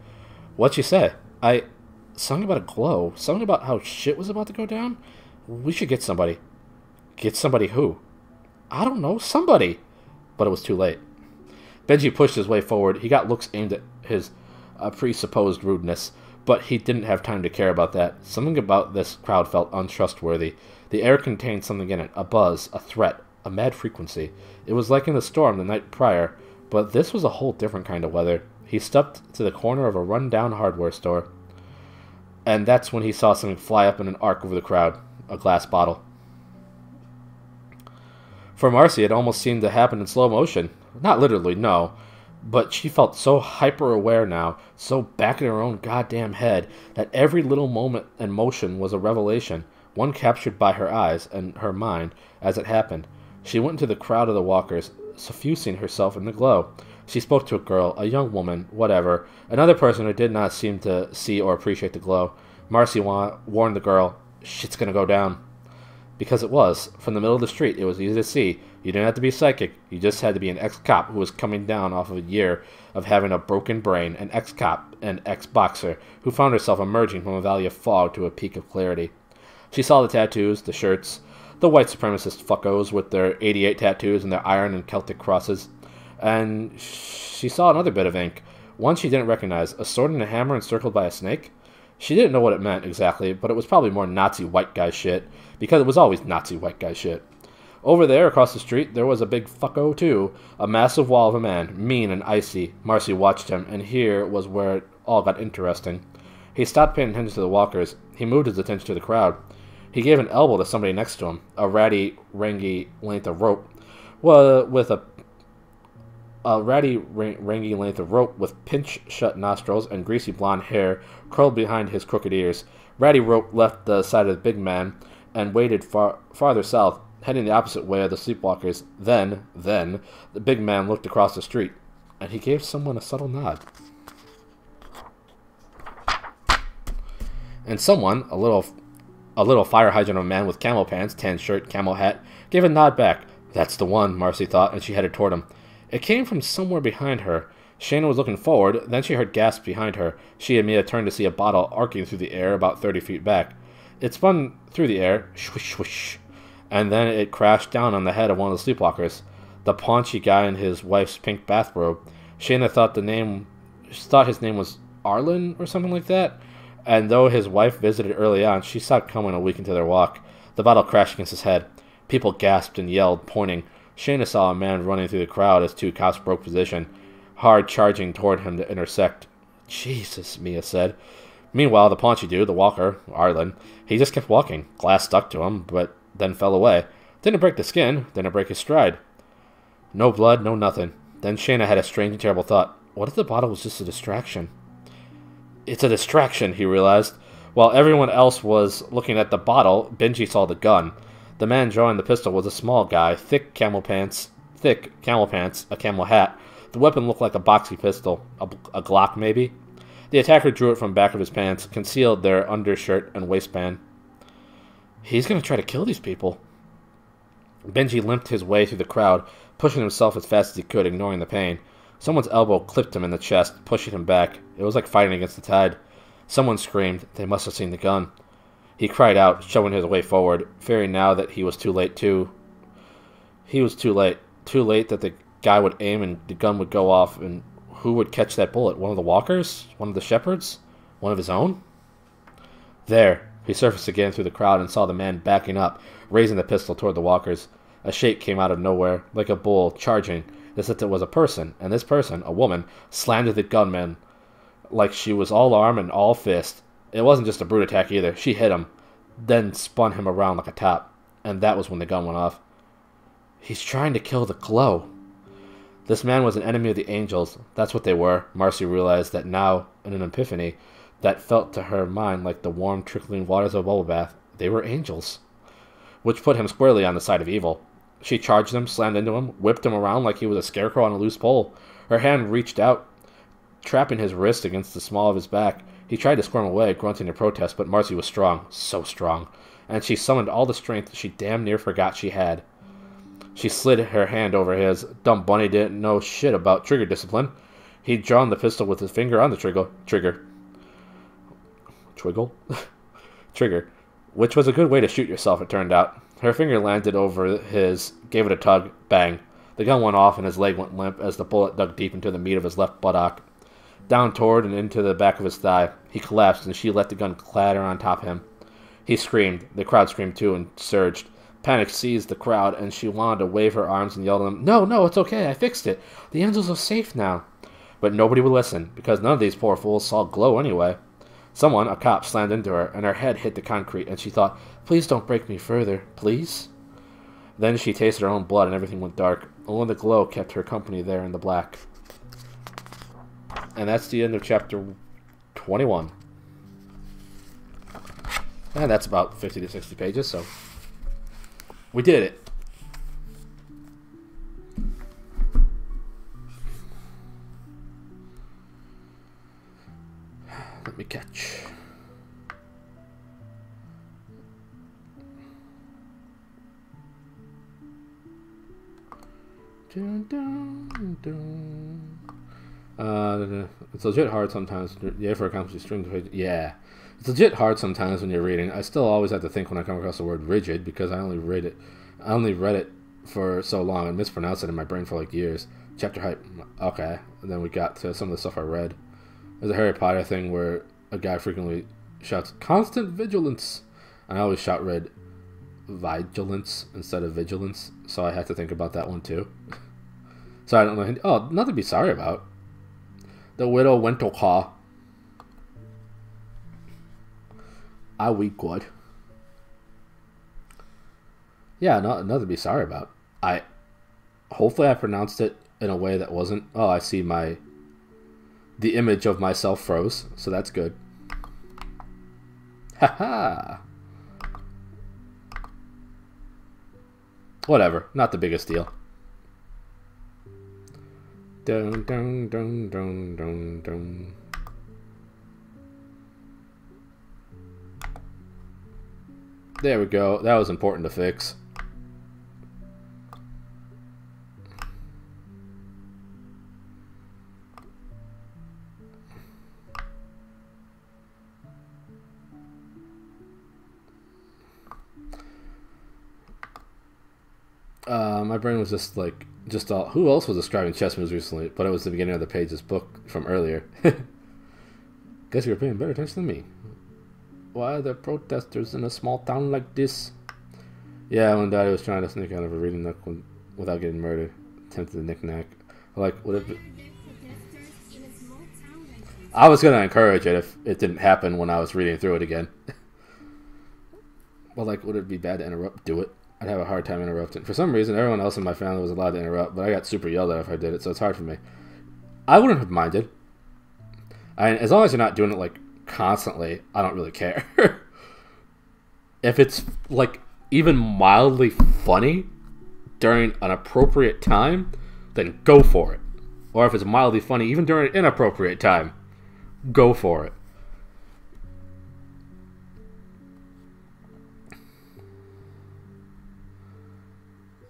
[SPEAKER 1] What'd she say? Something about a glow. Something about how shit was about to go down? We should get somebody. Get somebody who? I don't know. Somebody. But it was too late. Benji pushed his way forward. He got looks aimed at his presupposed rudeness, but he didn't have time to care about that. Something about this crowd felt untrustworthy. The air contained something in it, a buzz, a threat, a mad frequency. It was like in the storm the night prior, but this was a whole different kind of weather. He stepped to the corner of a run-down hardware store, and that's when he saw something fly up in an arc over the crowd, a glass bottle. For Marcy, it almost seemed to happen in slow motion. Not literally, no. But she felt so hyper-aware now, so back in her own goddamn head, that every little moment and motion was a revelation, one captured by her eyes and her mind as it happened. She went into the crowd of the walkers, suffusing herself in the glow. She spoke to a girl, a young woman, whatever, another person who did not seem to see or appreciate the glow. Marcy warned the girl, shit's gonna go down. Because it was. From the middle of the street, it was easy to see. You didn't have to be psychic. You just had to be an ex-cop who was coming down off of a year of having a broken brain, an ex-cop, an ex-boxer, who found herself emerging from a valley of fog to a peak of clarity. She saw the tattoos, the shirts, the white supremacist fuckos with their 88 tattoos and their iron and Celtic crosses. And she saw another bit of ink, one she didn't recognize, a sword and a hammer encircled by a snake. She didn't know what it meant exactly, but it was probably more Nazi white guy shit, because it was always Nazi white guy shit. Over there, across the street, there was a big fucko, too. A massive wall of a man, mean and icy. Marcy watched him, and here was where it all got interesting. He stopped paying attention to the walkers. He moved his attention to the crowd. He gave an elbow to somebody next to him, a ratty, rangy length of rope. With a ratty, rangy length of rope with pinch-shut nostrils and greasy blonde hair curled behind his crooked ears. Ratty rope left the side of the big man, and waded farther south, heading the opposite way of the sleepwalkers. Then, the big man looked across the street, and he gave someone a subtle nod. And someone, a little fire hydrant of a man with camel pants, tan shirt, camel hat, gave a nod back. That's the one, Marcy thought, and she headed toward him. It came from somewhere behind her. Shayna was looking forward, then she heard gasps behind her. She and Mia turned to see a bottle arcing through the air about 30 feet back. It spun through the air, swish, swish, and then it crashed down on the head of one of the sleepwalkers, the paunchy guy in his wife's pink bathrobe. Shayna thought his name was Arlen or something like that, and though his wife visited early on, she saw it coming a week into their walk. The bottle crashed against his head. People gasped and yelled, pointing. Shayna saw a man running through the crowd as two cops broke position, hard charging toward him to intersect. Jesus, Mia said. Meanwhile, the paunchy dude, the walker, Arlen, he just kept walking. Glass stuck to him, but then fell away. Didn't break the skin, didn't break his stride. No blood, no nothing. Then Shayna had a strange and terrible thought. What if the bottle was just a distraction? It's a distraction, he realized. While everyone else was looking at the bottle, Benji saw the gun. The man drawing the pistol was a small guy, thick camel pants, a camel hat. The weapon looked like a boxy pistol, a Glock maybe. The attacker drew it from back of his pants, concealed their undershirt and waistband. He's going to try to kill these people. Benji limped his way through the crowd, pushing himself as fast as he could, ignoring the pain. Someone's elbow clipped him in the chest, pushing him back. It was like fighting against the tide. Someone screamed. They must have seen the gun. He cried out, shoving his way forward, fearing now that he was too late too. He was too late. Too late that the guy would aim and the gun would go off, and who would catch that bullet? One of the walkers? One of the shepherds? One of his own? There. He surfaced again through the crowd and saw the man backing up, raising the pistol toward the walkers. A shape came out of nowhere, like a bull, charging, as if it was a person, and this person, a woman, slammed at the gunman like she was all arm and all fist. It wasn't just a brute attack either. She hit him, then spun him around like a top, and that was when the gun went off. He's trying to kill the glow. This man was an enemy of the angels. That's what they were. Marcy realized that now, in an epiphany that felt to her mind like the warm, trickling waters of a bubble bath. They were angels, which put him squarely on the side of evil. She charged him, slammed into him, whipped him around like he was a scarecrow on a loose pole. Her hand reached out, trapping his wrist against the small of his back. He tried to squirm away, grunting in protest, but Marcy was strong, so strong, and she summoned all the strength she damn near forgot she had. She slid her hand over his. Dumb bunny didn't know shit about trigger discipline. He'd drawn the pistol with his finger on the trigger, which was a good way to shoot yourself, it turned out. Her finger landed over his, gave it a tug, bang. The gun went off and his leg went limp as the bullet dug deep into the meat of his left buttock, down toward and into the back of his thigh. He collapsed and she let the gun clatter on top of him. He screamed. The crowd screamed too and surged. Panic seized the crowd and she wanted to wave her arms and yell at them, No, it's okay, I fixed it. The angels are safe now. But nobody would listen, because none of these poor fools saw glow anyway. Someone, a cop, slammed into her, and her head hit the concrete, and she thought, Please don't break me further, please? Then she tasted her own blood, and everything went dark. Only the glow kept her company there in the black. And that's the end of chapter 21. And that's about 50 to 60 pages, so we did it. Let me catch. It's legit hard sometimes. Yeah, for accomplishing string. Yeah, it's legit hard sometimes when you're reading. I still always have to think when I come across the word rigid because I only read it for so long and mispronounced it in my brain for like years. Chapter hype. Okay, and then we got to some of the stuff I read. There's a Harry Potter thing where a guy frequently shouts constant vigilance. I always read vigilance instead of vigilance, so I had to think about that one too. So I don't know. Oh, nothing to be sorry about. The widow went to call. I we good. Yeah, nothing to be sorry about. Hopefully I pronounced it in a way that wasn't. Oh, I see the image of myself froze, so that's good. Haha. Whatever, not the biggest deal. Dun, dun, dun, dun, dun, dun. There we go. That was important to fix. My brain was just like, all. Who else was describing chess moves recently? But it was the beginning of the page's book from earlier. Guess you're paying better attention than me. Why are there protesters in a small town like this? Yeah, when Daddy was trying to sneak out of a reading nook without getting murdered. Attempted to knick-knack. Like, would it be... I was gonna encourage it if it didn't happen when I was reading through it again. Well, like, would it be bad to interrupt? Do it. I'd have a hard time interrupting. For some reason, everyone else in my family was allowed to interrupt, but I got super yelled at if I did it, so it's hard for me. I wouldn't have minded. As long as you're not doing it, like, constantly, I don't really care. If it's, like, even mildly funny during an appropriate time, then go for it. Or if it's mildly funny even during an inappropriate time, go for it.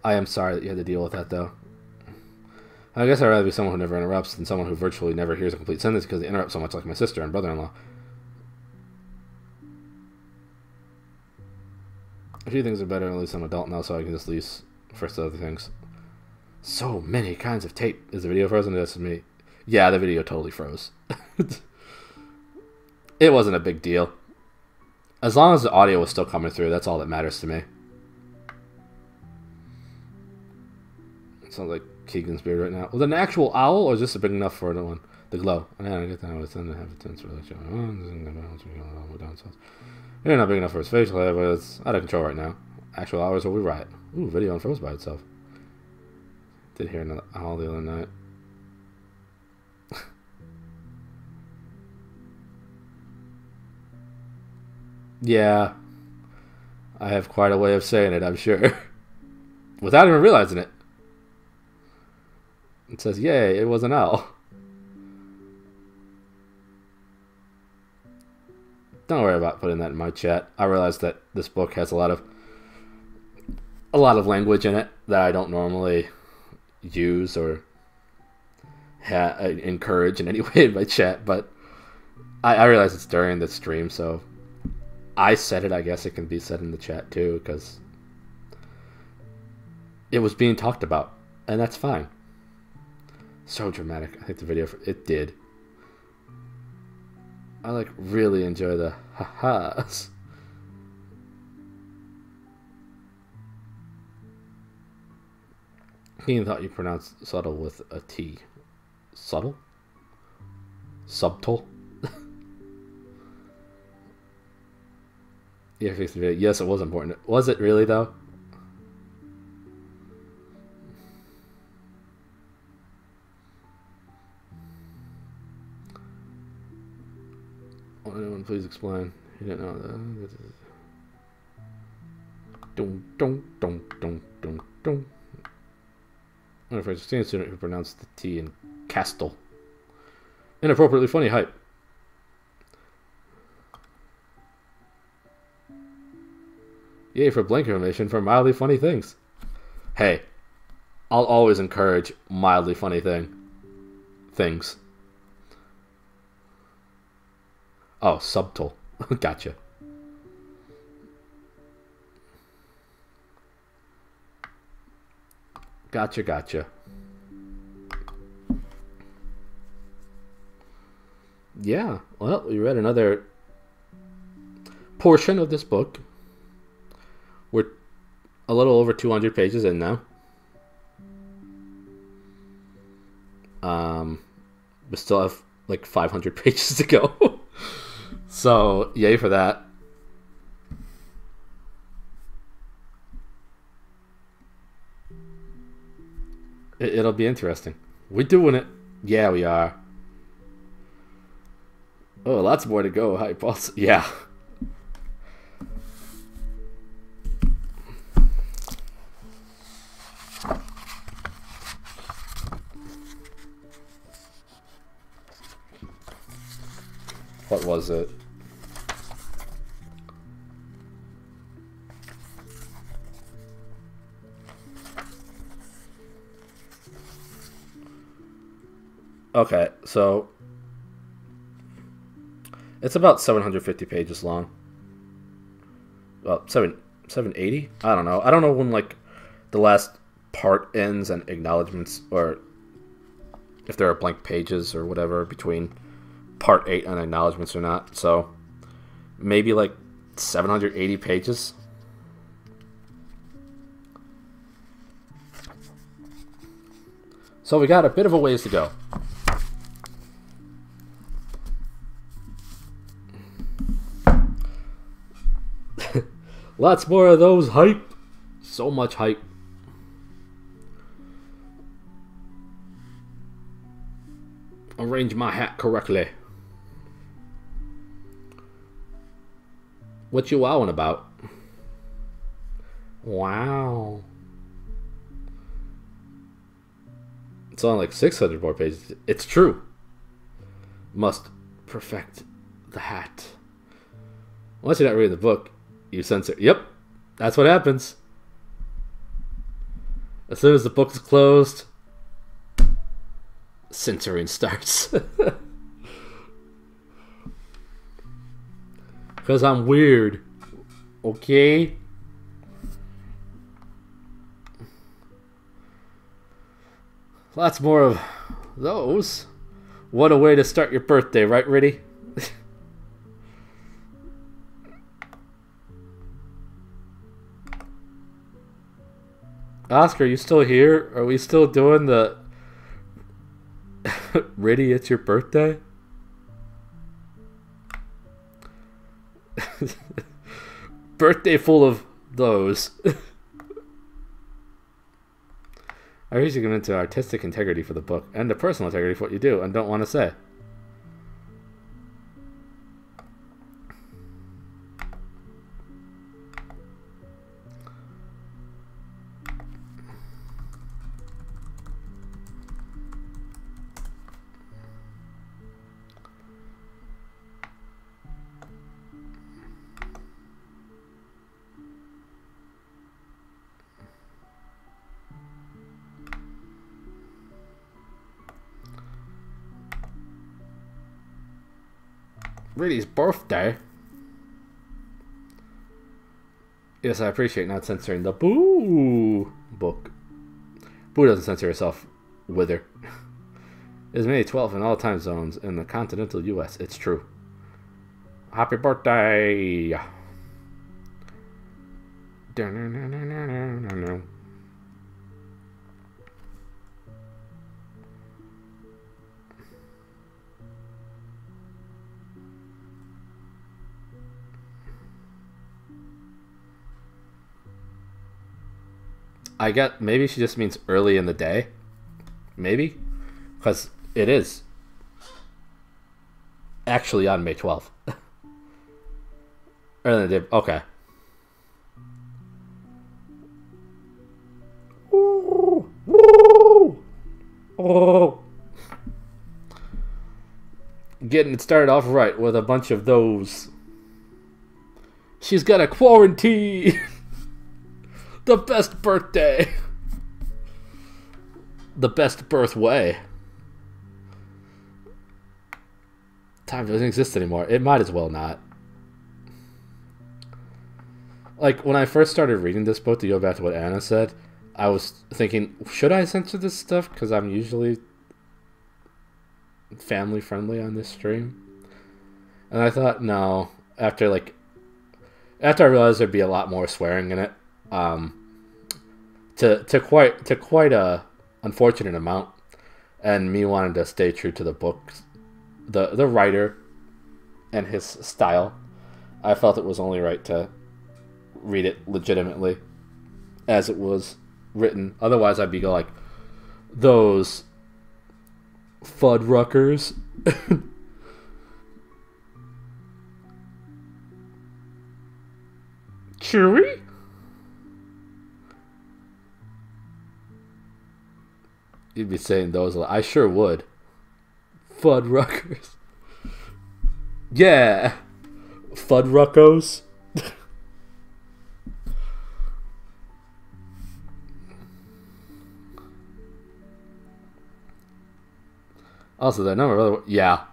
[SPEAKER 1] I am sorry that you had to deal with that, though. I guess I'd rather be someone who never interrupts than someone who virtually never hears a complete sentence because they interrupt so much, like my sister and brother-in-law. A few things are better, at least I'm an adult now, so I can just leave first other things. So many kinds of tape. Is the video frozen? That's me. Yeah, the video totally froze. It wasn't a big deal. As long as the audio was still coming through, that's all that matters to me. Sounds like Keegan's beard right now. Was it an actual owl, or is this big enough for one? The glow. Yeah, I get that. I was tend to have a tense relationship. You're not big enough for his facial hair, but it's out of control right now. Actual hours will be right. Ooh, video unfroze by itself. Did hear another owl the other night. Yeah. I have quite a way of saying it, I'm sure. Without even realizing it. It says, yay, it was an owl. Don't worry about putting that in my chat. I realize that this book has a lot of language in it that I don't normally use or encourage in any way in my chat, but I realize it's during the stream, so I said it. I guess it can be said in the chat too, because it was being talked about, and that's fine. So dramatic. I think the video, it did. I like really enjoy the ha-has. He thought you pronounced subtle with a T. Subtle? Subtle? Yeah, fixed the video. Yes, it was important. Was it really, though? Anyone please explain? You didn't know that. Dum dum dum dum dum dum. I'm afraid to a student who pronounced the T in Castle. Inappropriately funny hype. Yay for blank information for mildly funny things. Hey, I'll always encourage mildly funny things. Oh, subtle. Gotcha. Gotcha. Yeah, well, we read another portion of this book. We're a little over 200 pages in now. We still have like 500 pages to go. So, yay for that. It'll be interesting. We're doing it. Yeah, we are. Oh, lots more to go. Hi, Pulse. Yeah. What was it? Okay, so it's about 750 pages long. Well, 780? I don't know. I don't know when like the last part ends and acknowledgments, or if there are blank pages or whatever between part 8 and acknowledgments or not. So maybe like 780 pages. So we got a bit of a ways to go. Lots more of those hype. So much hype. Arrange my hat correctly. What you wowing about? Wow. It's on like 600 more pages. It's true. Must perfect the hat. Once you're not reading the book, you censor. Yep, that's what happens. As soon as the book is closed, censoring starts. Because I'm weird. Okay? Lots more of those. What a way to start your birthday, right, Riddy? Oscar, you still here? Are we still doing the Riddy, it's your birthday? Birthday full of those. I usually get into artistic integrity for the book and the personal integrity for what you do and don't want to say. Riddy's birthday? Yes, I appreciate not censoring the Boo book. Boo doesn't censor herself, Wither. It's May 12th in all time zones in the continental U.S. It's true. Happy birthday! I get, maybe she just means early in the day. Maybe. Because it is actually on May 12th. Early in the day. Okay. Ooh, woo, oh. Getting it started off right with a bunch of those. She's got a quarantine. The best birthday. The best birth way. Time doesn't exist anymore. It might as well not. Like, when I first started reading this book, to go back to what Anna said, I was thinking, should I censor this stuff? Because I'm usually family friendly on this stream. And I thought, no. After I realized there'd be a lot more swearing in it. To quite a unfortunate amount, and me wanting to stay true to the book, the writer and his style, I felt it was only right to read it legitimately as it was written. Otherwise, I'd be like, those Fuddruckers. Chewy? You'd be saying those a lot. I sure would. Fuddruckers. Yeah. Fuddruckos. Also, the number of other... Yeah.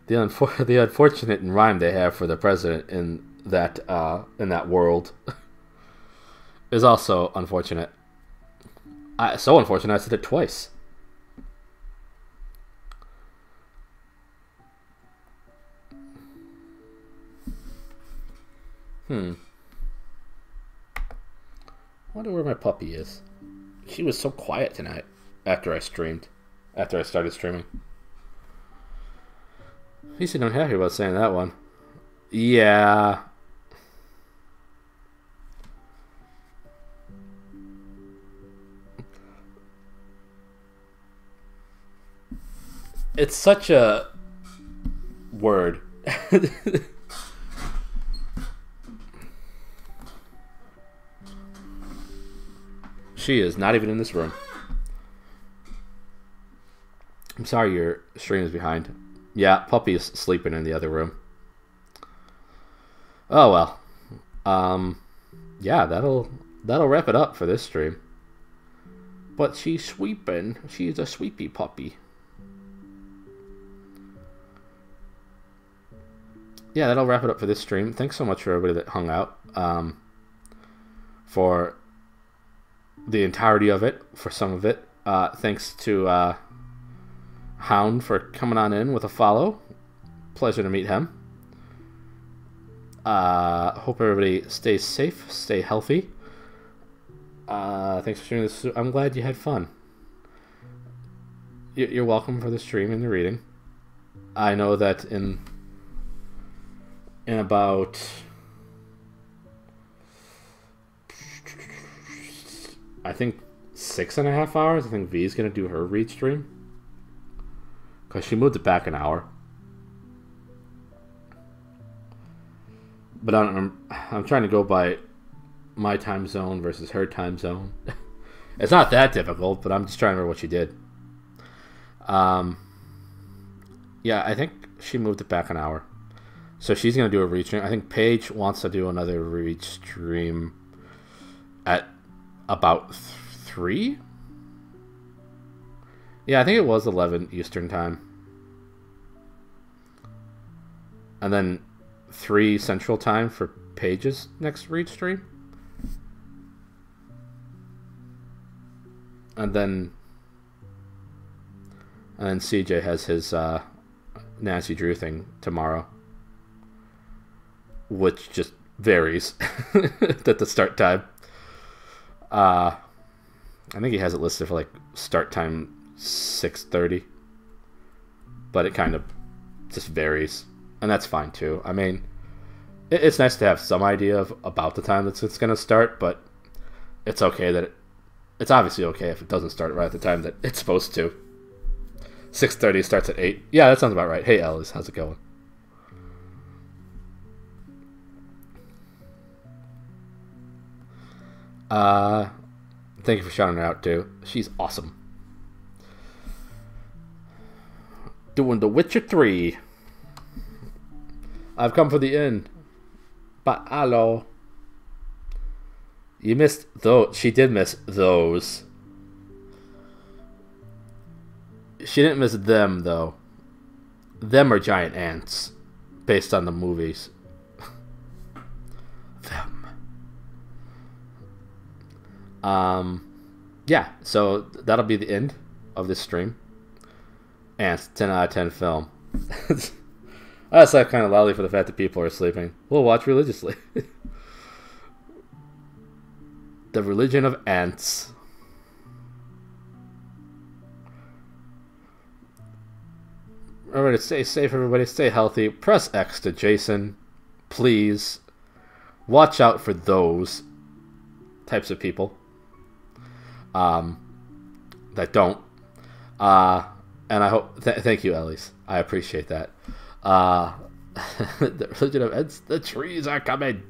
[SPEAKER 1] The unfortunate rhyme they have for the president in that world is also unfortunate. So unfortunate I said it twice. I wonder where my puppy is. She was so quiet tonight after I streamed. After I started streaming. At least you don't have to about saying that one. Yeah. It's such a word. She is not even in this room. I'm sorry your stream is behind. Yeah, puppy's sleeping in the other room. Oh well. Yeah, that'll wrap it up for this stream. But she's sweeping. She's a sweepy puppy. Yeah, that'll wrap it up for this stream. Thanks so much for everybody that hung out. For the entirety of it, for some of it. Thanks to Hound for coming on in with a follow. Pleasure to meet him. Hope everybody stays safe, stay healthy. Thanks for streaming this. I'm glad you had fun. You're welcome for the stream and the reading. I know that in about I think 6.5 hours, I think V's gonna do her read stream because she moved it back an hour. But I'm trying to go by my time zone versus her time zone. It's not that difficult, but I'm just trying to remember what she did. Yeah, I think she moved it back an hour. So she's going to do a read stream. I think Paige wants to do another read stream at about 3? Yeah, I think it was 11 Eastern time. And then 3 Central time for Paige's next read stream. And then CJ has his Nancy Drew thing tomorrow, which just varies at the start time. I think he has it listed for like start time 6:30, but it kind of just varies, and that's fine too. I mean, it's nice to have some idea of about the time that it's going to start, but it's okay that it's obviously okay if it doesn't start right at the time that it's supposed to. 6:30 starts at 8. Yeah, that sounds about right. Hey, Ellis, how's it going? Thank you for shouting her out too. She's awesome. Doing The Witcher 3. I've come for the end. But hello. You missed those. She did miss those. She didn't miss them though. Them are giant ants, based on the movies. Them. Yeah, so that'll be the end of this stream. Ants, 10 out of 10 film. That's like kind of loudly for the fact that people are sleeping. We'll watch religiously. The Religion of Ants. Everybody stay safe, everybody stay healthy. Press X to Jason. Please. Watch out for those types of people. That don't. And I hope... thank you, Elise. I appreciate that. The Religion of Ants, the trees are coming.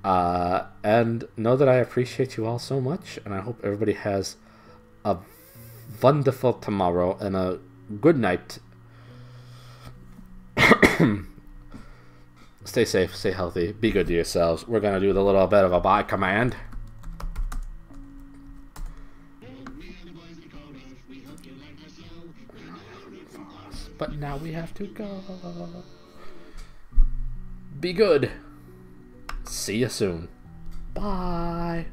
[SPEAKER 1] And know that I appreciate you all so much, and I hope everybody has a wonderful tomorrow and a good night. Stay safe, stay healthy, be good to yourselves. We're gonna do the little bit of a bye command. But now we have to go. Be good. See you soon. Bye.